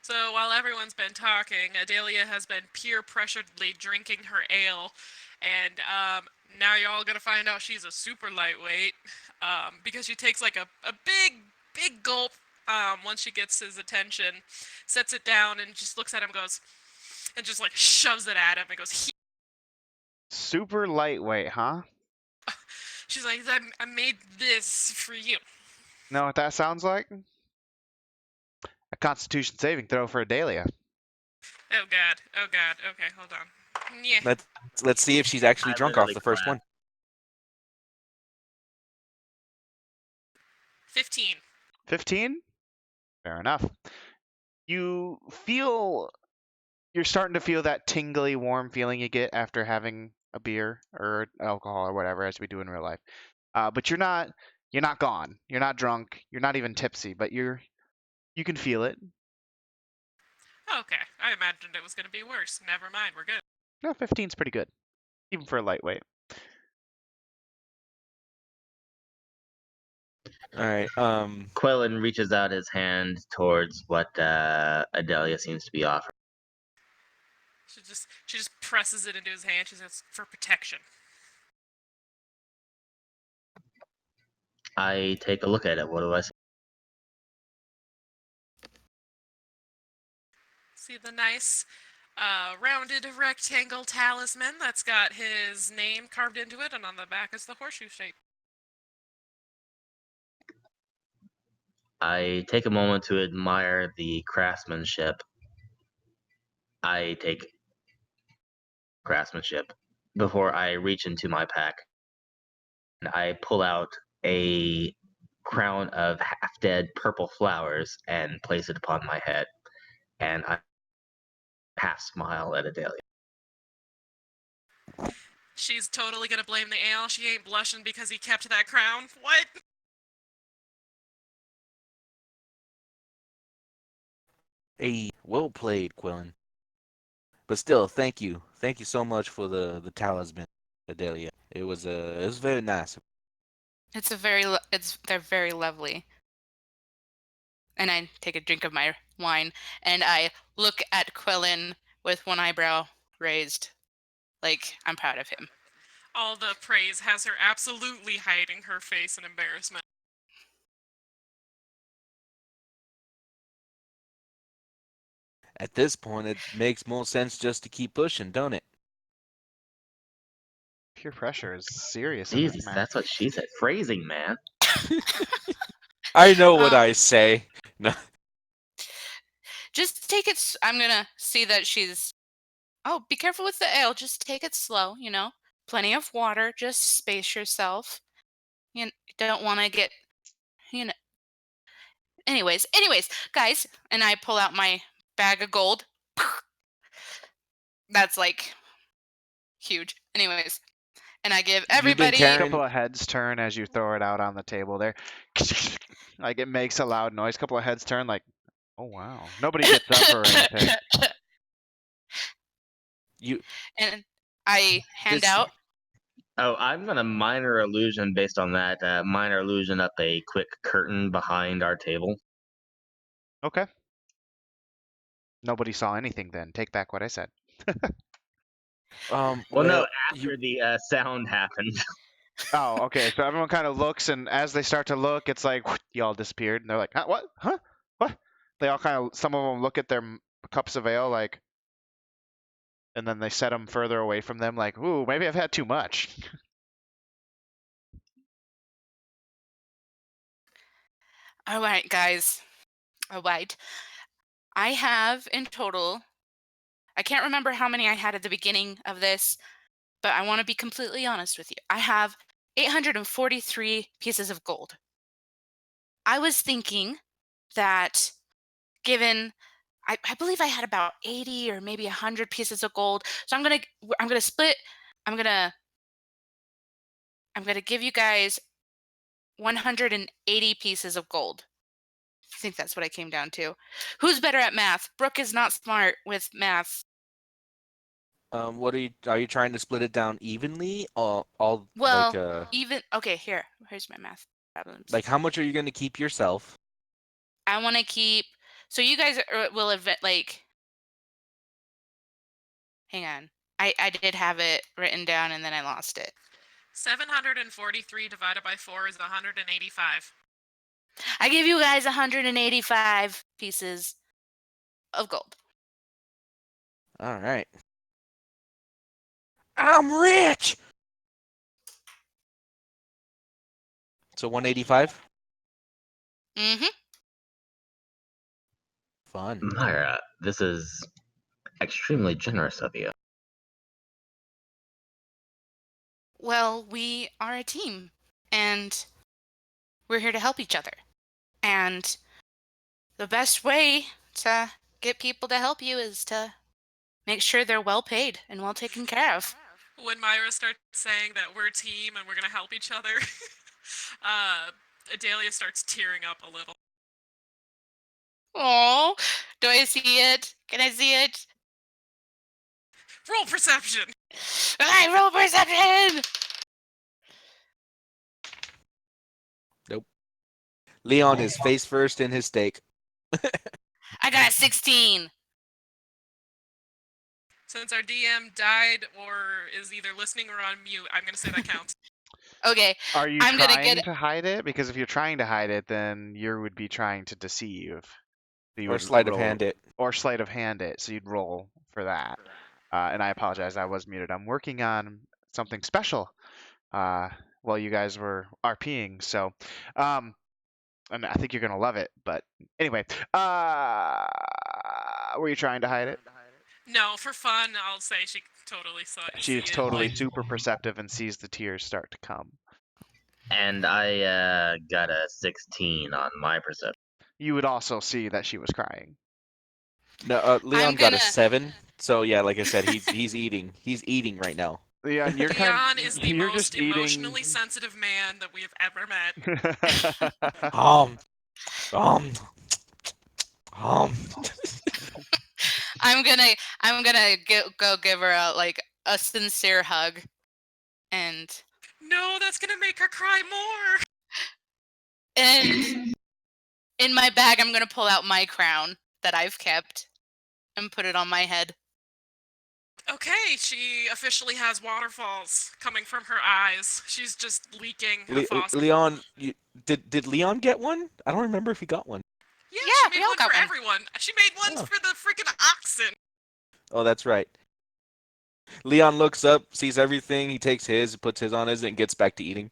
So while everyone's been talking, Adelia has been peer pressuredly drinking her ale, and now you're all gonna find out she's a super lightweight because she takes like a big gulp once she gets his attention, sets it down, and just looks at him, goes, and just like shoves it at him, and goes. Super lightweight, huh? She's like, I made this for you. Know what that sounds like? A Constitution saving throw for Adelia. Oh god. Oh god. Okay, hold on. Yeah. Let's see if she's actually I drunk off literally the first clap. one. 15. 15? Fair enough. You're starting to feel that tingly, warm feeling you get after having a beer or alcohol or whatever, as we do in real life. But you're not gone. You're not drunk. You're not even tipsy, but you can feel it. Okay, I imagined it was gonna be worse. Never mind, we're good. No, 15's pretty good, even for a lightweight. All right. Quellen reaches out his hand towards what Adelia seems to be offering. She just presses it into his hand. She says, for protection. I take a look at it. What do I say? See the nice rounded rectangle talisman that's got his name carved into it, and on the back is the horseshoe shape. I take a moment to admire the craftsmanship. I take craftsmanship before I reach into my pack and I pull out a crown of half-dead purple flowers and place it upon my head. And I half smile at Adelia. She's totally gonna blame the ale. She ain't blushing because he kept that crown. What? Hey, well played, Quillen. But still, thank you so much for the talisman, Adelia. It was very nice. They're very lovely. And I take a drink of my wine, and I look at Quellen with one eyebrow raised, like I'm proud of him. All the praise has her absolutely hiding her face in embarrassment. At this point, it makes more sense just to keep pushing, don't it? Peer pressure is serious in this Jesus, match. that's what she said. Phrasing, man. I know what I say. No. Just take it. I'm gonna see that she's Oh, be careful with the ale. Just take it slow, you know. Plenty of water. Just space yourself. You don't want to get, you know. Anyways, guys, and I pull out my bag of gold. That's like huge. Anyways, and I give You've been everybody. A couple carrying. of heads turn as you throw it out on the table there. Like it makes a loud noise. A couple of heads turn like, oh wow. Nobody gets up or anything. You And I hand this. out. Oh, I'm gonna minor illusion based on that. Minor illusion up a quick curtain behind our table. Okay. Nobody saw anything then. Take back what I said. Well, no, Well, after the sound happened. Oh, okay. So everyone kind of looks, and as they start to look, it's like y'all disappeared, and they're like, huh, "What? Huh? What?" They all kind of, some of them look at their cups of ale, like, and then they set them further away from them, like, "Ooh, maybe I've had too much." All right, guys. All right. I have in total. I can't remember how many I had at the beginning of this, but I want to be completely honest with you. I have 843 pieces of gold. I was thinking that given I believe I had about 80 or maybe 100 pieces of gold. So I'm gonna split. I'm gonna I'm gonna give you guys 180 pieces of gold. I think that's what I came down to. Who's better at math? Brooke is not smart with math. What are you trying to split it down evenly? All Well, even okay. Here's my math problems. like how much are you going to keep yourself? I want to keep. So you guys will like. Hang on. I did have it written down and then I lost it. 743 divided by 4 is 185. I give you guys 185 pieces of gold. All right. I'm rich. So 185. Mm-hmm. Fun. Myra, this is extremely generous of you. Well, we are a team, and we're here to help each other. And the best way to get people to help you is to make sure they're well paid and well taken care of. When Myra starts saying that we're a team and we're going to help each other, Adelia starts tearing up a little. Oh, do I see it? Can I see it? Roll perception! Okay, roll perception! Nope. Leon is face first in his steak. I got a 16. Since our DM died or is either listening or on mute, I'm going to say that counts. Okay, Are you I'm gonna trying get. to hide it? Because if you're trying to hide it, then you would be trying to deceive. So you Or would sleight of roll, hand it. or sleight of hand it. So you'd roll for that. And I apologize, I was muted. I'm working on something special while you guys were RPing. So, and I think you're gonna love it. But anyway, were you trying to hide it? No, for fun, I'll say she totally saw see She's it. totally Like, super perceptive and sees the tears start to come. And I got a 16 on my perception. You would also see that she was crying. No, Leon I'm got a gonna. 7. So yeah, like I said, he's eating. He's eating right now. Leon, you're Leon is the you're most just eating. emotionally sensitive man that we have ever met. Um, um, um. I'm gonna go give her a sincere hug, and No, that's going to make her cry more! in my bag I'm gonna pull out my crown that I've kept and put it on my head. Okay, she officially has waterfalls coming from her eyes. She's just leaking a faucet. Leon, did Leon get one? I don't remember if he got one. Yeah, Yeah, she we made all one got for one. everyone. She made ones Oh. for the freaking oxen. Oh, that's right. Leon looks up, sees everything. He takes his, puts his on his, and gets back to eating.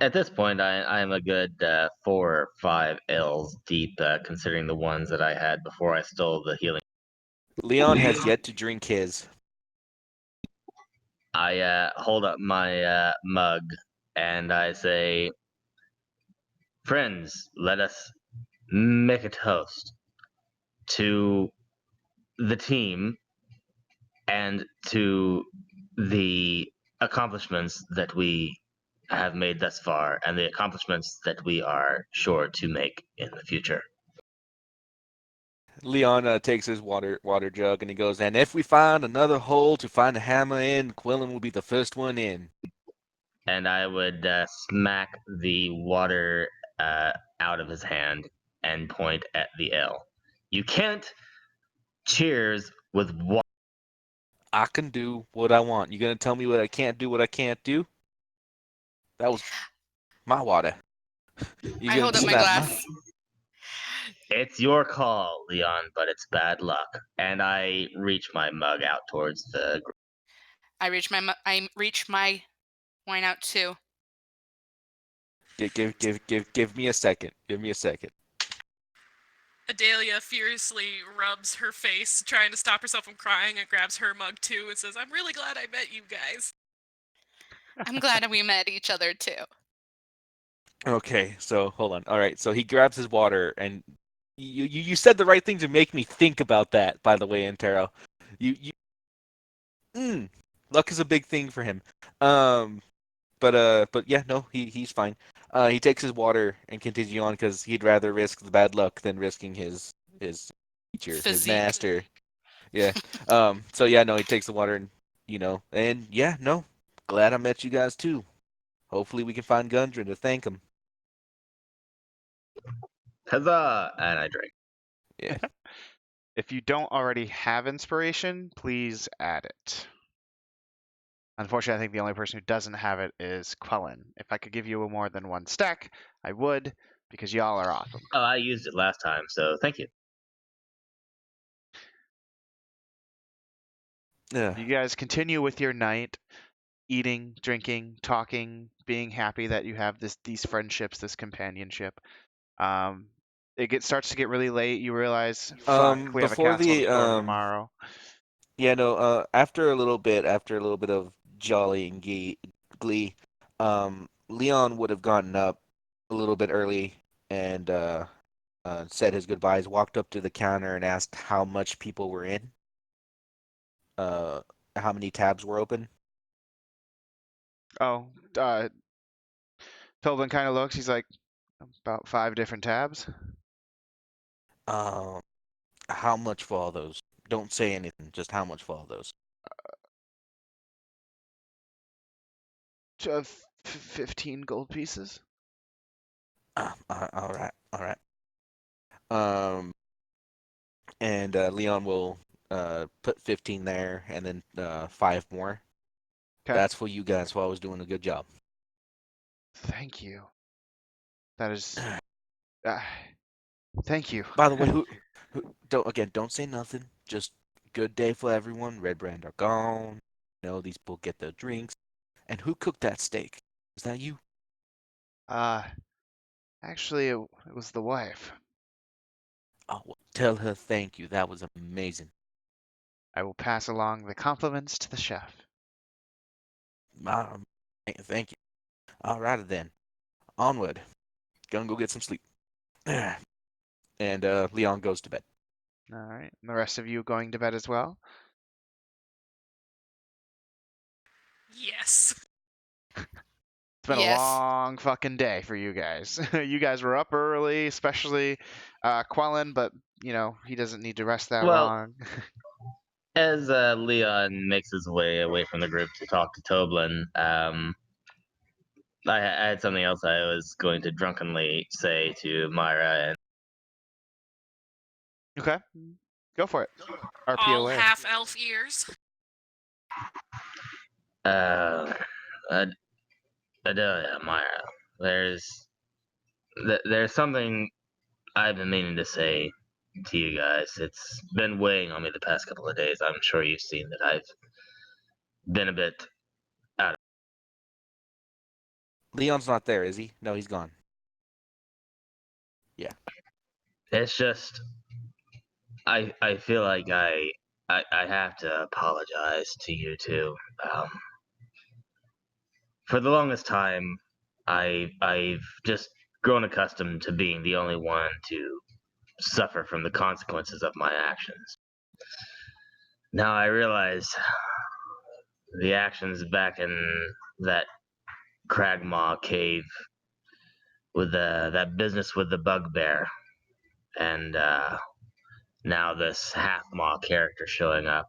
At this point, I'm a good 4 or 5 L's deep, considering the ones that I had before I stole the healing. Leon has yet to drink his. I hold up my mug and I say, "Friends, let us make a toast to the team and to the accomplishments that we have made thus far and the accomplishments that we are sure to make in the future." Leon takes his water jug and he goes, and if we find another hole to find a hammer in, Quillen will be the first one in. And I would smack the water out of his hand and point at the L. You can't cheers with water. I can do what I want. You gonna tell me what I can't do, what I can't do? That was my water. You I gonna hold up my slap my... glass. It's your call, Leon, but it's bad luck. And I reach my mug out towards the. I reach my wine out too. Give me a second. Give me a second. Adelia furiously rubs her face, trying to stop herself from crying, and grabs her mug too and says, "I'm really glad I met you guys." I'm glad we met each other too. Okay, so hold on. All right, so he grabs his water, and you said the right thing to make me think about that. By the way, Antero, you luck is a big thing for him. But yeah, no, he's fine. He takes his water and continues on because he'd rather risk the bad luck than risking his teacher, his Physique. master. Yeah. So yeah, no, he takes the water and and yeah, no, glad I met you guys too. Hopefully we can find Gundren to thank him. Huzzah! And I drink. Yeah. If you don't already have inspiration, please add it. Unfortunately, I think the only person who doesn't have it is Quellen. If I could give you more than one stack, I would, because y'all are awesome. Oh, I used it last time, so thank you. Yeah. You guys continue with your night, eating, drinking, talking, being happy that you have these friendships, this companionship. Starts to get really late. You realize, fuck, we have a Before castle to the storm tomorrow. yeah, no, after a little bit, of jolly and glee, Leon would have gotten up a little bit early and said his goodbyes, walked up to the counter and asked how much people were in, uh, how many tabs were open. Oh, Tobin kind of looks. He's like, about 5 different tabs. Um, how much for all those? Don't say anything, just how much for all those? 15 gold pieces. All right, all right. Um, and Leon will put 15 there and then 5 more. Okay. That's for you guys while I was doing a good job. Thank you. That is. Uh, thank you. By the way, who don't say nothing. Just good day for everyone. Red Brand are gone. These people get their drinks. And who cooked that steak? Was that you? Uh, Actually, it was the wife. Oh, well, tell her thank you. That was amazing. I will pass along the compliments to the chef. Um, thank you. All right then. Onward. Gonna go get some sleep. And Leon goes to bed. All right. And the rest of you going to bed as well? Yes. It's been a Yes. long fucking day for you guys. You guys were up early, especially Quellen, but he doesn't need to rest that Well, long. as Leon makes his way away from the group to talk to Toblin, I had something else I was going to drunkenly say to Myra, and Okay. Go for it. RP All away. half elf ears. uh, Adelia, Myra, there's something I've been meaning to say to you guys. It's been weighing on me the past couple of days. I'm sure you've seen that I've been a bit out of. Leon's not there, is he? No, he's gone. Yeah. It's just I feel like I have to apologize to you too. For the longest time, I've just grown accustomed to being the only one to suffer from the consequences of my actions. Now I realize the actions back in that Cragmaw cave with that business with the bugbear, and now this half-maw character showing up.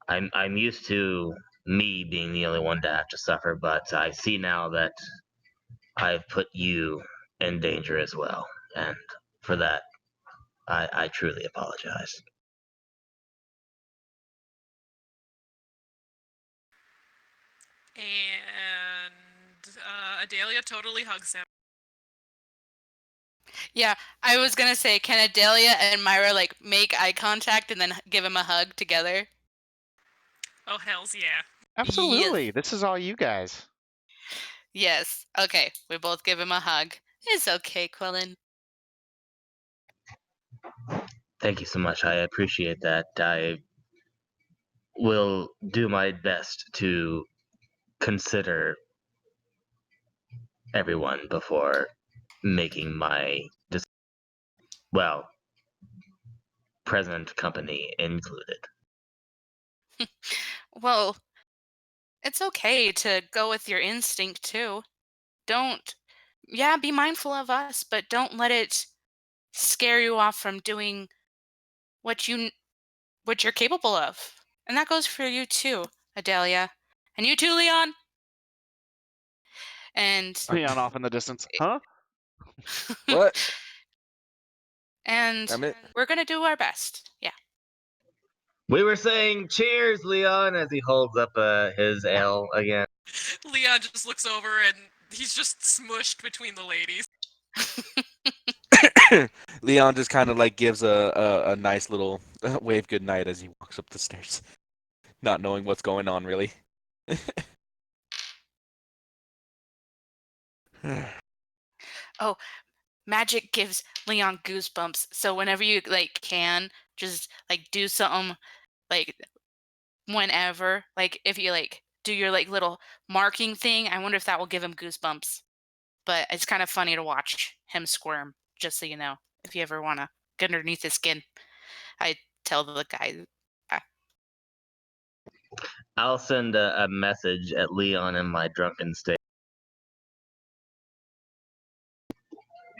I'm used to me being the only one to have to suffer, but I see now that I've put you in danger as well, and for that, I truly apologize. And Adelia totally hugs him. Yeah, I was gonna say, can Adelia and Myra like make eye contact and then give him a hug together? Oh, hells yeah. Absolutely. This is all you guys. Yes. Okay, we both give him a hug. It's okay, Quillen. Thank you so much. I appreciate that. I will do my best to consider everyone before making my well, present company included. Well, it's okay to go with your instinct too. Don't, yeah, be mindful of us, but don't let it scare you off from doing what what you're capable of. And that goes for you too, Adelia. And you too, Leon. And Leon off in the distance. Huh? What? and Damn it. we're gonna do our best. Yeah. We were saying cheers, Leon, as he holds up his ale again. Leon just looks over and he's just smushed between the ladies. Leon just kind of like gives a nice little wave goodnight as he walks up the stairs, not knowing what's going on really. Oh, magic gives Leon goosebumps. So whenever you like can, just like do something like whenever. Like if you like do your like little marking thing, I wonder if that will give him goosebumps. But it's kind of funny to watch him squirm, just so you know. If you ever want to get underneath his skin. I tell the guy. I'll send a message at Leon in my drunken state.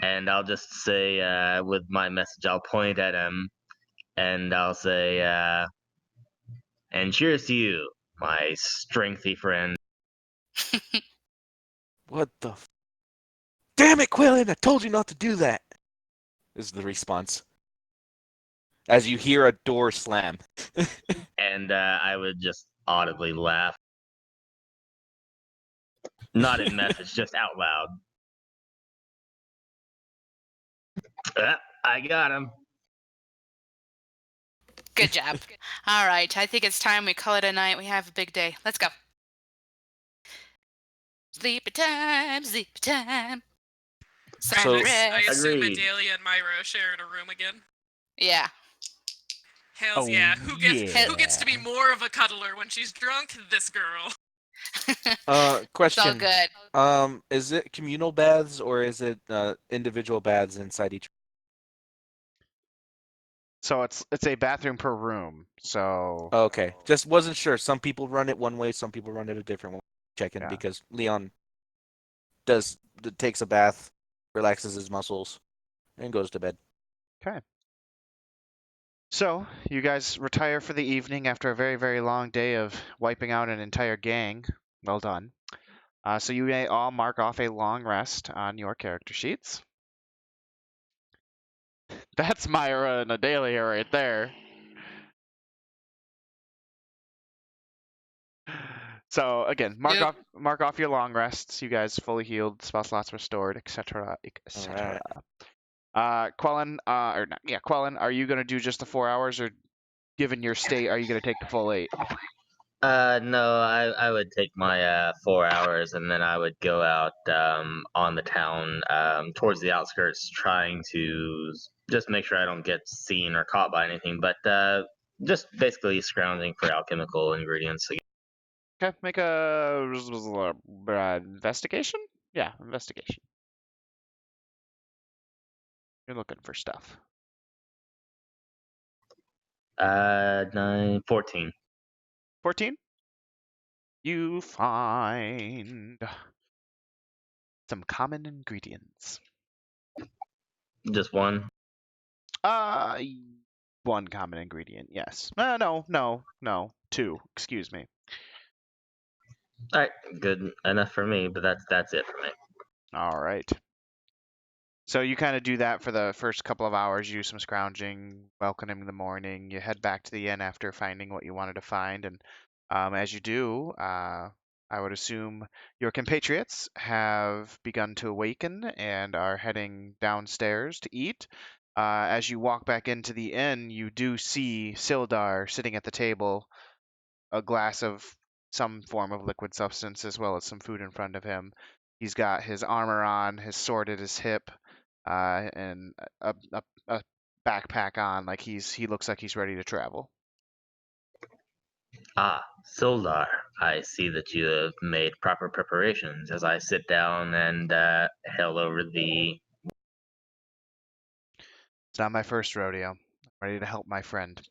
And I'll just say, with my message, I'll point at him and I'll say, and cheers to you, my strengthy friend. What the? Damn it, Quillen! I told you not to do that. Is the response as you hear a door slam. And I would just audibly laugh. Not in message, just out loud. I got him. Good job. All right, I think it's time we call it a night. We have a big day. Let's go. Sleepy time, sleepy time. So- I assume Agreed. Adelia and Myra are sharing a room again. Yeah. Hells Oh, yeah. Who gets to be yeah. more of a cuddler when she's drunk? This girl. It's all Question. good. Is it communal baths or is it individual baths inside each? So it's a bathroom per room. So Okay, just wasn't sure. Some people run it one way, some people run it a different way. Checking Yeah. because Leon takes a bath, relaxes his muscles, and goes to bed. Okay. So you guys retire for the evening after a very, very long day of wiping out an entire gang. Well done. So you may all mark off a long rest on your character sheets. That's Myra and Adelia right there. So again, mark off your long rests. You guys fully healed, spell slots restored, etc., etc. Quellen, Quellen, are you gonna do just the 4 hours, or given your state, are you gonna take the full 8? No, I would take my 4 hours and then I would go out on the town towards the outskirts, trying to just make sure I don't get seen or caught by anything. But Just basically scrounging for alchemical ingredients. Okay, make a investigation. Yeah, investigation. You're looking for stuff. 14. 14. You find some common ingredients. Just one. Uh, one common ingredient. Yes. No. Two. Excuse me. All right, good enough for me. But that's it for me. All right. So you kind of do that for the first couple of hours. You do some scrounging, welcoming the morning. You head back to the inn after finding what you wanted to find, and as you do, I would assume your compatriots have begun to awaken and are heading downstairs to eat. As you walk back into the inn, you do see Sildar sitting at the table, a glass of some form of liquid substance, as well as some food in front of him. He's got his armor on, his sword at his hip, and a backpack on. Like he looks like he's ready to travel. Ah, Soldar, I see that you have made proper preparations. As I sit down and held over the. It's not my first rodeo. I'm ready to help my friend.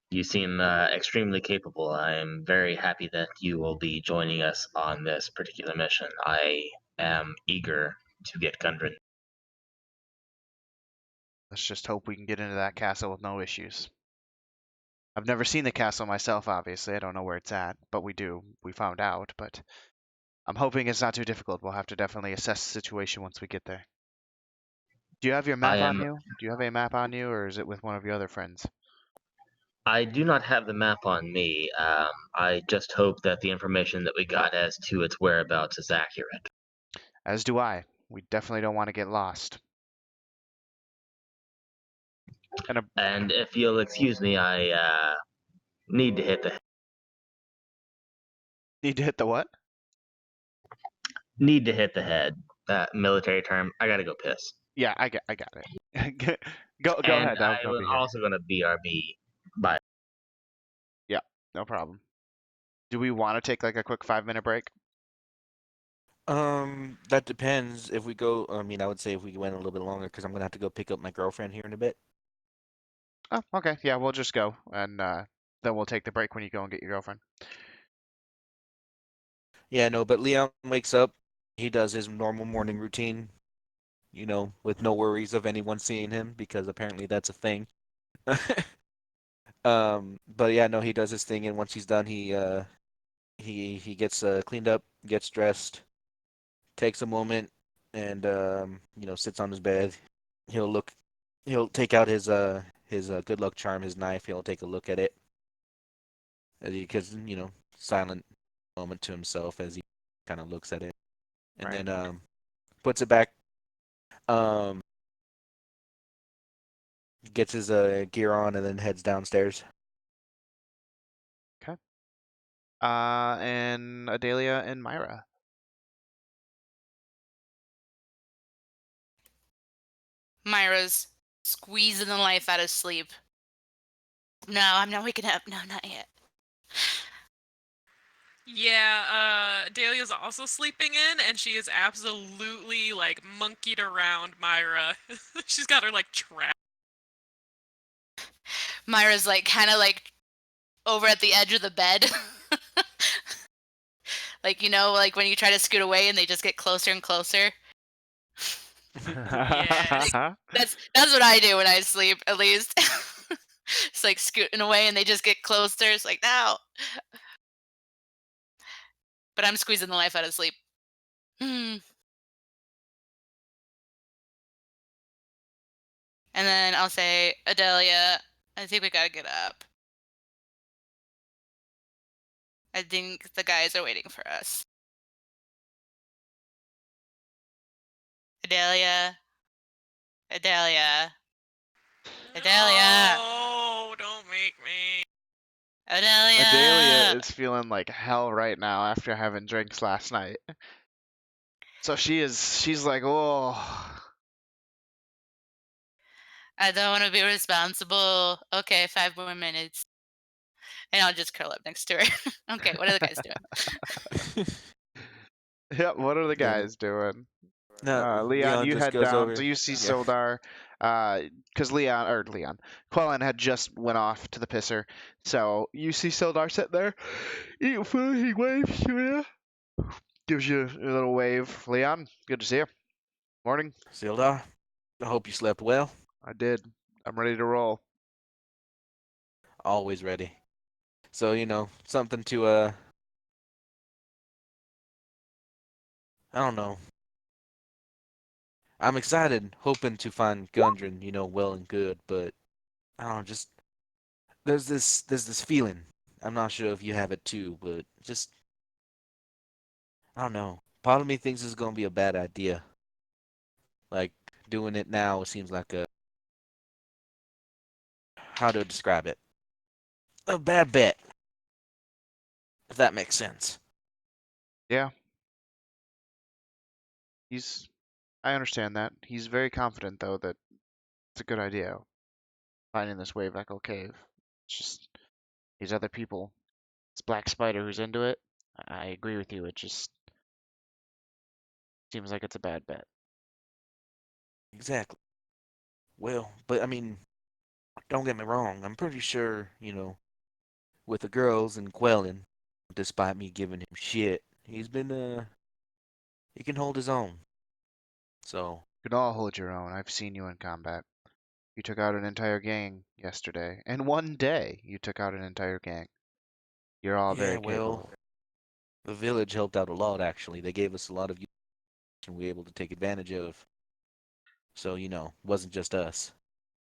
You seem extremely capable. I am very happy that you will be joining us on this particular mission. I am eager to get Gundren. Let's just hope we can get into that castle with no issues. I've never seen the castle myself, obviously. I don't know where it's at, but we do. We found out, but I'm hoping it's not too difficult. We'll have to definitely assess the situation once we get there. Do you have your I map on am. you? Do you have a map on you, or is it with one of your other friends? I do not have the map on me. I just hope that the information that we got as to its whereabouts is accurate. As do I. We definitely don't want to get lost. And if you'll excuse me, I need to hit the Need to hit the what? head. That military term. I gotta go piss. Yeah, I got it. Go And ahead. I I'll was be here. also gonna BRB. Bye. Yeah, no problem. Do we want to take like a quick 5-minute break? That depends. If we go, I mean, I would say if we went a little bit longer, because I'm gonna have to go pick up my girlfriend here in a bit. Oh, okay. Yeah, we'll just go, and then we'll take the break when you go and get your girlfriend. Yeah, no, but Leon wakes up. He does his normal morning routine, with no worries of anyone seeing him because apparently that's a thing. But yeah, no, he does his thing, and once he's done, he gets cleaned up, gets dressed, takes a moment, and sits on his bed. He'll look, he'll take out his good luck charm, his knife. He'll take a look at it, because silent moment to himself as he kind of looks at it, and Right. then puts it back. Um, gets his gear on, and then heads downstairs. Okay. And Adelia and Myra. Myra's squeezing the life out of sleep. No, I'm not waking up. No, not yet. Yeah, Dahlia's also sleeping in, and she is absolutely, like, monkeyed around Myra. She's got her, like, trapped. Myra's like kind of like over at the edge of the bed. Like, like when you try to scoot away and they just get closer and closer. Yes. That's what I do when I sleep, at least. It's like scooting away and they just get closer. It's like, no. But I'm squeezing the life out of sleep. And then I'll say, Adelia, I think we gotta get up. I think the guys are waiting for us. Adelia. Adelia. Adelia. Oh, don't make me. Adelia. Adelia is feeling like hell right now after having drinks last night. So she's like, oh. I don't want to be responsible. Okay, 5 more minutes. And I'll just curl up next to her. Okay, what are the guys doing? Yep, what are the Then guys doing? no, Leon, Leon you just head goes down. over. So you see Yeah. Sildar, because Quellen had just went off to the pisser. So you see Sildar sit there, eating food. He waves to you, gives you a little wave. Leon, good to see you. Morning. Sildar, I hope you slept well. I did. I'm ready to roll. Always ready. So, something to I don't know. I'm excited, hoping to find Gundren, well and good, but I don't know, just there's this feeling. I'm not sure if you have it too, but just I don't know. Part of me thinks it's gonna be a bad idea. Like doing it now seems like a how to describe it? A bad bet, if that makes sense. Yeah, he's. I understand that. He's very confident, though, that it's a good idea. Finding this wave echo cave. It's just these other people. It's Black Spider who's into it. I agree with you. It just seems like it's a bad bet. Exactly. Well, but I mean, don't get me wrong. I'm pretty sure, with the girls and Quellen, despite me giving him shit, he can hold his own. So, You can all hold your own. I've seen you in combat. You took out an entire gang yesterday. In one day, you took out an entire gang. You're all yeah, very well, capable. the village helped out a lot, actually. They gave us a lot of and we were able to take advantage of. So, wasn't just us.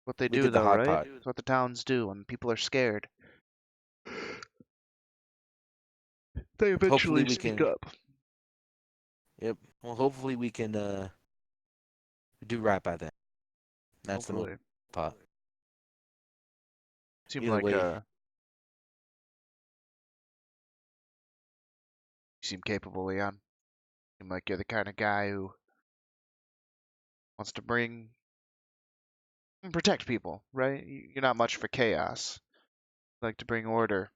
What they We do, did the though, hard right? part. It's what the towns do when people are scared. They Hopefully eventually we speak can, up. yep. Well, hopefully we can do right by them. That's the most Hopefully. part. Seem Either like way, you seem capable, Leon. Seem like you're the kind of guy who wants to bring and protect people, right? You're not much for chaos. You like to bring order.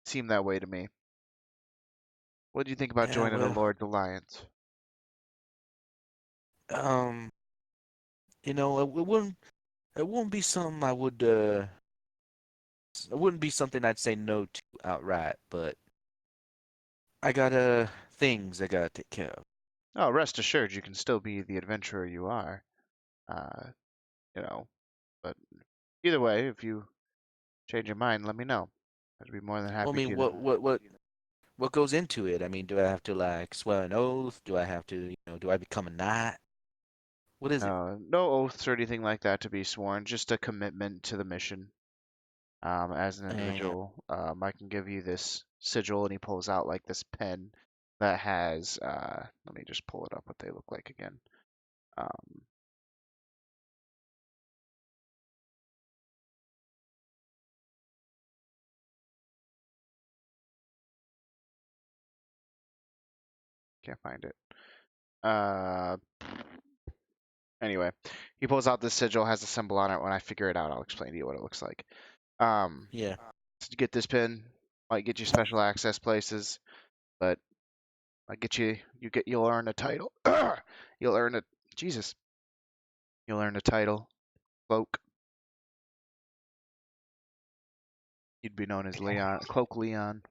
Seem that way to me. What do you think about yeah, joining the well, Lord's Alliance? um, it wouldn't be something it wouldn't be something I'd say no to outright, but I got things I gotta take care of. Oh, rest assured, you can still be the adventurer you are. Uh, you know, but either way, if you change your mind, let me know. I'd be more than Well, I happy mean, to. what goes into it? I mean, do I have to like swear an oath? Do I have to, do I become a knight? What is it? No oaths or anything like that to be sworn, just a commitment to the mission. As an And individual, I can give you this sigil, and he pulls out like this pen that has. Let me just pull it up what they look like again. Um, can't find it. Uh, anyway, he pulls out this sigil, has a symbol on it. When I figure it out, I'll explain to you what it looks like. Um, yeah, to get this pin, might get you special access places, but I get you'll earn a title. You'll earn a Jesus. You'll earn a title, cloak. You'd be known as Leon, Cloak Leon.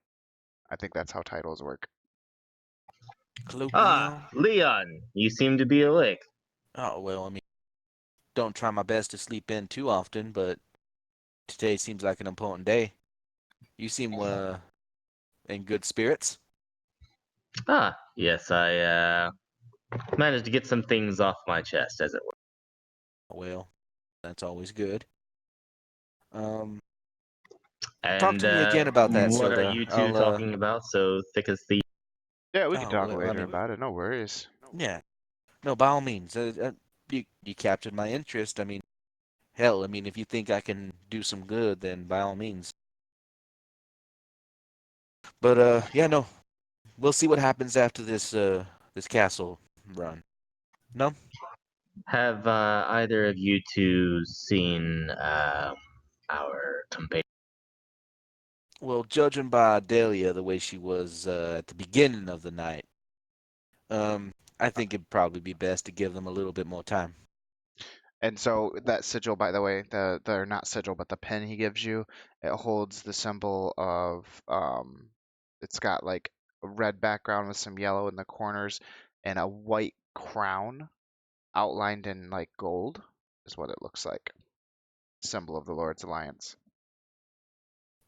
I think that's how titles work. Cloak Ah, Leon. Leon, you seem to be awake. Oh well, I mean, don't try my best to sleep in too often, but today seems like an important day. You seem in good spirits. Ah, yes, I managed to get some things off my chest, as it were. Well, that's always good. Um, talk And to me again about that, what are Sildar. you two I'll talking about so thick as thieves? Yeah, we can Oh talk well, I later mean, about it. No worries. yeah. No, by all means. You captured my interest. I mean, hell, I mean, if you think I can do some good, then by all means. But yeah, no, we'll see what happens after this castle run. No? Have either of you two seen our companion? Well, judging by Dahlia, the way she was at the beginning of the night, I think it'd probably be best to give them a little bit more time. And so that sigil, by the way, the not sigil, but the pen he gives you, it holds the symbol of it's got like a red background with some yellow in the corners and a white crown outlined in like gold is what it looks like. Symbol of the Lord's Alliance.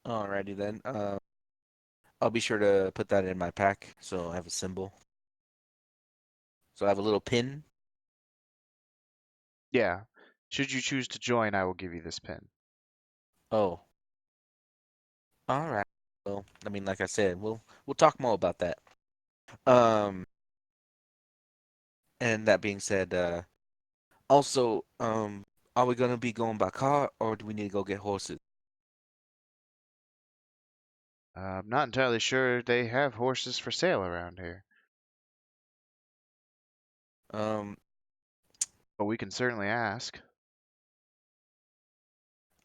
Alrighty then. I'll be sure to put that in my pack so I have a symbol. So I have a little pin. Yeah. Should you choose to join, I will give you this pin. Oh, all right. Well, I mean, like I said, we'll talk more about that. Um, and that being said, also, are we gonna be going by car or do we need to go get horses? I'm not entirely sure they have horses for sale around here, Um, but we can certainly ask.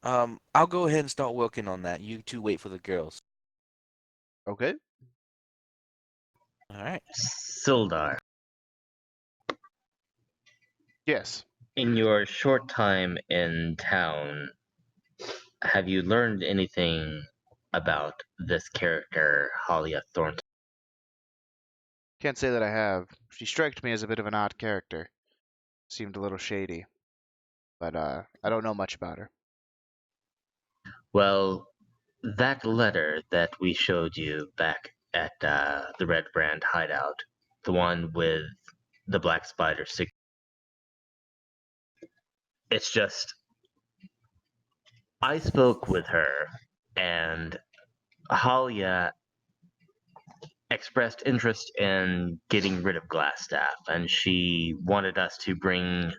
I'll go ahead and start working on that. You two wait for the girls. Okay. All right. Sildar, Yes. in your short time in town, have you learned anything about this character, Halia Thornton? Can't say that I have. She striked me as a bit of an odd character. Seemed a little shady, but I don't know much about her. Well, that letter that we showed you back at the Red Brand hideout, the one with the Black Spider signature, it's just, I spoke with her, and Halia expressed interest in getting rid of Glassstaff, and she wanted us to bring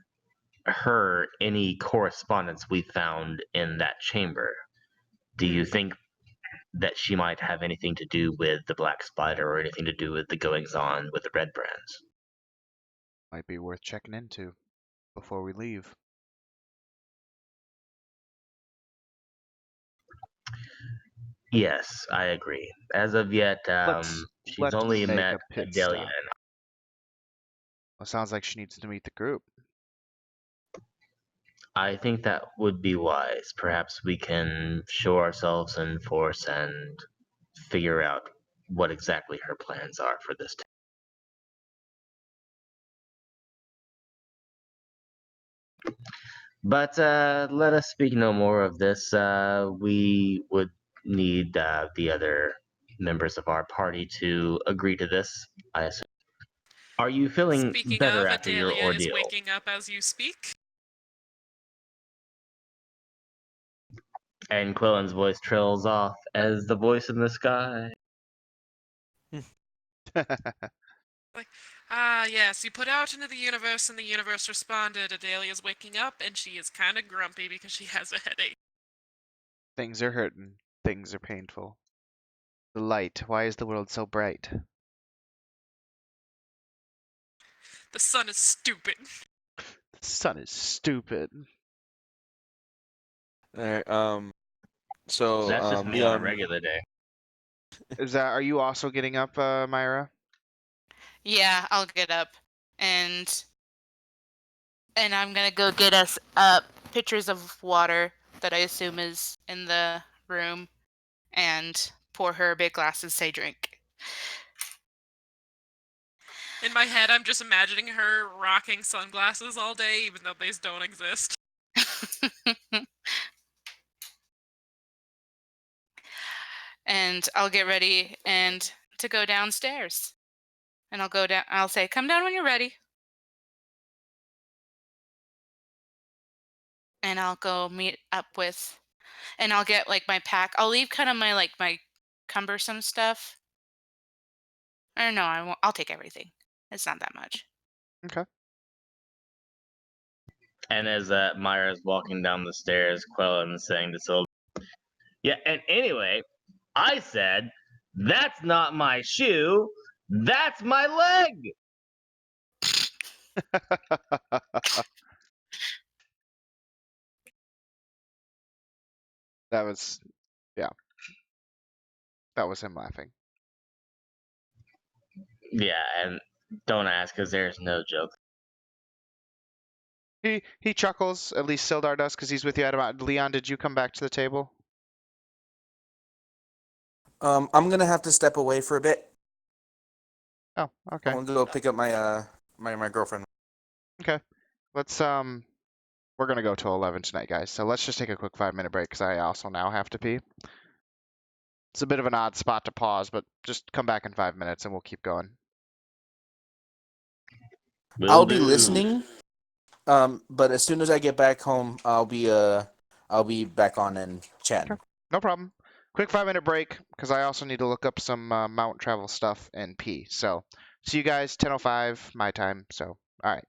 her any correspondence we found in that chamber. Do you think that she might have anything to do with the Black Spider or anything to do with the goings on with the Red Brands? Might be worth checking into before we leave. Yes, I agree. As of yet, Let's she's let's only make met a pit Delia. stop. Well, sounds like she needs to meet the group. I think that would be wise. Perhaps we can show ourselves in force and figure out what exactly her plans are for this. But let us speak no more of this. We would need the other members of our party to agree to this, I assume. Are you feeling Speaking better of, after your Adalia is ordeal? waking up as you speak. And Quillen's voice trails off as the voice in the sky. Like, yes, you put out into the universe and the universe responded. Adalia's waking up and she is kind of grumpy because she has a headache. Things are hurting. Things are painful. The light. Why is the world so bright? The sun is stupid. The sun is stupid. All right. So That's just me on a Leon, regular day. Is that? Are you also getting up, Myra? Yeah, I'll get up and I'm gonna go get us pitchers of water that I assume is in the room and pour her a big glass and say drink. In my head, I'm just imagining her rocking sunglasses all day, even though these don't exist. And I'll get ready and to go downstairs. And I'll go down. I'll say, "Come down when you're ready." And I'll go meet up with, and I'll get like my pack. I'll leave kind of my cumbersome stuff. Or no, I won't. I'll take everything. It's not that much. Okay. And as Myra's walking down the stairs, Quellen's saying to Sylvia, yeah, and anyway, I said, that's not my shoe, that's my leg! That was, yeah. That was him laughing. Yeah, and don't ask because there's no joke. He chuckles. At least Sildar does because he's with you. Leon, did you come back to the table? I'm gonna have to step away for a bit. Oh, okay. I'm gonna go pick up my my girlfriend. Okay. Let's we're gonna go till 11 tonight, guys. So let's just take a quick 5-minute break because I also now have to pee. It's a bit of an odd spot to pause, but just come back in 5 minutes and we'll keep going. I'll be listening. But as soon as I get back home, I'll be back on and chatting. Okay. No problem. Quick 5-minute break because I also need to look up some mount travel stuff and pee. So see you guys 10:05 my time. So all right.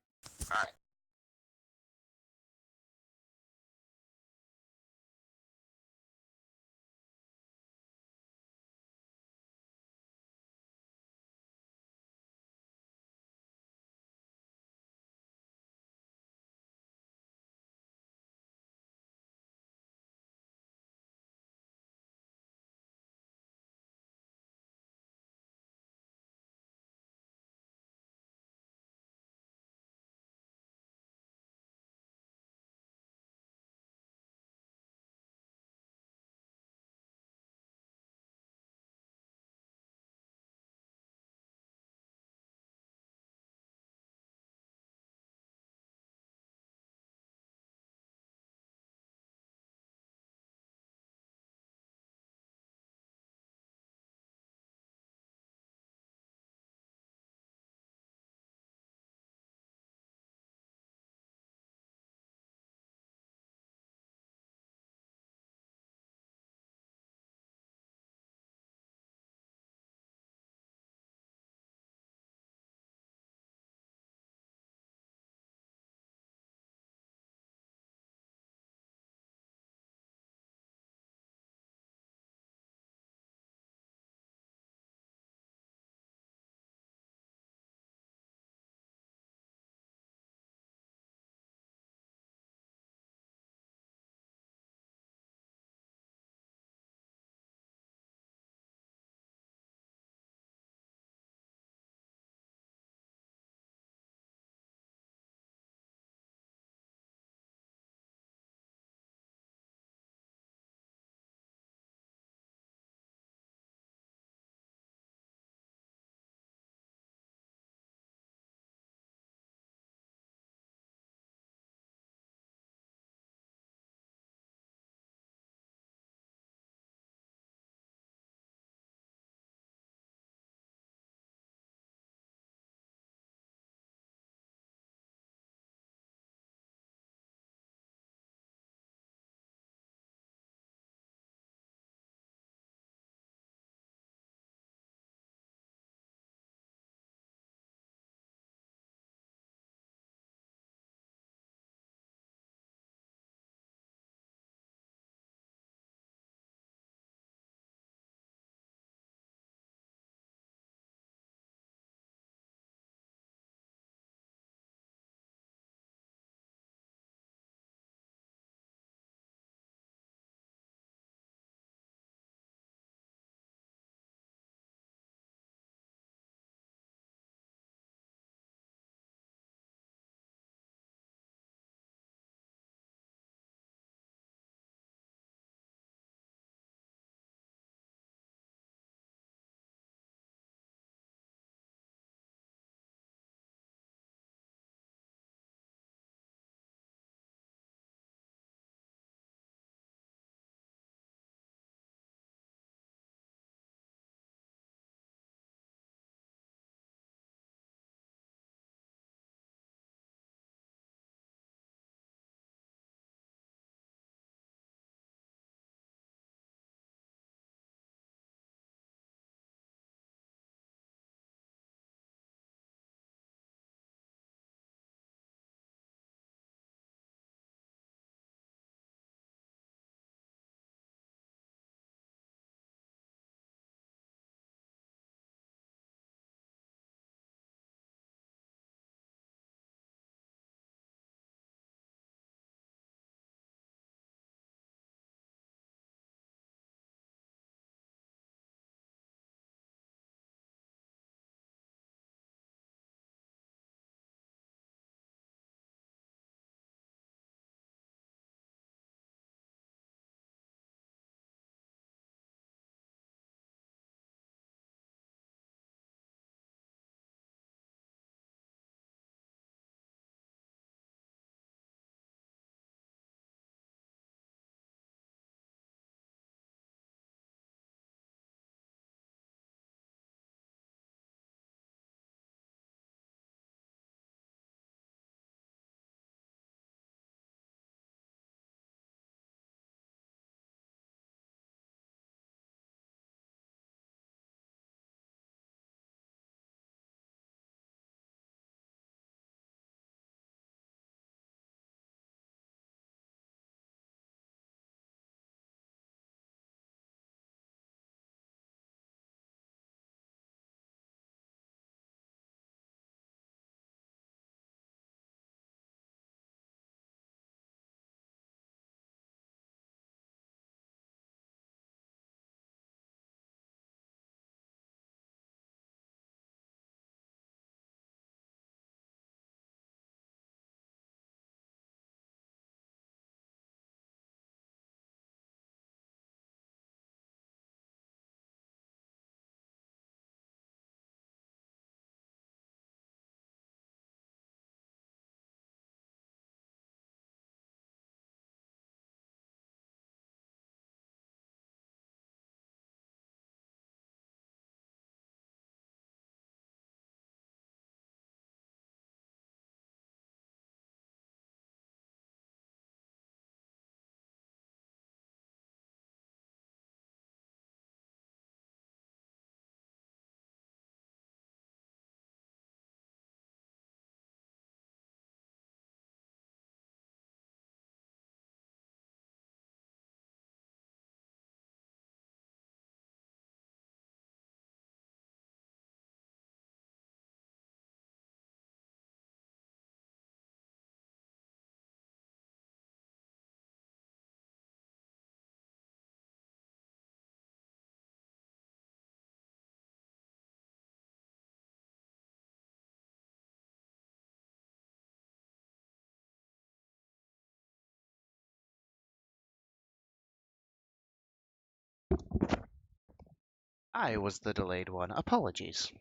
I was the delayed one. Apologies.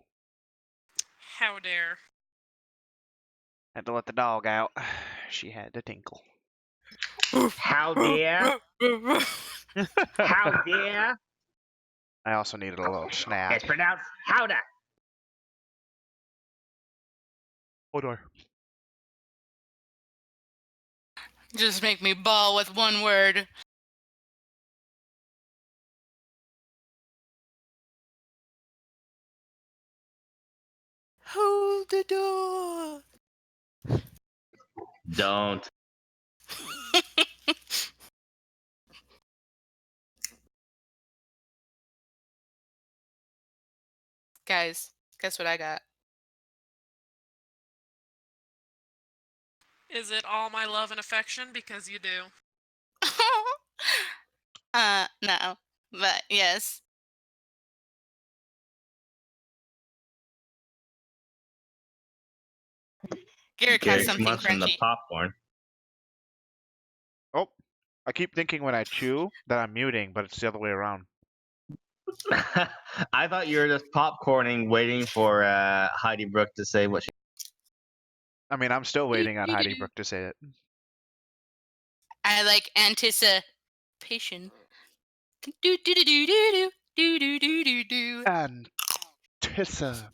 How dare. Had to let the dog out. She had to tinkle. How dare? How dare? I also needed a little snack. It's pronounced howda. Hodor. Just make me bawl with one word. Hold the door. Don't. Guys, guess what I got? Is it all my love and affection? Because you do. No. But yes. Garrick has Garrick's something munching the crunchy. popcorn. Oh, I keep thinking when I chew that I'm muting, but it's the other way around. I thought you were just popcorning, waiting for Heidi Brooke to say what she. I mean, I'm still waiting on Heidi Brooke to say it. I like anticipation. Do do do do do do do do do do do. Anticipation.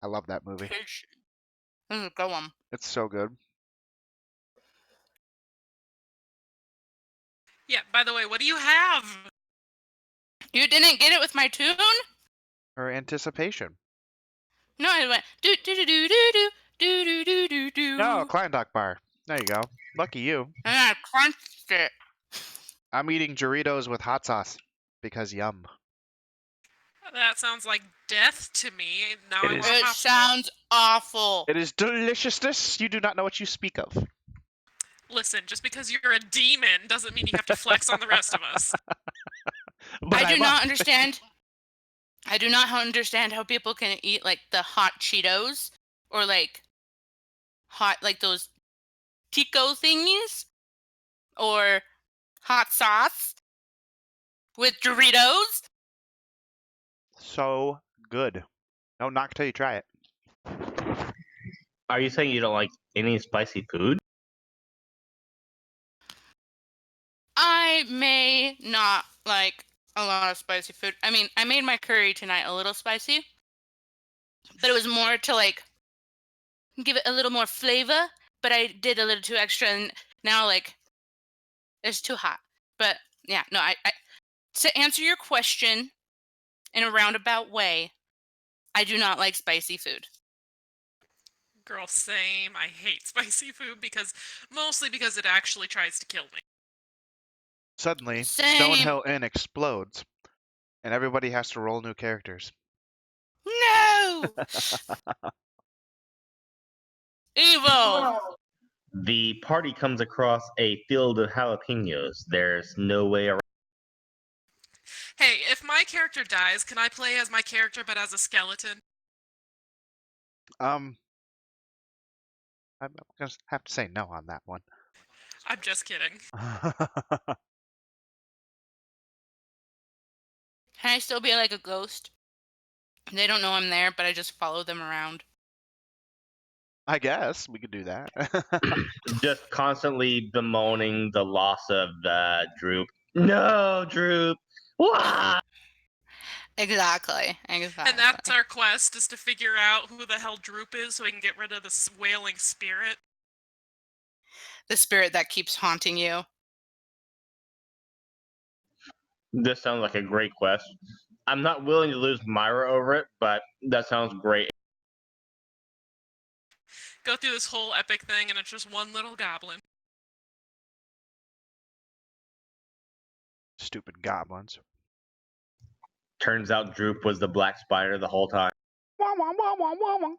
I love that movie. Go on. It's so good. Yeah, by the way, what do you have? You didn't get it with my tune? Her anticipation. No, I went do do do do do do do do do do. Oh, Kleindock bar. There you go. Lucky you. And I crunched it. I'm eating Doritos with hot sauce because yum. That sounds like death to me. Now I It want is- It popcorn. sounds awful. It is deliciousness. You do not know what you speak of. Listen, just because you're a demon doesn't mean you have to flex on the rest of us. But I do must. not understand. I do not understand how people can eat like the hot Cheetos or like hot like those Tico thingies or hot sauce with Doritos. So good. Don't knock till you try it. Are you saying you don't like any spicy food? I may not like a lot of spicy food. I mean, I made my curry tonight a little spicy, but it was more to like give it a little more flavor. But I did a little too extra, and now like it's too hot. But yeah, no, I to answer your question in a roundabout way, I do not like spicy food. Girl, same. I hate spicy food mostly because it actually tries to kill me. Suddenly, Same. Stonehill Inn explodes, and everybody has to roll new characters. No! Evil! The party comes across a field of jalapenos. There's no way around. Hey, if my character dies, can I play as my character but as a skeleton? I'm gonna have to say no on that one. I'm just kidding. Can I still be like a ghost? They don't know I'm there, but I just follow them around. I guess we could do that. Just constantly bemoaning the loss of Droop. No, Droop. Why? Exactly. And that's our quest, is to figure out who the hell Droop is so we can get rid of this wailing spirit. The spirit that keeps haunting you. This sounds like a great quest. I'm not willing to lose Myra over it, but that sounds great. Go through this whole epic thing and it's just one little goblin. Stupid goblins. Turns out Droop was the black spider the whole time. Wah, wah, wah, wah, wah, wah.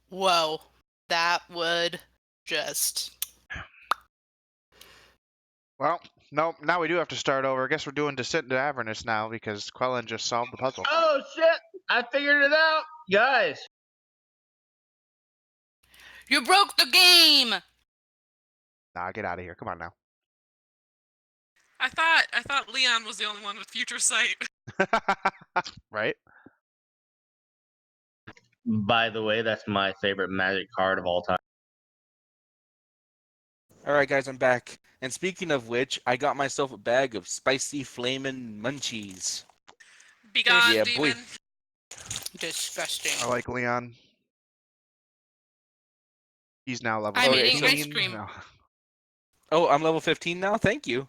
Whoa. That would just... Well, no, now we do have to start over. I guess we're doing Descent into Avernus now because Quellen just solved the puzzle. Oh shit! I figured it out, guys. You broke the game! Nah, get out of here. Come on now. I thought Leon was the only one with future sight. Right? By the way, that's my favorite magic card of all time. All right, guys, I'm back. And speaking of which, I got myself a bag of spicy flamin' munchies. Begone, Yeah, boy. demon. Disgusting. I like Leon. He's now level I'm Okay, eating so- 15. ice cream. No. Oh, I'm level 15 now. Thank you.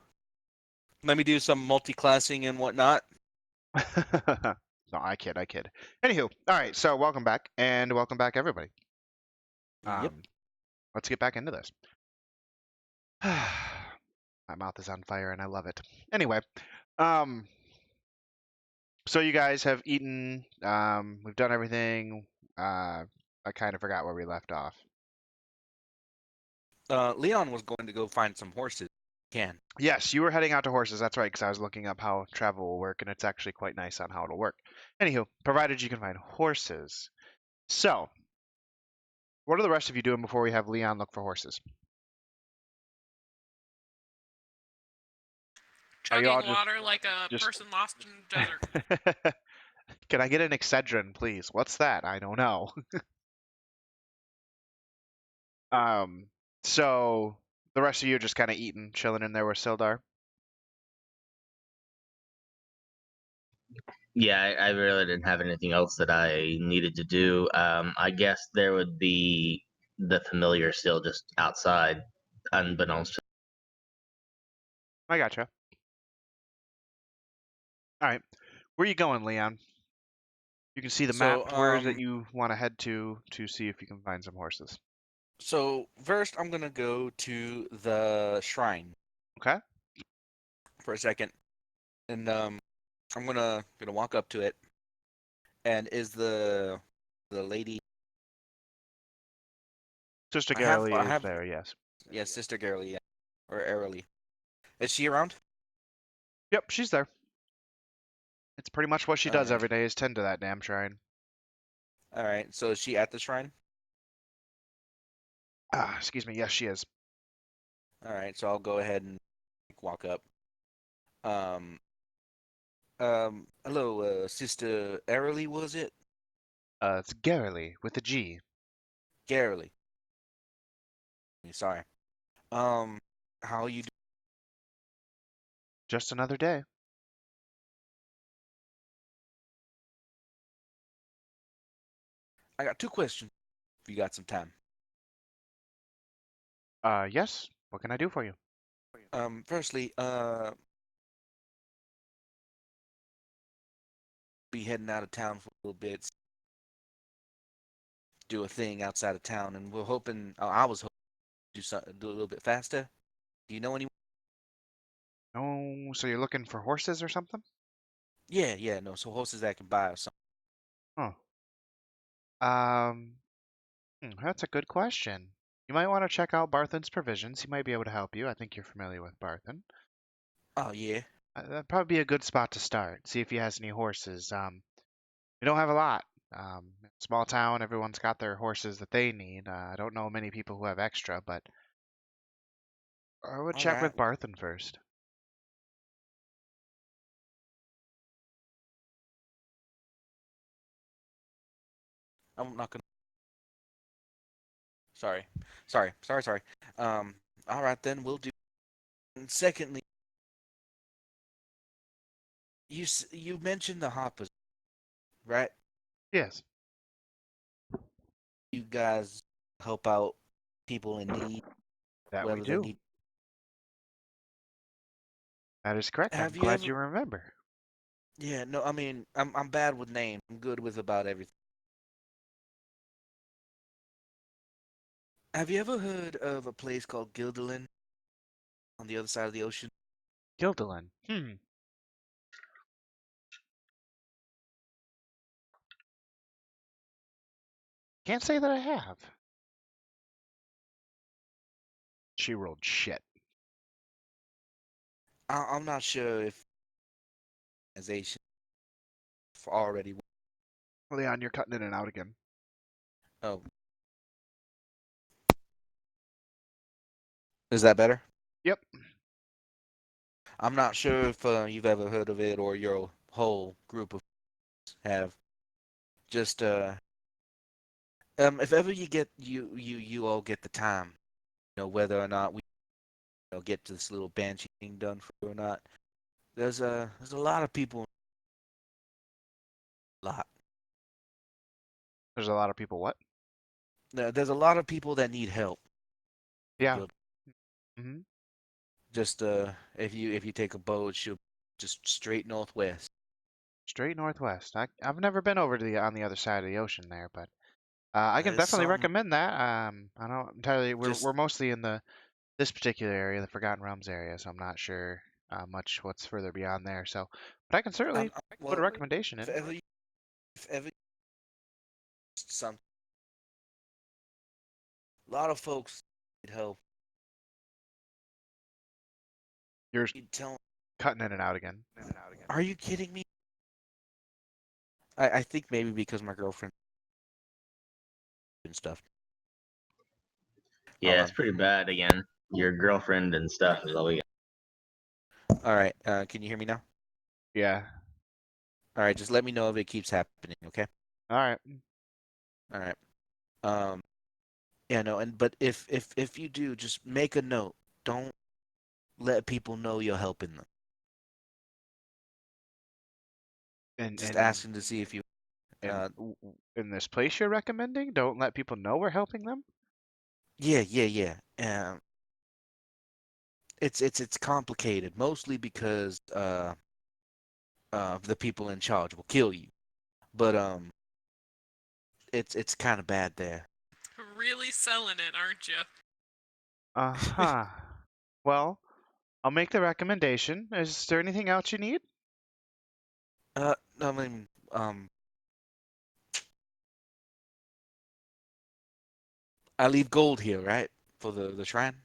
Let me do some multi-classing and whatnot. No, I kid. Anywho, all right. So welcome back, and welcome back, everybody. Yep. Let's get back into this. My mouth is on fire, and I love it. Anyway, so you guys have eaten. We've done everything. I kind of forgot where we left off. Leon was going to go find some horses. Can. Yes, you were heading out to horses. That's right, because I was looking up how travel will work, and it's actually quite nice on how it'll work. Anywho, provided you can find horses. So, what are the rest of you doing before we have Leon look for horses? Are you all Chugging water like a just- person lost in the desert. Can I get an Excedrin, please? What's that? I don't know. So the rest of you are just kind of eating, chilling in there with Sildar. Yeah, I really didn't have anything else that I needed to do. I guess there would be the familiar still just outside, unbeknownst to. I gotcha. All right, where are you going, Leon? You can see the So, map. Where is it you want to head to see if you can find some horses? So first, I'm gonna go to the shrine Okay. for a second, and I'm gonna walk up to it. And is the lady? Sister I have Garrely is there, yes. Yeah, Sister Garrely, yeah, or Airly. Is she around? Yep, she's there. It's pretty much what she does Alright. every day is tend to that damn shrine. All right. So is she at the shrine? Excuse me. Yes, she is. All right. So I'll go ahead and walk up. Um. Hello, Sister Airly, was it? It's Garrely with a G. Garrely. Sorry. Um. How you? Just another day. I got two questions. If you got some time. Yes. What can I do for you? Firstly, be heading out of town for a little bit, do a thing outside of town, and we're hoping. I was hoping to do something, do a little bit faster. Do you know anyone? Oh, so you're looking for horses or something? Yeah, no. So horses that can buy or something. Huh. That's a good question. You might want to check out Barthen's Provisions. He might be able to help you. I think you're familiar with Barthen. Oh yeah. That'd probably be a good spot to start. See if he has any horses. We don't have a lot. Small town, everyone's got their horses that they need. I don't know many people who have extra, but I would All check right. with Barthen first. I'm not gonna. Sorry. All right then, we'll do. And secondly, you mentioned the hoppers, right? Yes, You guys help out people in need, that we whether they do. need. That is correct. I'm Have you glad ever? you remember. Yeah, no. I mean, I'm bad with names. I'm good with about everything. Have you ever heard of a place called Gilderlin on the other side of the ocean? Gildelin. Can't say that I have. She rolled shit. I'm not sure if organization already. Leon, you're cutting in and out again. Oh, is that better? Yep. I'm not sure if you've ever heard of it or your whole group of have. Just if ever you all get the time, whether or not we get to this little banshee thing done for you or not. There's a lot of people, a lot. There's a lot of people. What? There's a lot of people that need help. Yeah. Hmm. Just if you take a boat, she'll just straight northwest. Straight northwest. I've never been over to the on the other side of the ocean there, but I can There's definitely some recommend that. I don't entirely. We're just mostly in this particular area, the Forgotten Realms area, so I'm not sure much what's further beyond there. So, but I can certainly put a well, recommendation if in. ever if ever some a lot of folks need help. You're You tell 'em, cutting in and out again. are you kidding me? I think maybe because my girlfriend and stuff. Hold Yeah, it's on. pretty bad again. Your girlfriend and stuff is all we got. All right. Can you hear me now? Yeah. All right. Just let me know if it keeps happening. Okay. All right. All right. Um. Yeah. No. And but if you do, just make a note. Don't let people know you're helping them. And Just and asking to see if you. and Uh. in this place you're recommending, don't let people know we're helping them. Yeah. Yeah. Yeah. It's complicated, mostly because the people in charge will kill you. But it's kind of bad there. Really selling it, aren't you? Uh-huh. Well, I'll make the recommendation. Is there anything else you need? I mean, I leave gold here, right, for the shrine.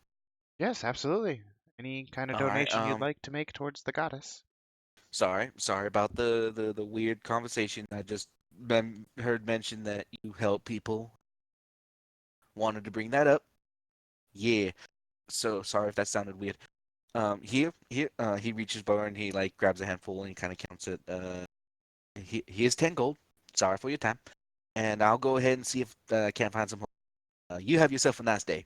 Yes, absolutely. Any kind of All right. donation you'd like to make towards the goddess. Sorry about the weird conversation. I just heard mention that you help people. Wanted to bring that up. Yeah. So sorry if that sounded weird. Here. He reaches bar and he like grabs a handful and he kind of counts it. He has 10 gold. Sorry for your time. And I'll go ahead and see if I can't find some. You have yourself a nice day.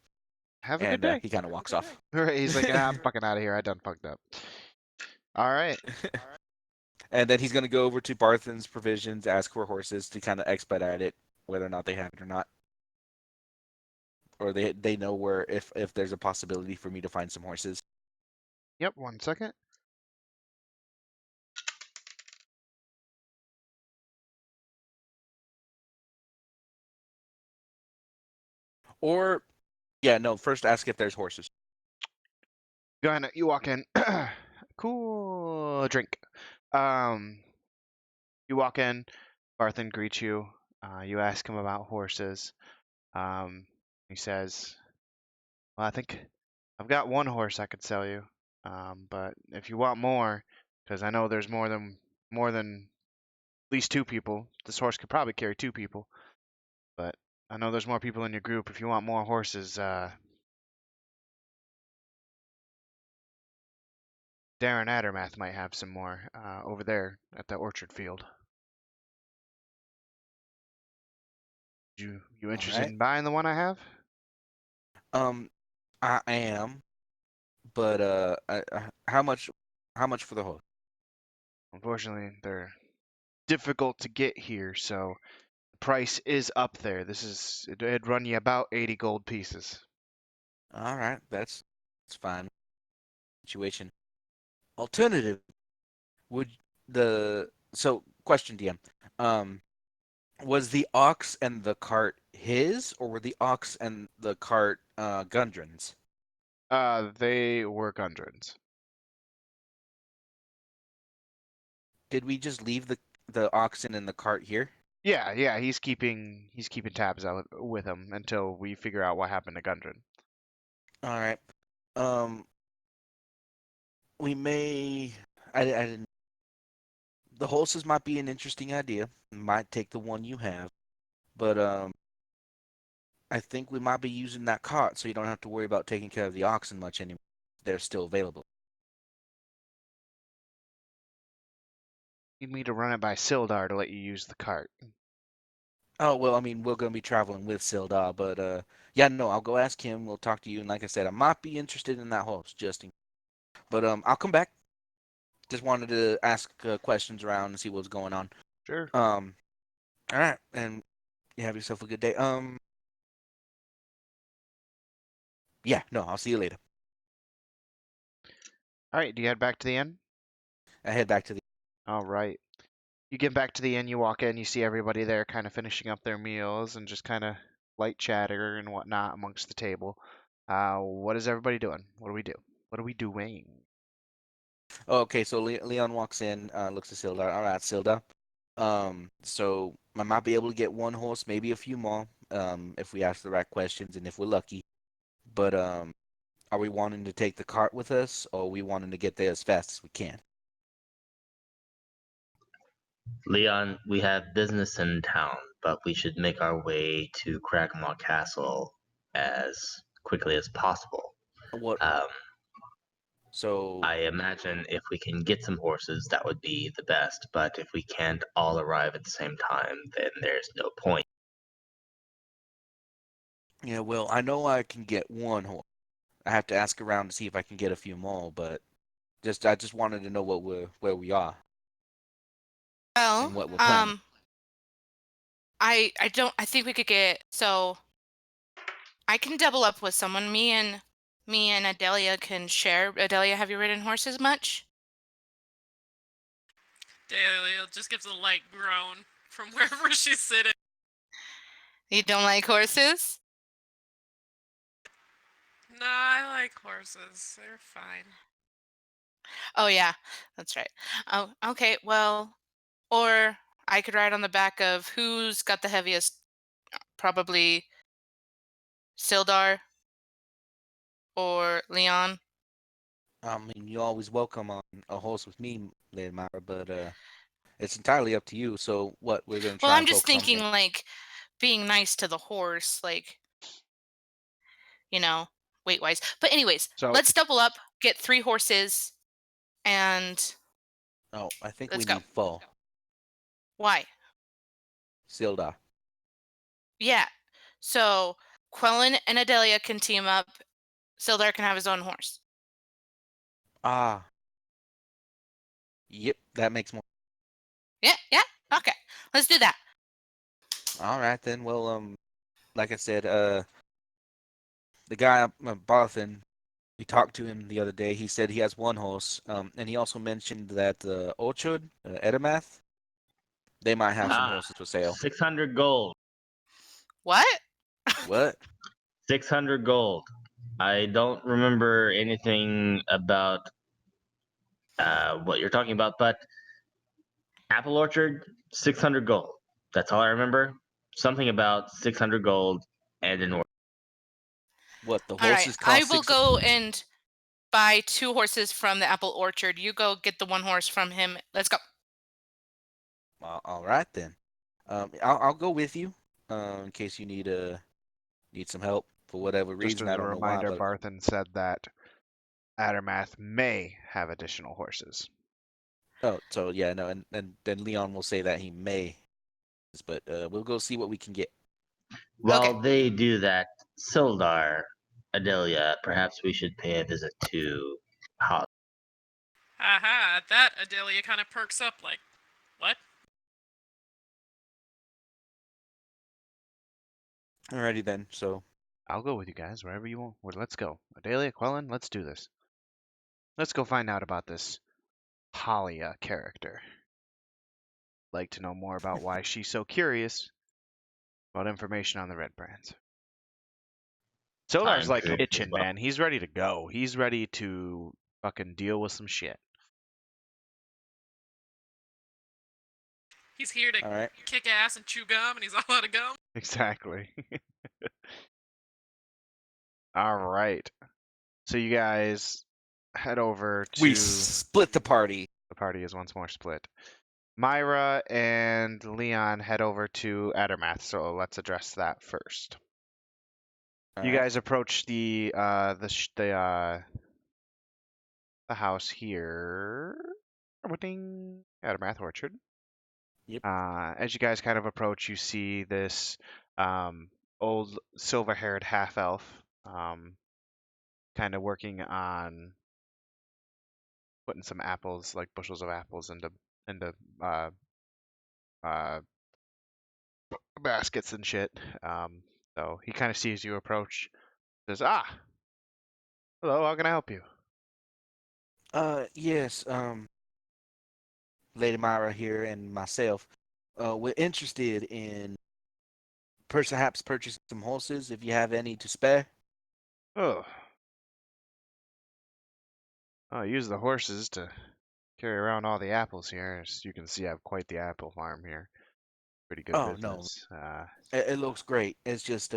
Have a good And day. he kind of walks off. Right, he's like, "Ah, I'm fucking out of here. I done fucked up." All right. And then he's gonna go over to Barthen's provisions, ask for horses to kind of expedite it, whether or not they have it or not, or they know where if there's a possibility for me to find some horses. Yep, 1 second. Or yeah, no, first ask if there's horses. Go ahead. You walk in. Cool drink. Um, you walk in. Barthen greets you. You ask him about horses. He says, "Well, I think I've got one horse I could sell you. But if you want more, because I know there's more than at least two people. This horse could probably carry two people, but I know there's more people in your group. If you want more horses, Darren Addermath might have some more over there at the orchard field. You All interested right. in buying the one I have? Um, I am, but how much for the horse? Unfortunately, they're difficult to get here, so the price is up there. It'd run you about 80 gold pieces. All right, that's fine. Situation. Alternative, would the so question, DM. Um, was the ox and the cart his, or were the ox and the cart Gundren's? They were Gundren's. Did we just leave the oxen in the cart here? Yeah, he's keeping tabs out with him until we figure out what happened to Gundren. All right. Um, we may. I didn't. The horses might be an interesting idea. Might take the one you have, but I think we might be using that cart so you don't have to worry about taking care of the oxen much anymore. They're still available. need me to run it by Sildar to let you use the cart. Oh, well, I mean, we're going to be traveling with Sildar, but yeah, no, I'll go ask him. We'll talk to you. And like I said, I might be interested in that horse, But I'll come back. Just wanted to ask questions around and see what's going on. Sure. All right, and you have yourself a good day. Yeah, no, I'll see you later. All right, do you head back to the inn? I head back to the. All right. You get back to the inn, you walk in, you see everybody there kind of finishing up their meals and just kind of light chatter and whatnot amongst the table. What is everybody doing? What do we do? What are we doing? Oh, okay, so Leon walks in, looks at Sildar. All right, Sildar. So I might be able to get one horse, maybe a few more, if we ask the right questions and if we're lucky. But are we wanting to take the cart with us, or are we wanting to get there as fast as we can? Leon, we have business in town, but we should make our way to Cragmaw Castle as quickly as possible. What? Um, So I imagine if we can get some horses, that would be the best. But if we can't all arrive at the same time, then there's no point. yeah, well, I know I can get one horse. I have to ask around to see if I can get a few more, but I just wanted to know where we are Well, and what we're planning. I think we could get, so I can double up with someone. Me and Adelia can share. Adelia, have you ridden horses much? Dahlia just gives a light groan from wherever she's sitting. You don't like horses? No, I like horses. They're fine. Oh yeah, that's right. Oh, okay. Well, or I could ride on the back of who's got the heaviest, probably Sildar or Leon. I mean, you're always welcome on a horse with me, Lady Myra, but it's entirely up to you. So what? We're gonna Well, try I'm and just focus on thinking getting. like being nice to the horse, like, you know, weight wise. But anyways, So, let's double up, get 3 horses, and Oh, I think we let's go. need four. Why? Sildar. Yeah. So Quellen and Adelia can team up. Sildar can have his own horse. Ah. Yep, that makes more. Yeah, yeah. Okay. Let's do that. All right then. Well, like I said, the guy Barthen, we talked to him the other day. He said he has one horse. And he also mentioned that Orchard, Edamath, they might have some Ah, horses for sale. 600 gold. What? What? 600 gold. I don't remember anything about what you're talking about, but Apple Orchard, 600 gold. That's all I remember. Something about 600 gold and an orchard. What? The All right. horses I cost will 6. go and buy 2 horses from the apple orchard. You go get the 1 horse from him. Let's go. All right then. I'll go with you. In case you need some help for whatever just reason. as I a don't know why, reminder, but Barthen said that Addermath may have additional horses. oh, so yeah, no, and then Leon will say that he may, but we'll go see what we can get. While Okay. they do that, Sildar, Adelia, perhaps we should pay a visit to Hot. Aha, at that, Adelia kind of perks up like, what? Alrighty then. So I'll go with you guys wherever you want. Well, let's go. Adelia, Quellen, let's do this. Let's go find out about this Halia character. Like to know more about why she's so curious about information on the Red Brands. Sildar's I'm like curious as itching, well. man. He's ready to go. He's ready to fucking deal with some shit. He's here to all right. kick ass and chew gum, and he's all out of gum. Exactly. All right. So you guys head over We to split the party. the party is once more split. Myra and Leon head over to Addermath, so let's address that first. All You right. guys approach the house here. At a math orchard. Yep. As you guys kind of approach, you see this old silver-haired half-elf kind of working on putting some apples, like bushels of apples, into uh, uh, baskets and shit. So he kind of sees you approach, says, "Ah, hello, how can I help you?" Yes, Lady Myra here and myself, we're interested in perhaps purchasing some horses if you have any to spare. Oh, I use the horses to carry around all the apples here. As you can see, I have quite the apple farm here. Pretty good Oh no, business. it looks great. It's just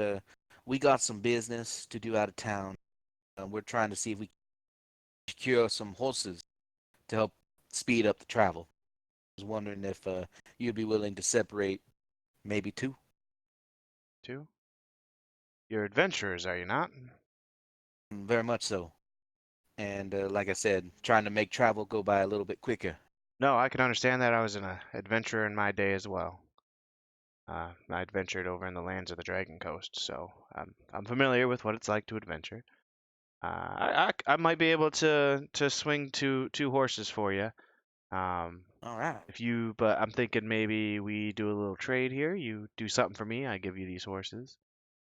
we got some business to do out of town. We're trying to see if we can secure some horses to help speed up the travel. I was wondering if you'd be willing to separate maybe two. Two? You're adventurers, are you not? Very much so. And like I said, trying to make travel go by a little bit quicker. No, I can understand that. I was an adventurer in my day as well. I adventured over in the lands of the Dragon Coast, so I'm familiar with what it's like to adventure. I might be able to swing two horses for you. All right. But I'm thinking maybe we do a little trade here. You do something for me, I give you these horses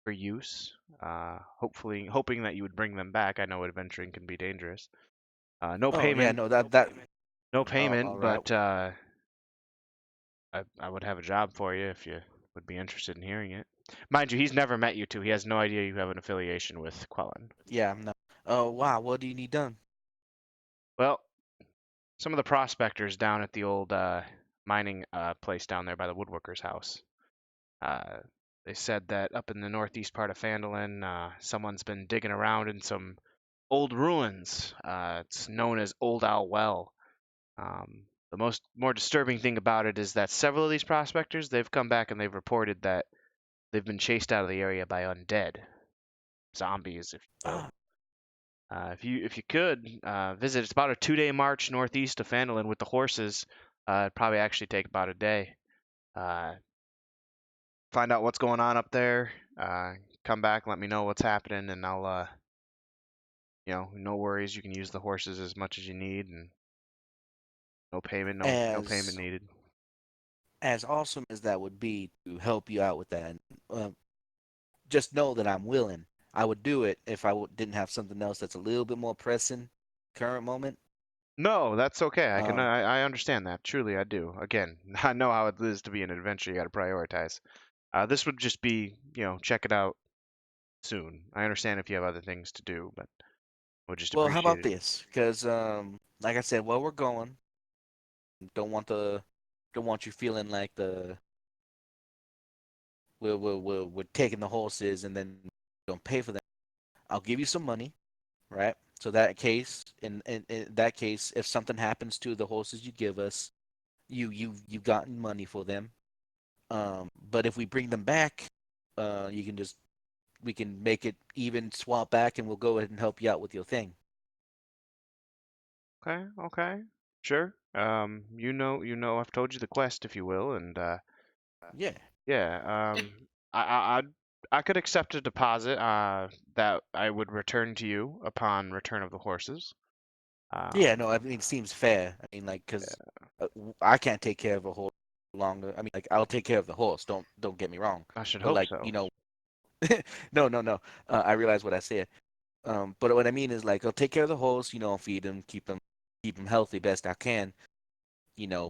for use. Hoping that you would bring them back. I know adventuring can be dangerous. No Oh yeah, payment, no that. no All payment, right. but I would have a job for you if you would be interested in hearing it. Mind you, he's never met you two. He has no idea you have an affiliation with Quellen. Yeah, I'm not. Oh wow, what do you need done? Well, some of the prospectors down at the old mining place down there by the woodworker's house. Uh, they said that up in the northeast part of Phandelver, someone's been digging around in some old ruins. It's known as Old Owl Well. The more disturbing thing about it is that several of these prospectors they've come back and they've reported that they've been chased out of the area by undead zombies, if you will. Ah, If you could visit, it's about a 2-day march northeast of Phandelver with the horses. It'd probably actually take about a day. Uh, find out what's going on up there. Come back, let me know what's happening, and I'll no worries. You can use the horses as much as you need, and no payment as needed. as awesome as that would be to help you out with that, uh, just know that I'm willing. I would do it if didn't have something else that's a little bit more pressing, current moment. No, that's okay. Um, I understand that. Truly, I do. Again, I know how it is to be an adventure. You got to prioritize. This would just be, check it out soon. I understand if you have other things to do, but would just well, how appreciate about it. this? Because like I said, where we're going, don't want the, don't want you feeling like we're taking the horses and then don't pay for them. I'll give you some money, right? So that case, in that case, if something happens to the horses you give us, you've gotten money for them. But if we bring them back, you can just we can make it even, swap back, and we'll go ahead and help you out with your thing. Okay, okay, sure. I've told you the quest, if you will, and Yeah. yeah. It, I could accept a deposit that I would return to you upon return of the horses. Yeah, Um, no, I mean, it seems fair. I mean, like, because I can't take care of a horse longer. I mean, like, I'll take care of the horse. Don't get me wrong. I should But hope like, so. no, no, no. I realize what I said. But what I mean is like, I'll take care of the horse. Feed him, keep him healthy best I can.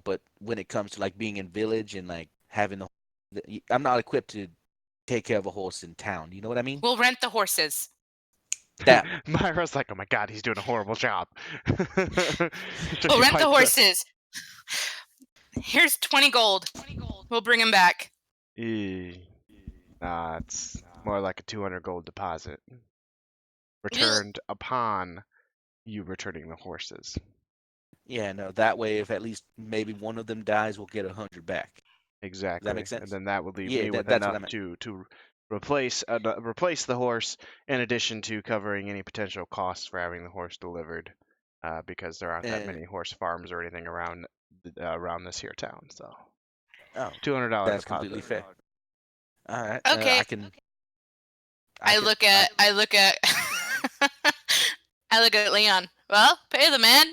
But when it comes to like being in village and like having I'm not equipped to take care of a horse in town. You know what I mean? we'll rent the horses. That. Myra's like, oh my god, he's doing a horrible job. So We'll she rent the pipes up. horses. Here's 20 gold. We'll bring him back. Nah, it's more like a 200 gold deposit. Ugh. Returned upon you returning the horses. Yeah, no. That way, if at least maybe one of them dies, we'll get 100 back. Does that make Exactly. And sense? then that would leave Yeah, me with that's what I enough meant. to replace the horse in addition to covering any potential costs for having the horse delivered. because there aren't that many horse farms or anything around this here town. So Oh, $200 that's deposit. completely fair. All right. Okay. I can. I look at I look at Leon. Well, pay the man.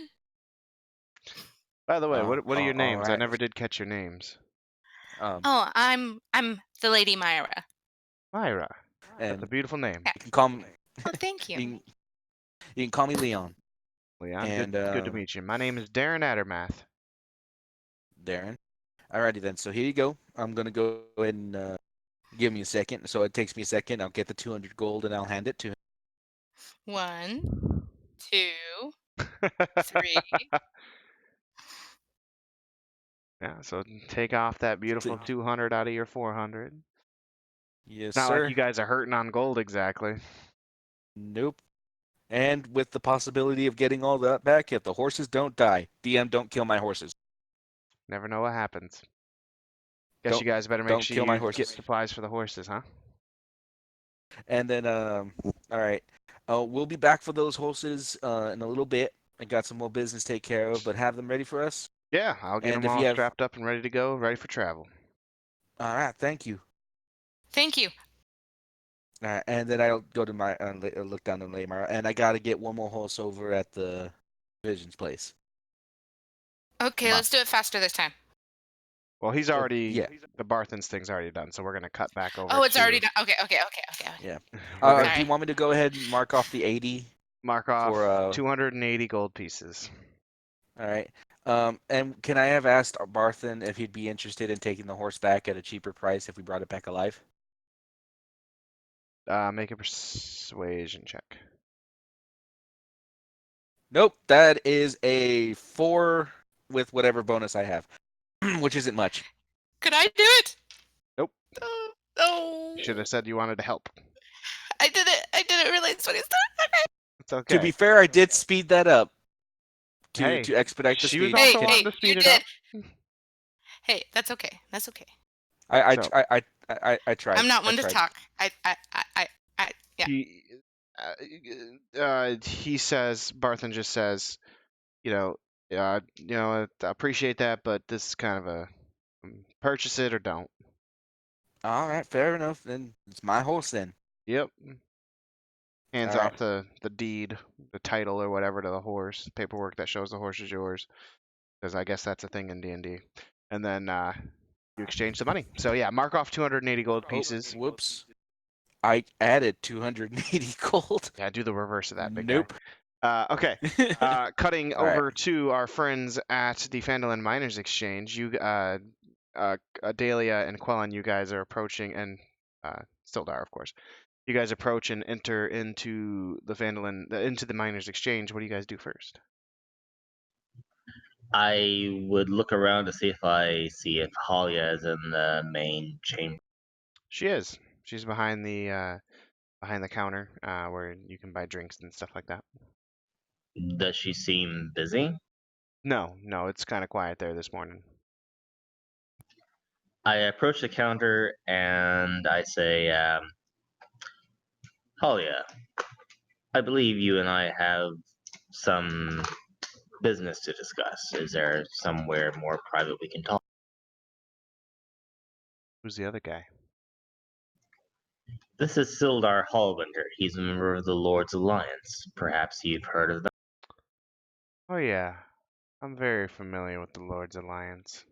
By the way, Oh, what are your all names? I right. never did catch your names. Oh, I'm the Lady Myra. Myra. That's And a beautiful name. Yeah. you can call me. Oh, thank you. You can call me Leon. Leon, And good to meet you. My name is Darren Addermath. Darren. Alrighty then. So here you go. I'm gonna go ahead and give me a second. So it takes me a second. I'll get the 200 gold and I'll hand it to him. 1, 2, 3. Yeah, so take off that beautiful See. 200 out of your 400. Yes, Not like sir. you guys are hurting on gold exactly. Nope. And with the possibility of getting all that back if the horses don't die. DM, don't kill my horses. Never know what happens. Guess Don't you guys better make don't sure kill my you get horses. supplies for the horses, huh? And then all right. We'll be back for those horses in a little bit. I got some more business to take care of, but have them ready for us. Yeah, I'll get And them if all you have, strapped up and ready to go, ready for travel. all right, thank you. Thank you. All right, and then I'll go to my look down the Laymar, and I gotta get one more horse over at the Vision's place. Okay, Come on. let's do it faster this time. Well, he's already Yeah. the Barthen's thing's already done, so we're gonna cut back over. Oh, it's to, already done. Okay. Yeah. we're gonna Do Sorry. you want me to go ahead and mark off the 80 mark off for 280 gold pieces. All right. And can I have asked Barthen if he'd be interested in taking the horse back at a cheaper price if we brought it back alive? Make a persuasion check. Nope, that is a 4 with whatever bonus I have, which isn't much. Could I do it? Nope. No. You should have said you wanted to help. I didn't realize what he said. Okay. It's okay. To be fair, I did speed that up Hey, to expedite the she was speed. also Hey, wanting to speed you it did. up. Hey, that's okay. That's okay. I So- tried. I'm not I one to tried. talk. Yeah. He says, Barthen just says, I appreciate that, but this is kind of a purchase it or don't. All right, fair enough. Then it's my horse then. Yep. Hands All off the deed, the title or whatever to the horse, paperwork that shows the horse is yours, because I guess that's a thing in D&D. And then you exchange the money. So yeah, mark off 280 gold pieces. Oh, whoops. I added 280 gold. Yeah, do the reverse of that, big Nope. guy. Okay. Cutting All right. over to our friends at the Phandelver Miners Exchange. You, Adalia and Quellen, you guys are approaching, and Sildar, of course. You guys approach and enter into into the Miners Exchange. What do you guys do first? I would look around to see if I see if Halia is in the main chamber. She is. She's behind the counter where you can buy drinks and stuff like that. Does she seem busy? No, it's kind of quiet there this morning. I approach the counter and I say, Halia, I believe you and I have some business to discuss. Is there somewhere more private we can talk? Who's the other guy? This is Sildar Hallwinder. He's a member of the Lord's Alliance. Perhaps you've heard of them. Oh yeah, I'm very familiar with the Lord's Alliance.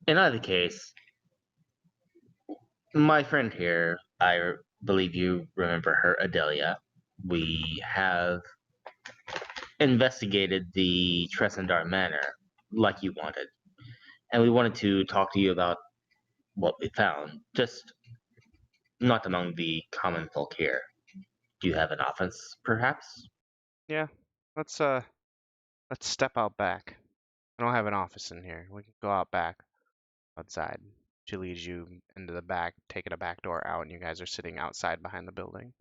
In either case, my friend here, I believe you remember her, Adelia. We have investigated the Tresendar Manor like you wanted. And we wanted to talk to you about what we found, just not among the common folk here. Do you have an office, perhaps? Yeah, let's step out back. I don't have an office in here. We can go out back, outside. She leads you into the back, taking a back door out, and you guys are sitting outside behind the building.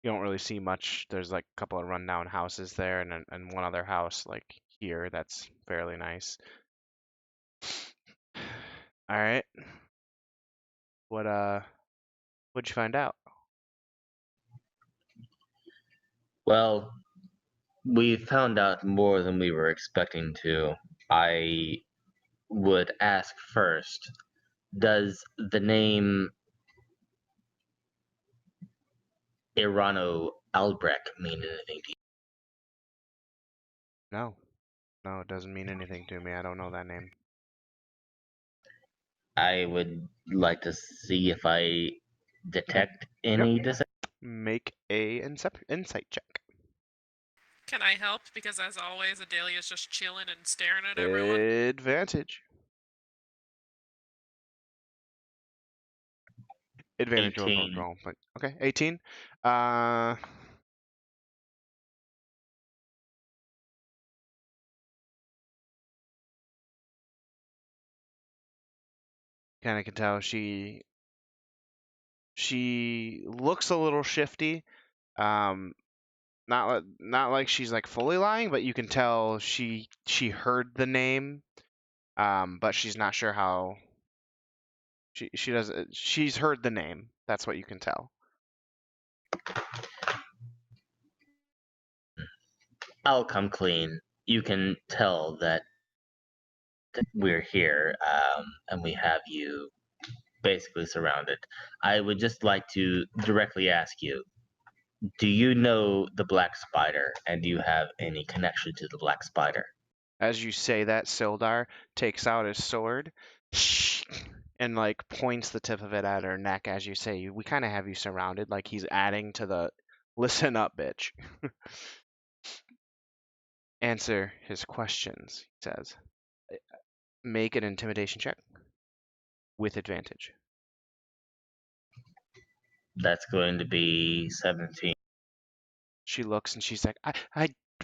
You don't really see much. There's like a couple of rundown houses there, and one other house like here that's fairly nice. All right. What'd you find out? Well, we found out more than we were expecting to. I would ask first, does the name Irano Albrecht mean anything to you? No. No, it doesn't mean anything to me. I don't know that name. I would like to see if I detect Yep. any deception. Make a insight check. Can I help? Because as always, Adelia's just chilling and staring at everyone. Advantage. Advantage 18. roll. But okay, 18. Kind of can tell she looks a little shifty. Not like she's like fully lying, but you can tell she heard the name, but she's not sure how. She does. She's heard the name. That's what you can tell. I'll come clean. You can tell that we're here, and we have you basically surrounded. I would just like to directly ask you, do you know the Black Spider, and do you have any connection to the Black Spider? As you say that, Sildar takes out his sword and like points the tip of it at her neck as you say, we kind of have you surrounded, like he's adding to the listen up, bitch. Answer his questions, he says. Make an intimidation check with advantage. That's going to be 17. She looks and she's like,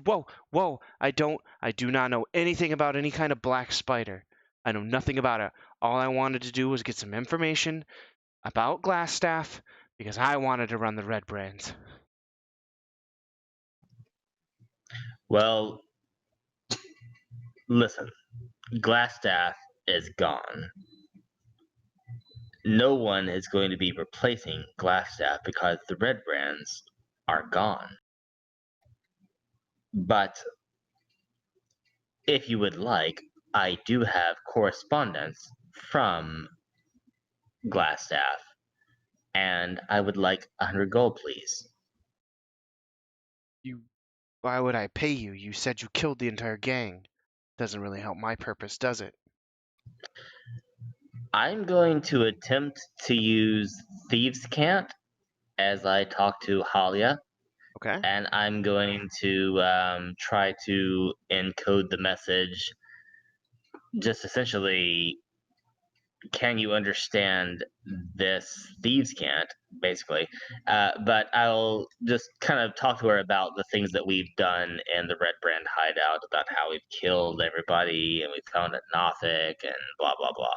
whoa, I do not know anything about any kind of black spider. I know nothing about it. All I wanted to do was get some information about Glassstaff because I wanted to run the Red Brands. Well, listen, Glassstaff is gone. No one is going to be replacing Glassstaff because the Red Brands are gone. But if you would like, I do have correspondence from Glassstaff, and I would like 100 gold, please. Why would I pay you? You said you killed the entire gang. Doesn't really help my purpose, does it? I'm going to attempt to use Thieves' Cant as I talk to Halia, Okay. and I'm going to try to encode the message. Just essentially, can you understand this Thieves' Cant, basically? But I'll just kind of talk to her about the things that we've done in the Red Brand hideout, about how we've killed everybody and we found a Nothic and blah, blah, blah.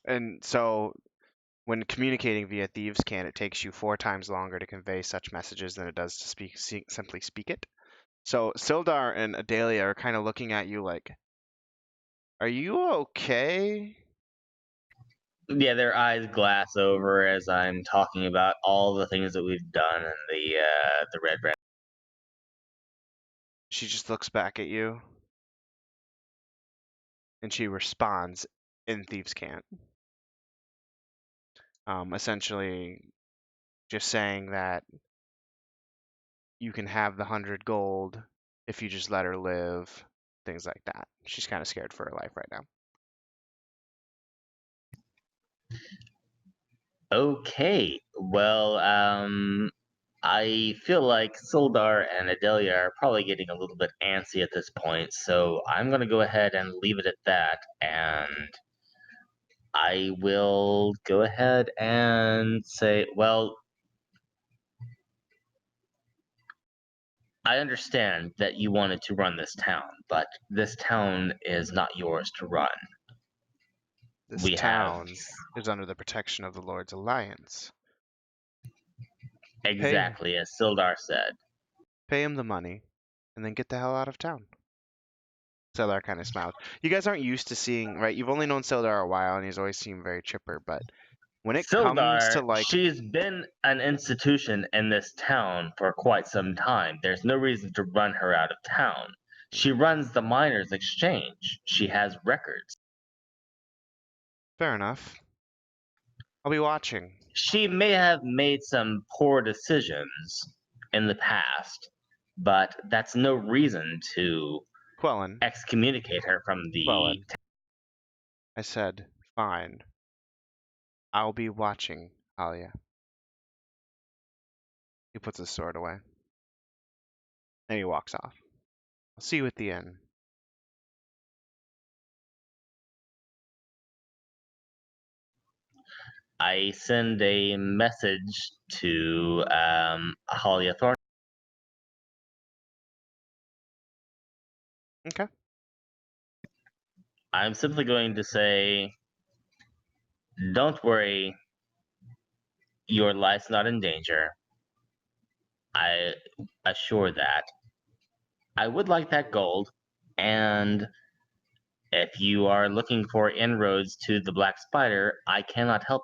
And so when communicating via Thieves' Cant, it takes you 4 times longer to convey such messages than it does to simply speak it. So Sildar and Adalia are kind of looking at you like, are you okay? Yeah, their eyes glass over as I'm talking about all the things that we've done in the Red Brand. She just looks back at you and she responds in Thieves' Cant. Essentially just saying that you can have the 100 gold if you just let her live, things like that. She's kind of scared for her life right now. Okay, well, I feel like Sildar and Adelia are probably getting a little bit antsy at this point, so I'm going to go ahead and leave it at that, and I will go ahead and say, well, I understand that you wanted to run this town, but this town is not yours to run. This We have town is under the protection of the Lord's Alliance. exactly as Sildar said. Pay him the money, and then get the hell out of town. Sildar kind of smiled. You guys aren't used to seeing, right? You've only known Sildar a while, and he's always seemed very chipper, but When it comes Sildar, to like, she's been an institution in this town for quite some time. There's no reason to run her out of town. She runs the miners' exchange. She has records. fair enough. I'll be watching. She may have made some poor decisions in the past, but that's no reason to Quellen, excommunicate her from the. I said, fine. I'll be watching, Alia. He puts his sword away. And he walks off. I'll see you at the inn. I send a message to Halia Thorn. Okay. I'm simply going to say, don't worry, your life's not in danger. I assure that. I would like that gold, and if you are looking for inroads to the Black Spider, I cannot help.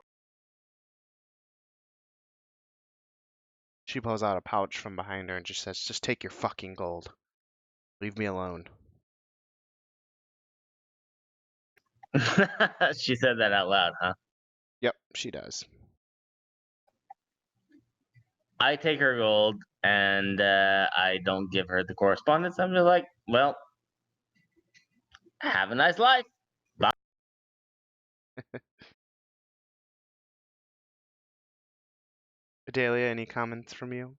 She pulls out a pouch from behind her and just says, just take your fucking gold. Leave me alone. She said that out loud, huh? Yep, she does. I take her gold, and I don't give her the correspondence. I'm just like, well, have a nice life. Bye. Adelia, any comments from you?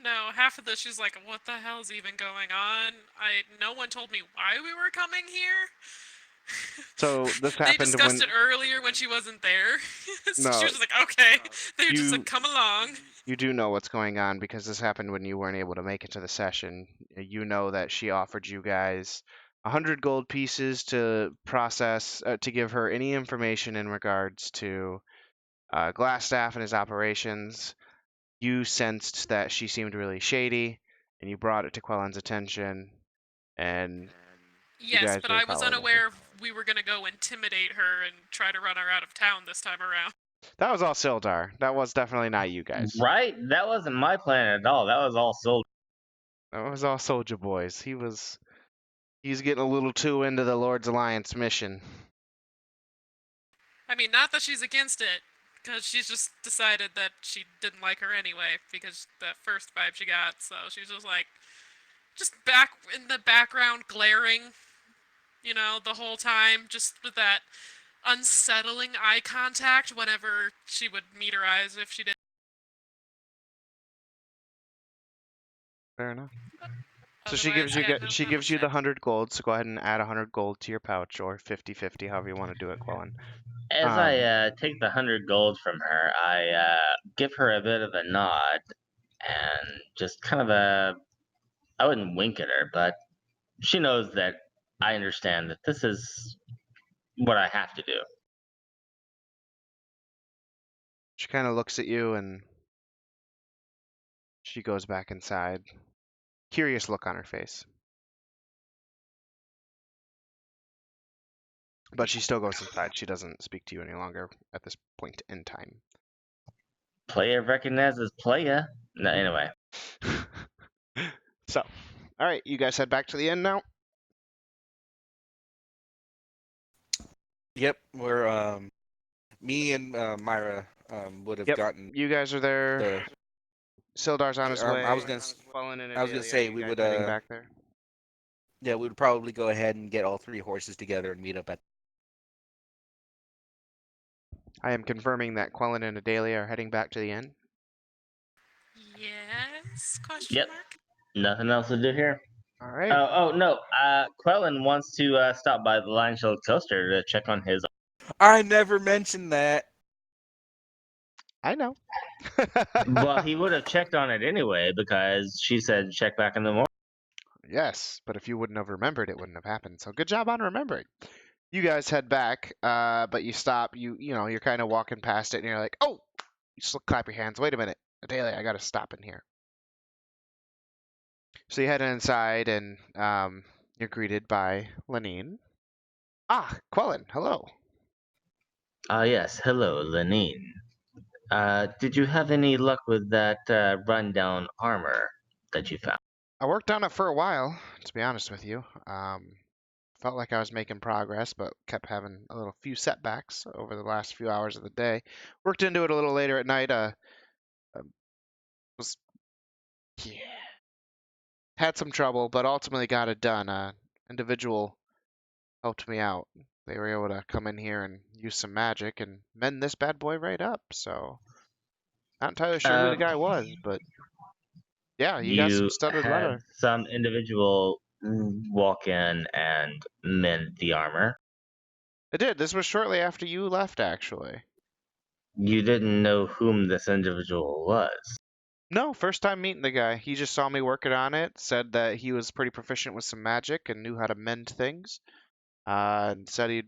No, half of this she's like, what the hell's even going on? No one told me why we were coming here. So this They happened discussed when it earlier when she wasn't there. So she no, was just like, okay. They were just you like, come along. you do know what's going on because this happened when you weren't able to make it to the session. You know that she offered you guys 100 gold pieces to process to give her any information in regards to Glassstaff and his operations. You sensed that she seemed really shady, and you brought it to Quellen's attention, and you Yes, guys but were I was following unaware we were gonna go intimidate her and try to run her out of town this time around. That was all Sildar. That was definitely not you guys. Right? That wasn't my plan at all. That was all sold. That was all Soldier Boys. He's getting a little too into the Lord's Alliance mission. I mean, not that she's against it, because she's just decided that she didn't like her anyway, because the first vibe she got, so she's just like, just back in the background glaring, the whole time, just with that unsettling eye contact whenever she would meet her eyes if she did. Fair enough. So Otherwise, yeah, no, she not gives much you the there. 100 gold. So go ahead and add 100 gold to your pouch, or 50-50, however you want to do it, Quellen. As I take the 100 gold from her, I give her a bit of a nod and just kind of I wouldn't wink at her, but she knows that I understand that this is what I have to do. She kind of looks at you and she goes back inside. Curious look on her face. But she still goes inside. She doesn't speak to you any longer at this point in time. Player recognizes player. No, anyway. So, all right, you guys head back to the inn now. Yep, we're me and Myra would have Yep, gotten you guys are there. the. Sildar's on his way. I was gonna say we would heading back there. yeah, we would probably go ahead and get all 3 horses together and meet up at. I am confirming that Quellen and Adelia are heading back to the inn. Yes? Question Yep. mark? Nothing else to do here. All right. Oh no. Quellen wants to stop by the Lion Shield Coaster to check on his. I never mentioned that. I know. Well, he would have checked on it anyway because she said check back in the morning. Yes, but if you wouldn't have remembered, it wouldn't have happened. So good job on remembering. You guys head back, but you stop. You're kind of walking past it, and you're like, oh! You just clap your hands. Wait a minute, Adelia, I got to stop in here. So you head inside, and you're greeted by Lenine. Ah, Quellen, hello. Yes. Hello, Lenine. Did you have any luck with that rundown armor that you found? I worked on it for a while, to be honest with you. Felt like I was making progress, but kept having a little few setbacks over the last few hours of the day. Worked into it a little later at night. Was yeah, had some trouble, but ultimately got it done. Individual helped me out. They were able to come in here and use some magic and mend this bad boy right up. So not entirely sure who the Uh, guy was, but yeah, he got some you studded had leather. some individual walk in and mend the armor. I did. This was shortly after you left, actually. You didn't know whom this individual was. No, first time meeting the guy. He just saw me working on it, said that he was pretty proficient with some magic and knew how to mend things, and said he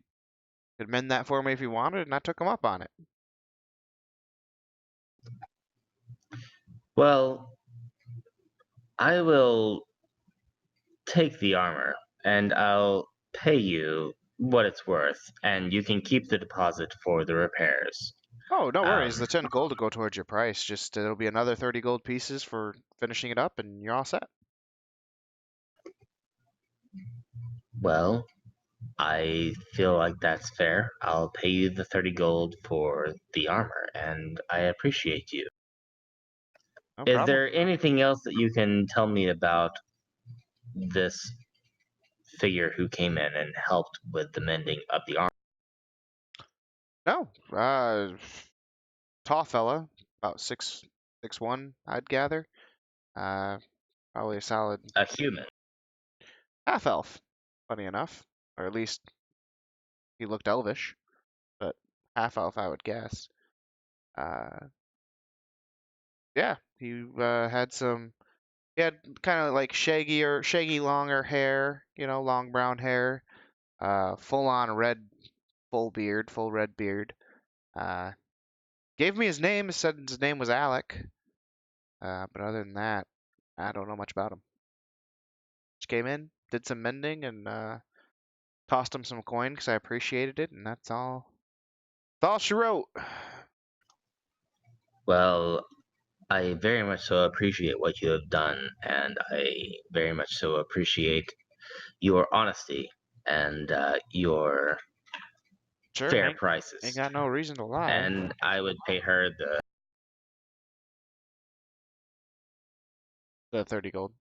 could mend that for me if he wanted, and I took him up on it. Well, I will take the armor and I'll pay you what it's worth, and you can keep the deposit for the repairs. Oh, no worries. Um, The 10 gold will go towards your price. Just it'll be another 30 gold pieces for finishing it up, and you're all set. well, I feel like that's fair. I'll pay you the 30 gold for the armor, and I appreciate you. No Is problem. there anything else that you can tell me about this figure who came in and helped with the mending of the armor? No, tall fella, about 6'1", I'd gather. Uh, Probably a solid A human. half elf, funny enough, or at least he looked elvish, but half elf, I would guess. Uh, yeah, he had some. He had kind of like shaggy, longer hair, long brown hair, full on red, full red beard. Uh, Gave me his name, said his name was Alec, but other than that, I don't know much about him. Just came in, did some mending, and tossed him some coin because I appreciated it, and that's all. That's all she wrote. Well, I very much so appreciate what you have done, and I very much so appreciate your honesty and your Sure, fair ain't prices. got no reason to lie. And I would pay her The 30 gold.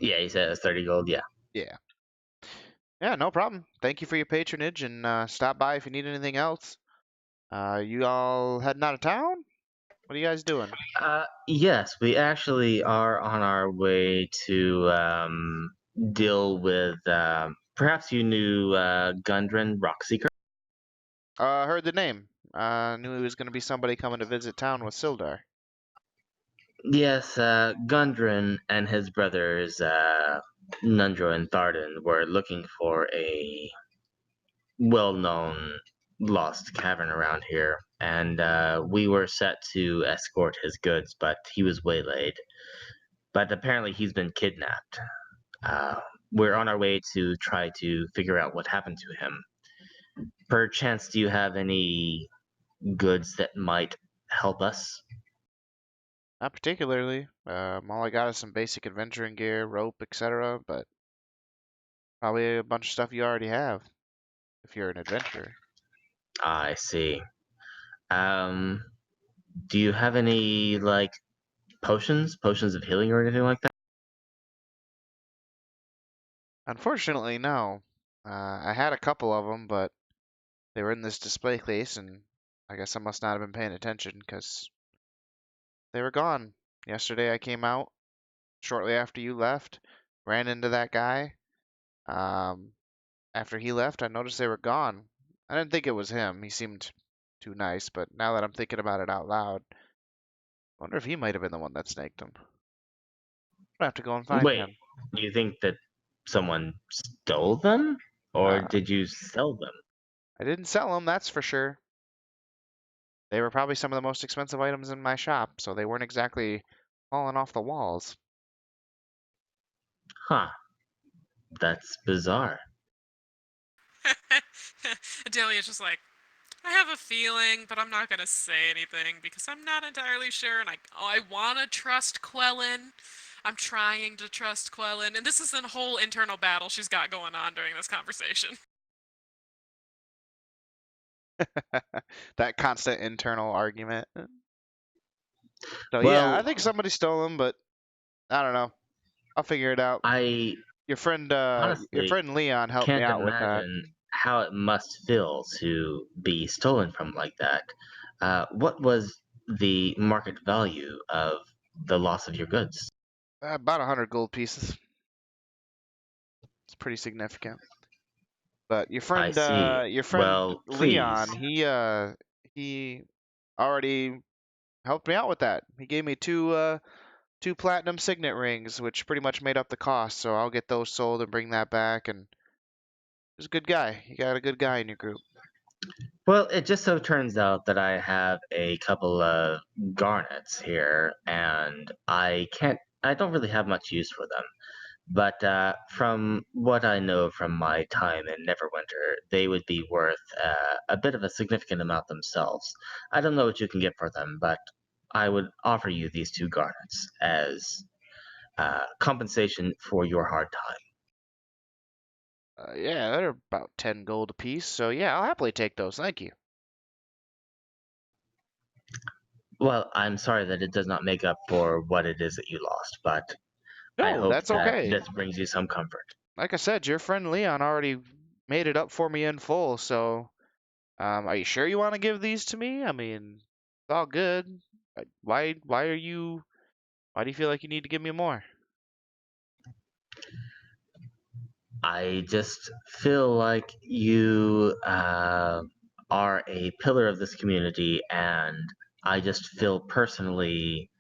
yeah, he says 30 gold, yeah. Yeah. Yeah, no problem. Thank you for your patronage, and stop by if you need anything else. You all heading out of town? What are you guys doing? Yes, we actually are on our way to deal with. Perhaps you knew Gundren Rockseeker. Heard the name. Knew it was going to be somebody coming to visit town with Sildar. Yes, Gundren and his brothers, Nundro and Thardan, were looking for a well-known lost cavern around here, and we were set to escort his goods, but he was waylaid. But apparently, he's been kidnapped. Uh, we're on our way to try to figure out what happened to him. Perchance, do you have any goods that might help us? Not particularly. All I got is some basic adventuring gear, rope, etc. But probably a bunch of stuff you already have if you're an adventurer. I see. Um, do you have any like potions of healing or anything like that? Unfortunately, no. I had a couple of them, but they were in this display case, and I guess I must not have been paying attention because they were gone. Yesterday I came out shortly after you left, ran into that guy. Um, After he left, I noticed they were gone. I didn't think it was him. He seemed too nice, but now that I'm thinking about it out loud, I wonder if he might have been the one that snaked him. I have to go and find Wait, him. do you think that someone stole them, or Uh, did you sell them? I didn't sell them, that's for sure. They were probably some of the most expensive items in my shop, so they weren't exactly falling off the walls. Huh, that's bizarre. Adelia's just like, I have a feeling, but I'm not gonna say anything because I'm not entirely sure, and I want to trust Quellen. I'm trying to trust Quellen, and this is a whole internal battle she's got going on during this conversation. That constant internal argument. So yeah, I Well, think somebody stole them, but I don't know. I'll figure it out. I Your friend honestly Leon helped me can't out with that. imagine how it must feel to be stolen from like that. What was the market value of the loss of your goods? About 100 gold pieces. It's pretty significant. But I see. your friend Well, please. Leon, he already helped me out with that. He gave me two platinum signet rings, which pretty much made up the cost. So I'll get those sold and bring that back. And he's a good guy. You got a good guy in your group. Well, it just so turns out that I have a couple of garnets here, and I don't really have much use for them. But from what I know from my time in Neverwinter, they would be worth a bit of a significant amount themselves. I don't know what you can get for them, but I would offer you these two garnets as compensation for your hard time. Yeah, they're about 10 gold apiece. So yeah, I'll happily take those. Thank you. Well, I'm sorry that it does not make up for what it is that you lost, but I No, hope that's that okay. this brings you some comfort. Like I said, your friend Leon already made it up for me in full. So, are you sure you want to give these to me? I mean, it's all good. Why do you feel like you need to give me more? I just feel like you are a pillar of this community, and I just feel personally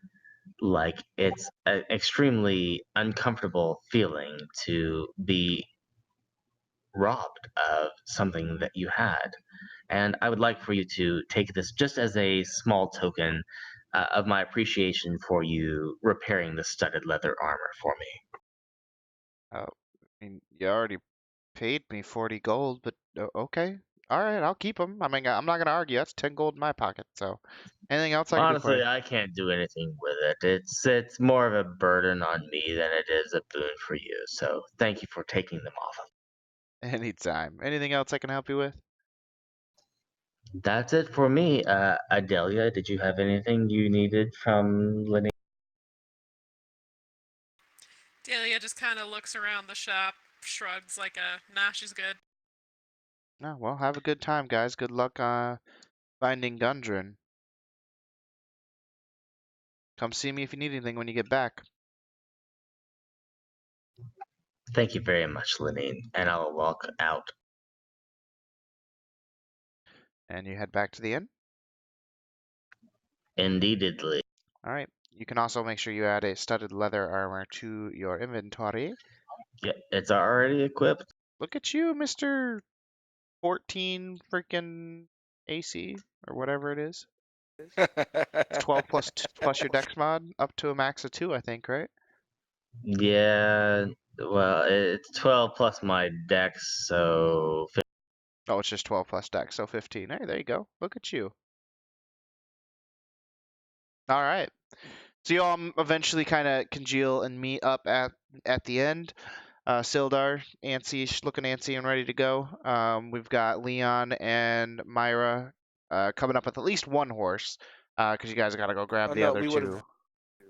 like it's an extremely uncomfortable feeling to be robbed of something that you had. And I would like for you to take this just as a small token of my appreciation for you repairing the studded leather armor for me. I mean, you already paid me 40 gold, but okay. All right, I'll keep them. I mean, I'm not gonna argue. That's 10 gold in my pocket. So, anything else I can do for Honestly, you? I can't do anything with it. It's more of a burden on me than it is a boon for you. So thank you for taking them off of. Anytime. Anything else I can help you with? That's it for me. Adelia, did you have anything you needed from Lenny? Delia just kind of looks around the shop, shrugs like a, nah, she's good. No, well, have a good time, guys. Good luck finding Gundren. Come see me if you need anything when you get back. Thank you very much, Lenny, and I'll walk out. And you head back to the inn. Indeedly. All right. You can also make sure you add a studded leather armor to your inventory. Yeah, it's already equipped. Look at you, Mr. 14 freaking AC or whatever it is. It's 12 plus your dex mod up to a max of 2, I think, right? Yeah, well, it's 12 plus my dex, so Oh, it's just 12 plus dex, so 15. Hey, there you go. Look at you. All right. So you all eventually kind of congeal and meet up at the end. Sildar, antsy, looking antsy and ready to go. We've got Leon and Myra coming up with at least one horse because you guys got to go grab Oh the no, other we would have. two.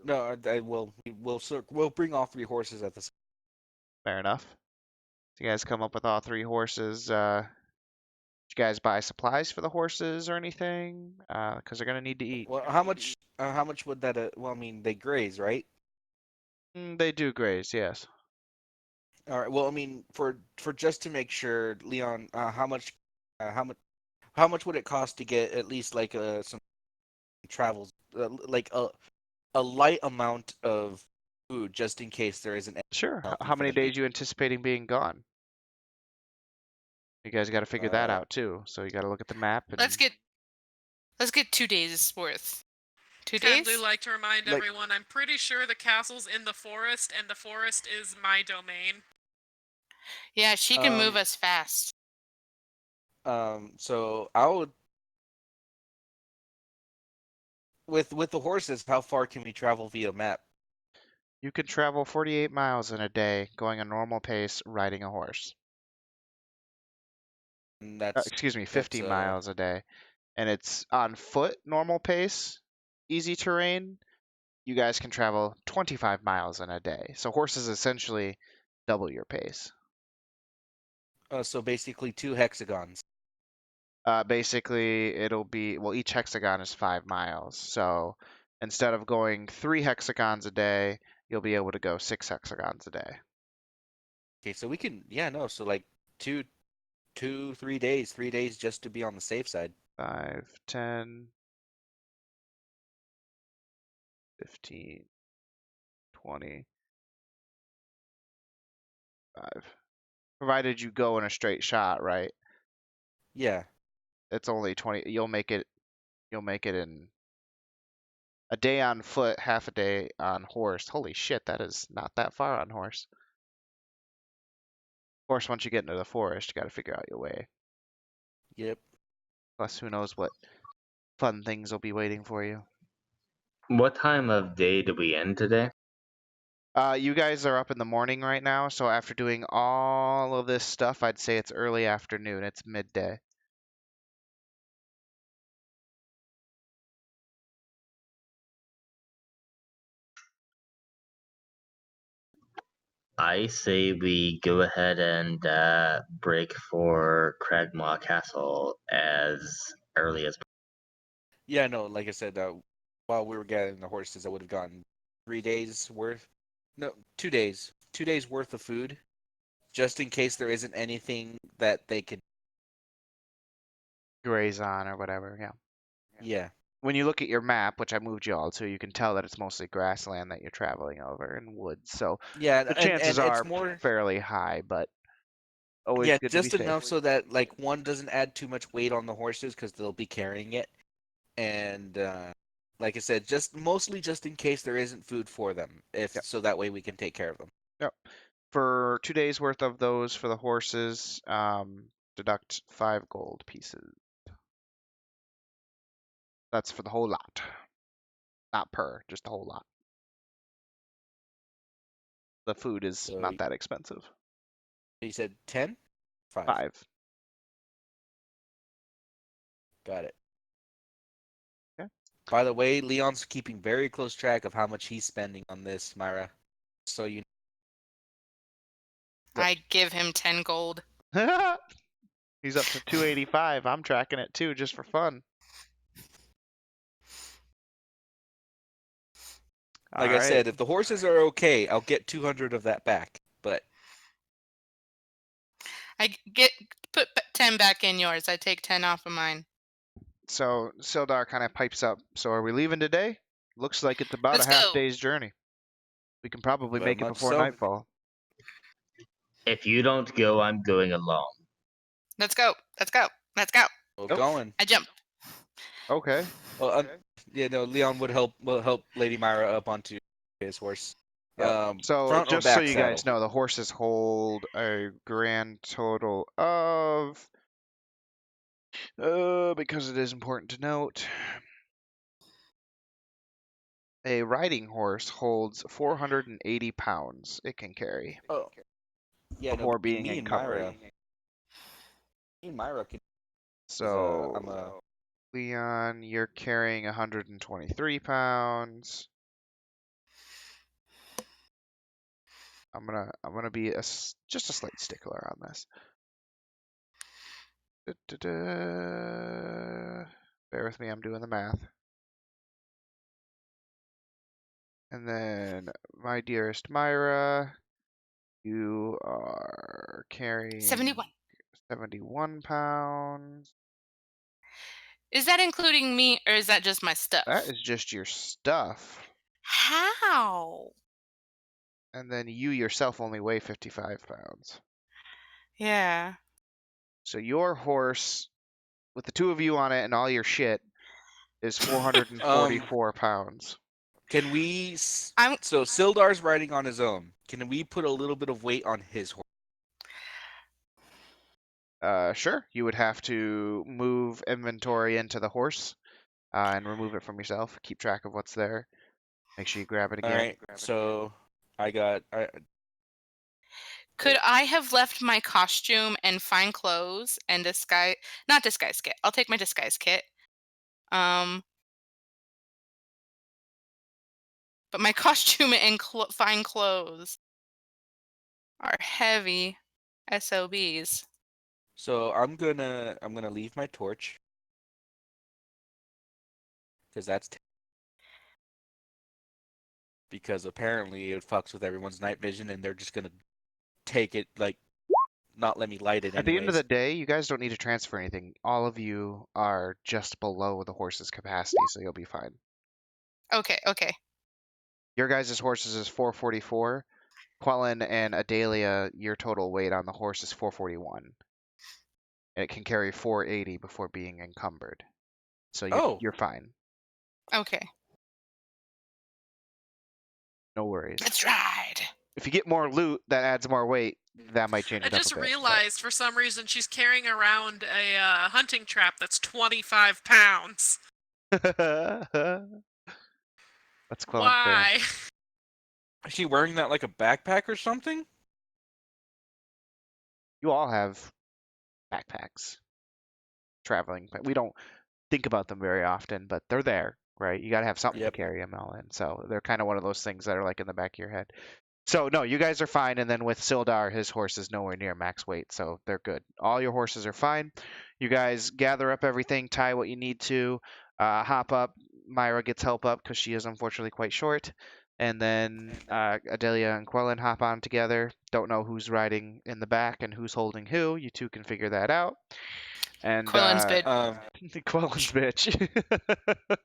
No, I will. We'll bring all three horses at the same. Fair enough. So you guys come up with all three horses. Did you guys buy supplies for the horses or anything? Because they're gonna need to eat. Well, how much? How much would that? Well, I mean, they graze, right? They do graze, yes. All right. Well, I mean, for just to make sure, Leon, how much? How much would it cost to get at least like some travels, like a light amount of food, just in case there isn't anything Sure. healthy How for many them to days you anticipating being gone? You guys got to eat? figure that out too. So you got to look at the map Let's and get 2 days worth. 2 Ken, do days? like to remind Like, everyone, I'm pretty sure the castle's in the forest, and the forest is my domain. Yeah, she can move us fast. So I would with the horses, how far can we travel via map? You can travel 48 miles in a day, going a normal pace, riding a horse. And Excuse me, 50 that's miles a day. And it's on foot, normal pace, easy terrain. You guys can travel 25 miles in a day. So horses essentially double your pace. so basically 2 hexagons. Basically, it'll be, well, each hexagon is 5 miles. So instead of going 3 hexagons a day, you'll be able to go 6 hexagons a day. Okay, so we can, yeah, no, so like 3 days just to be on the safe side. 5, 10, 15, 20, 5. Provided you go in a straight shot, right? Yeah. It's only 20. You'll make it in a day on foot, half a day on horse. Holy shit, that is not that far on horse. Of course, once you get into the forest, you got to figure out your way. Yep. Plus, who knows what fun things will be waiting for you. What time of day do we end today? You guys are up in the morning right now, so after doing all of this stuff, I'd say it's early afternoon. It's midday. I say we go ahead and break for Cragmaw Castle as early as. Yeah, no, like I said, while we were gathering the horses, I would have gotten 3 days worth. No, 2 days. 2 days worth of food, just in case there isn't anything that they could. Graze on or whatever, yeah. Yeah. When you look at your map, which I moved you all to, you can tell that it's mostly grassland that you're traveling over and woods. So Yeah, the and chances it's are more. fairly high, but always Yeah, good to be just safe. enough so that like one doesn't add too much weight on the horses because they'll be carrying it, and like I said, just mostly just in case there isn't food for them, Yep. so that way we can take care of them. Yep. For 2 days worth of those for the horses, deduct 5 gold pieces. That's for the whole lot. Not per, just the whole lot. The food is So not that expensive. you said 10? 5. 5. Got it. Okay. By the way, Leon's keeping very close track of how much he's spending on this, Myra. So you. I give him 10 gold. He's up to 285. I'm tracking it too, just for fun. Like All I right. said, if the horses are okay, I'll get 200 of that back. But I put 10 back in yours. I take 10 off of mine. So Sildar kind of pipes up. So are we leaving today? Looks like it's about Let's a half go. day's journey. We can probably very make it much before so. nightfall. If you don't go, I'm going along. Let's go. Let's go. Let's go. We're Nope. going. I jump. Okay. Well, yeah, no, Leon will help Lady Myra up onto his horse. Yeah. So Front or just so back you saddle? guys know, the horses hold a grand total of, because it is important to note, a riding horse holds 480 pounds it can carry Oh, yeah, no, before being me and encumbered. Myra can. So I'm a. Leon, you're carrying 123 pounds. I'm gonna be just a slight stickler on this. Bear with me, I'm doing the math. And then, my dearest Myra, you are carrying 71. 71 pounds. Is that including me or is that just my stuff? That is just your stuff. How? And then you yourself only weigh 55 pounds. Yeah. So your horse, with the two of you on it and all your shit, is 444 pounds. Can we? I'm So Sildar's riding on his own. Can we put a little bit of weight on his horse? Sure. You would have to move inventory into the horse and remove it from yourself. Keep track of what's there. Make sure you grab it All again. right. So I got. Could I have left my costume and fine clothes and not disguise kit. I'll take my disguise kit. But my costume and fine clothes are heavy SOBs. So I'm gonna leave my torch because because apparently it fucks with everyone's night vision and they're just gonna take it like not let me light it At the end of anyways. the day, you guys don't need to transfer anything. All of you are just below the horse's capacity, so you'll be fine. Okay. Your guys' horses is 444. Quellen and Adalia, your total weight on the horse is 441. It can carry 480 before being encumbered. So Oh, you're fine. Okay. No worries. Let's ride. If you get more loot that adds more weight, that might change I it up a just bit. realized for some reason she's carrying around a hunting trap that's 25 pounds. That's Quellen's bear. Why? is she wearing that like a backpack or something? You all have backpacks. Traveling, but we don't think about them very often, but they're there, right? You got to have something Yep. to carry them all in. So they're kind of one of those things that are like in the back of your head. So no, you guys are fine. And then with Sildar, his horse is nowhere near max weight, so they're good. All your horses are fine. You guys gather up everything, tie what you need to, hop up. Myra gets help up because she is unfortunately quite short. And then Adelia and Quellen hop on together. Don't know who's riding in the back and who's holding who. You two can figure that out. And Quillen's bit. Quellen's bitch.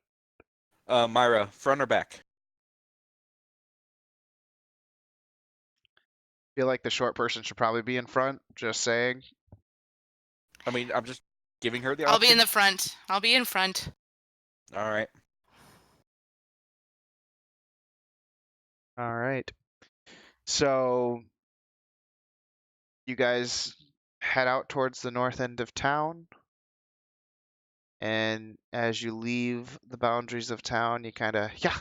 Myra, front or back? Feel like the short person should probably be in front. Just saying. I mean, I'm just giving her the I'll option. be in the front. I'll be in front. All right. All right. So you guys head out towards the north end of town. And as you leave the boundaries of town, you kind of, yeah,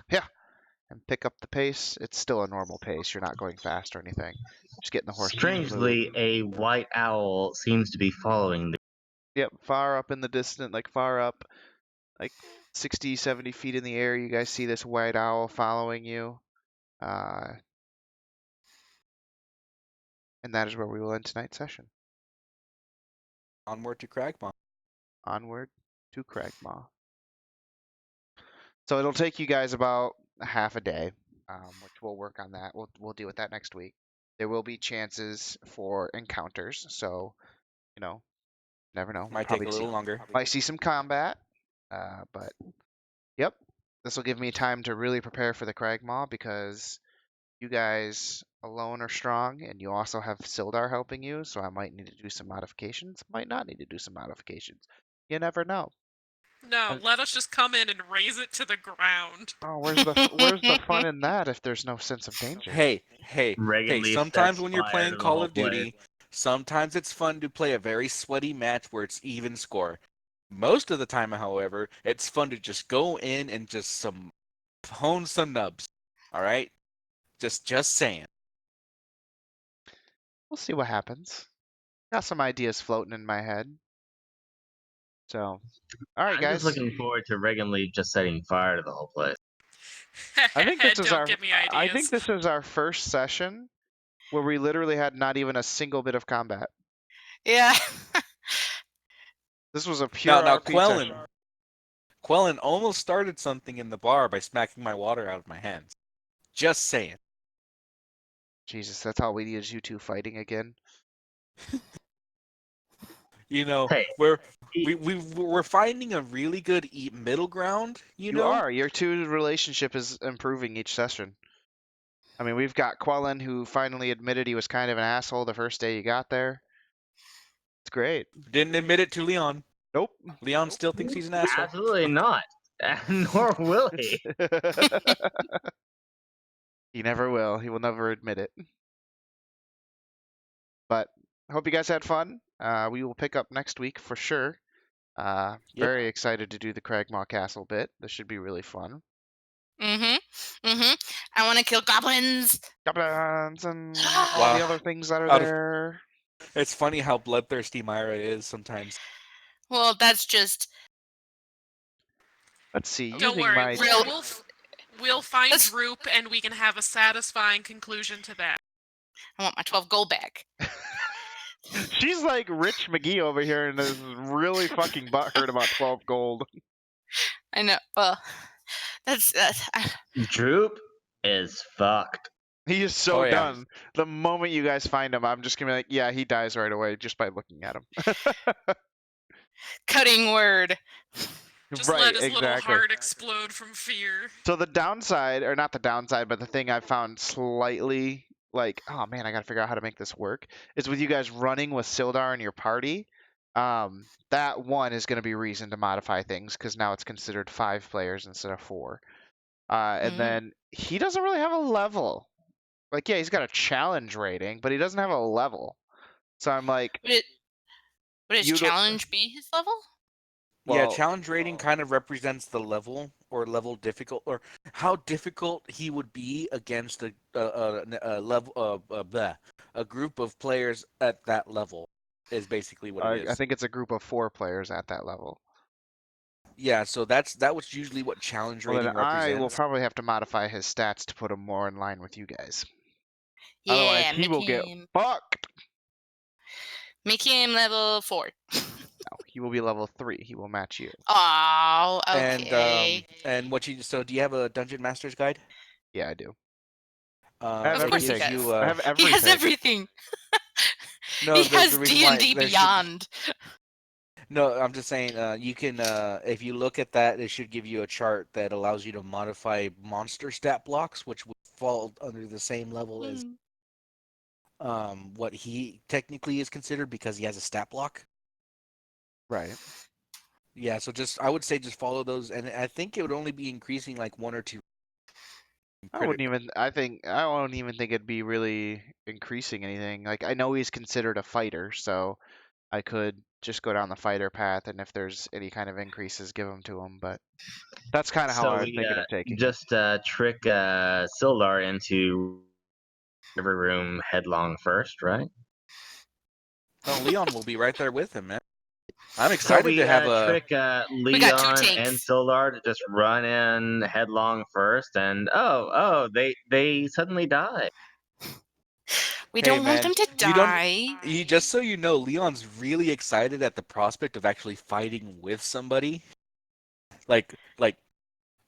and pick up the pace. It's still a normal pace. You're not going fast or anything. Just getting the horse to move. Strangely, a white owl seems to be following the. Yep, far up in the distance, like far up, like 60, 70 feet in the air, you guys see this white owl following you. And that is where we will end tonight's session. Onward to Cragmont. Onward to Cragmaw. So it'll take you guys about half a day, which we'll work on that. We'll deal with that next week. There will be chances for encounters, so never know. Might take a little longer. Might see some combat, but yep, this will give me time to really prepare for the Cragmaw because you guys alone are strong, and you also have Sildar helping you. So I might need to do some modifications. Might not need to do some modifications. You never know. No, let us just come in and raise it to the ground. Oh, where's the fun in that if there's no sense of danger? Hey. Reagan Leaf Sometimes sets when you're fire playing to the Call whole of Duty, place. sometimes it's fun to play a very sweaty match where it's even score. Most of the time, however, it's fun to just go in and just hone some nubs. All right, just saying. We'll see what happens. Got some ideas floating in my head. So, all right, I'm guys. just looking forward to Reagan Leaf just setting fire to the whole place. I think this is Don't our. give me ideas. I think this is our first session where we literally had not even a single bit of combat. Yeah. This was a pure Now, RP session. Quellen almost started something in the bar by smacking my water out of my hands. Just saying. Jesus, that's all we need is you two fighting again. Hey, we're finding a really good middle ground. You are. Your two relationship is improving each session. I mean, we've got Quellen, who finally admitted he was kind of an asshole the first day you got there. It's great. Didn't admit it to Leon. Nope. Leon still thinks he's an asshole. absolutely not. Nor will he. He never will. He will never admit it. But hope you guys had fun. We will pick up next week for sure. Very excited to do the Cragmaw Castle bit. This should be really fun. I want to kill goblins. Goblins and all the other things that are there. It's funny how bloodthirsty Myra is sometimes. Well, that's just. Let's see. Don't Using worry, my we'll find Let's- Droop and we can have a satisfying conclusion to that. I want my 12 gold back. She's like Rich McGee over here and is really fucking butthurt about 12 gold. I know. Well, that's. Droop is fucked. He is so Oh, yeah. done. The moment you guys find him, I'm just gonna be like, yeah, he dies right away just by looking at him. Cutting word. Just right, let his exactly. little heart explode from fear. So the downside, or not the downside, but the thing I found slightly like, oh man, I gotta figure out how to make this work, is with you guys running with Sildar in your party, that one is gonna be reason to modify things, because now it's considered 5 players instead of 4. And then he doesn't really have a level. Like, yeah, he's got a challenge rating, but he doesn't have a level. So I'm like, Would his challenge be his level? Yeah, well, challenge rating kind of represents the level or level difficult, or how difficult he would be against a group of players at that level is basically what it is. I think it's a group of 4 players at that level. Yeah, so that was usually what challenge Well, rating then I will represents. probably have to modify his stats to put him more in line with you guys. Yeah, Otherwise, he will get fucked. Make him level 4. No, he will be level 3. He will match you. Oh, okay. And what you do you have a Dungeon Master's Guide? Yeah, I do. I have Of course he everything. does. I have everything. He has everything. No, he the has reason why D&D there should- Beyond. No, I'm just saying you can if you look at that, it should give you a chart that allows you to modify monster stat blocks, which would fall under the same level as what he technically is considered because he has a stat block. Right. Yeah, so I would say just follow those, and I think it would only be increasing like 1 or 2. I don't even think it'd be really increasing anything. Like, I know he's considered a fighter, so I could just go down the fighter path, and if there's any kind of increases, give them to him. But that's kind of how I was thinking of taking it. Just trick Sildar into river room headlong first, right? No, Leon will be right there with him, man. I'm excited to have a trick Leon and Sildar to just run in headlong first, and they suddenly die. We don't want them to die. Just so you know, Leon's really excited at the prospect of actually fighting with somebody. Like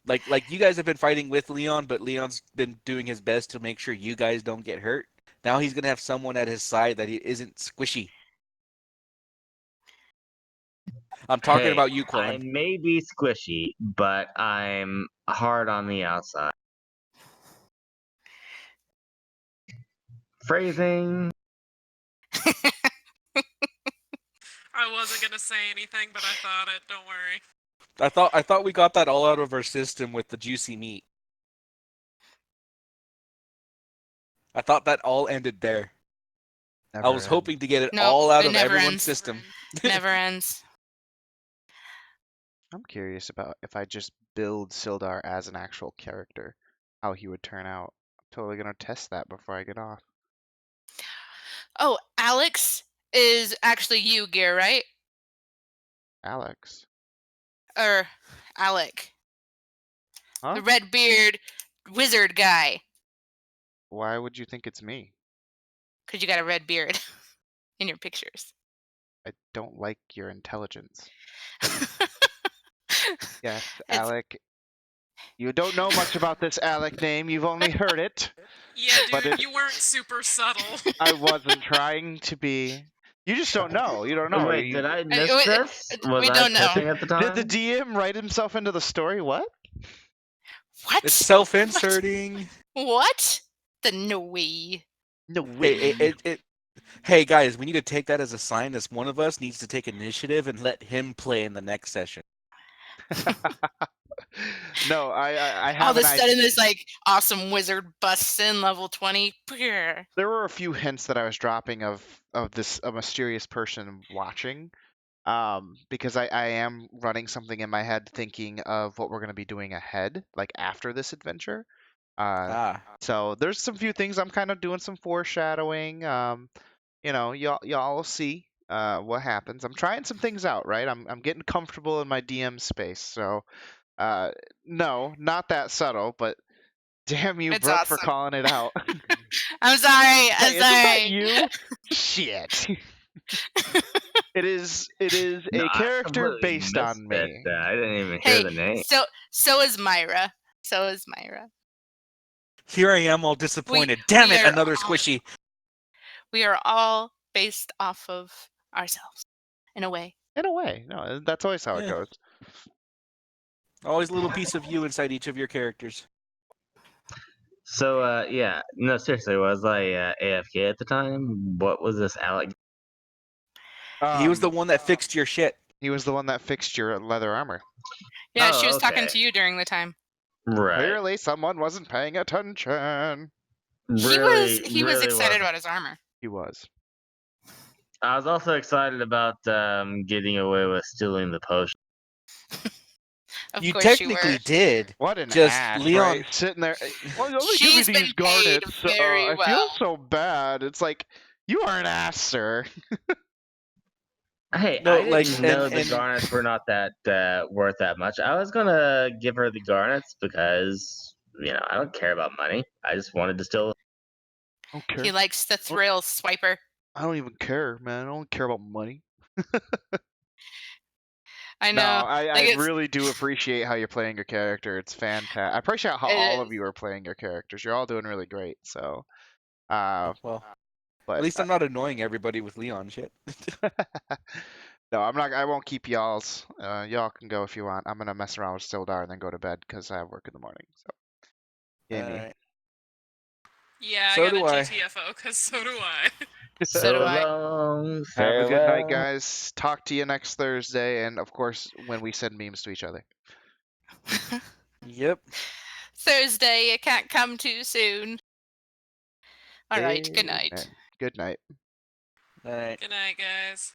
you guys have been fighting with Leon, but Leon's been doing his best to make sure you guys don't get hurt. Now he's gonna have someone at his side that he isn't squishy. I'm talking about you, Quan. I may be squishy, but I'm hard on the outside. Phrasing. I wasn't gonna say anything, but I thought it. Don't worry. I thought we got that all out of our system with the juicy meat. I thought that all ended there. I was hoping to get it all out of everyone's system. Never ends. I'm curious about if I just build Sildar as an actual character, how he would turn out. I'm totally gonna test that before I get off. Oh, Alex is actually you, Gear, right? Alex. Or Alec. Huh? The red beard wizard guy. Why would you think it's me? Because you got a red beard in your pictures. I don't like your intelligence. Yes, Alec. You don't know much about this Alec name. You've only heard it. Yeah, dude, you weren't super subtle. I wasn't trying to be. You just don't know. You don't know. Wait, did I miss this? We don't know. At the time? Did the DM write himself into the story? What? What? It's self-inserting. What? No way. No way. Hey guys, we need to take that as a sign as one of us needs to take initiative and let him play in the next session. No, I have. All of a sudden, this like awesome wizard busts in level 20. There were a few hints that I was dropping of a mysterious person watching. because I am running something in my head thinking of what we're going to be doing ahead, like after this adventure. So there's some few things I'm kind of doing some foreshadowing. Y'all will see what happens. I'm trying some things out, right? I'm getting comfortable in my DM space. So no, not that subtle, but damn you, It's Brooke, for awesome. calling it out. I'm sorry. I'm Hey, isn't that sorry. you? Shit. It is No, a I character completely based missed on it. me. I didn't even hear Hey, the name. so is Myra. So is Myra. Here I am, all disappointed. We Damn it, are another all- squishy. We are all based off of ourselves, in a way. In a way, no, that's always how it Yeah. goes. Always a little piece of you inside each of your characters. So, yeah, no, seriously, was I AFK at the time? What was this Alec? He was the one that fixed your shit. He was the one that fixed your leather armor. Yeah, Oh, she was talking okay. to you during the time. Right. Clearly, someone wasn't paying attention. He Really, was really excited wasn't. about his armor. He was. I was also excited about getting away with stealing the potion. Of You course you technically were. did. What an Just ass, Leon. right? Sitting there. Well, let me give She's you been these paid garnets. very I well. feel so bad. It's like, you are an ass, sir. Hey, No, I like, didn't know the and- garnets were not that worth that much. I was gonna give her the garnets because I don't care about money. I just wanted to steal. Okay. He likes the thrill, Swiper. I don't even care, man. I don't care about money. I No, know. I really do appreciate how you're playing your character. It's fantastic. I appreciate how all of you are playing your characters. You're all doing really great. So, well, but at least I'm not annoying everybody with Leon shit. no, I'm not. I won't keep y'all's. Y'all can go if you want. I'm gonna mess around with Sildar and then go to bed because I have work in the morning. So, yay me. Alright. Yeah, So I got do a I. GTFO, because so do I. So do I. long, Have a good night, farewell. guys. Talk to you next Thursday, and of course when we send memes to each other. Yep. Thursday, it can't come too soon. All right, good night. Amen. Good night. Alright. Good night, guys.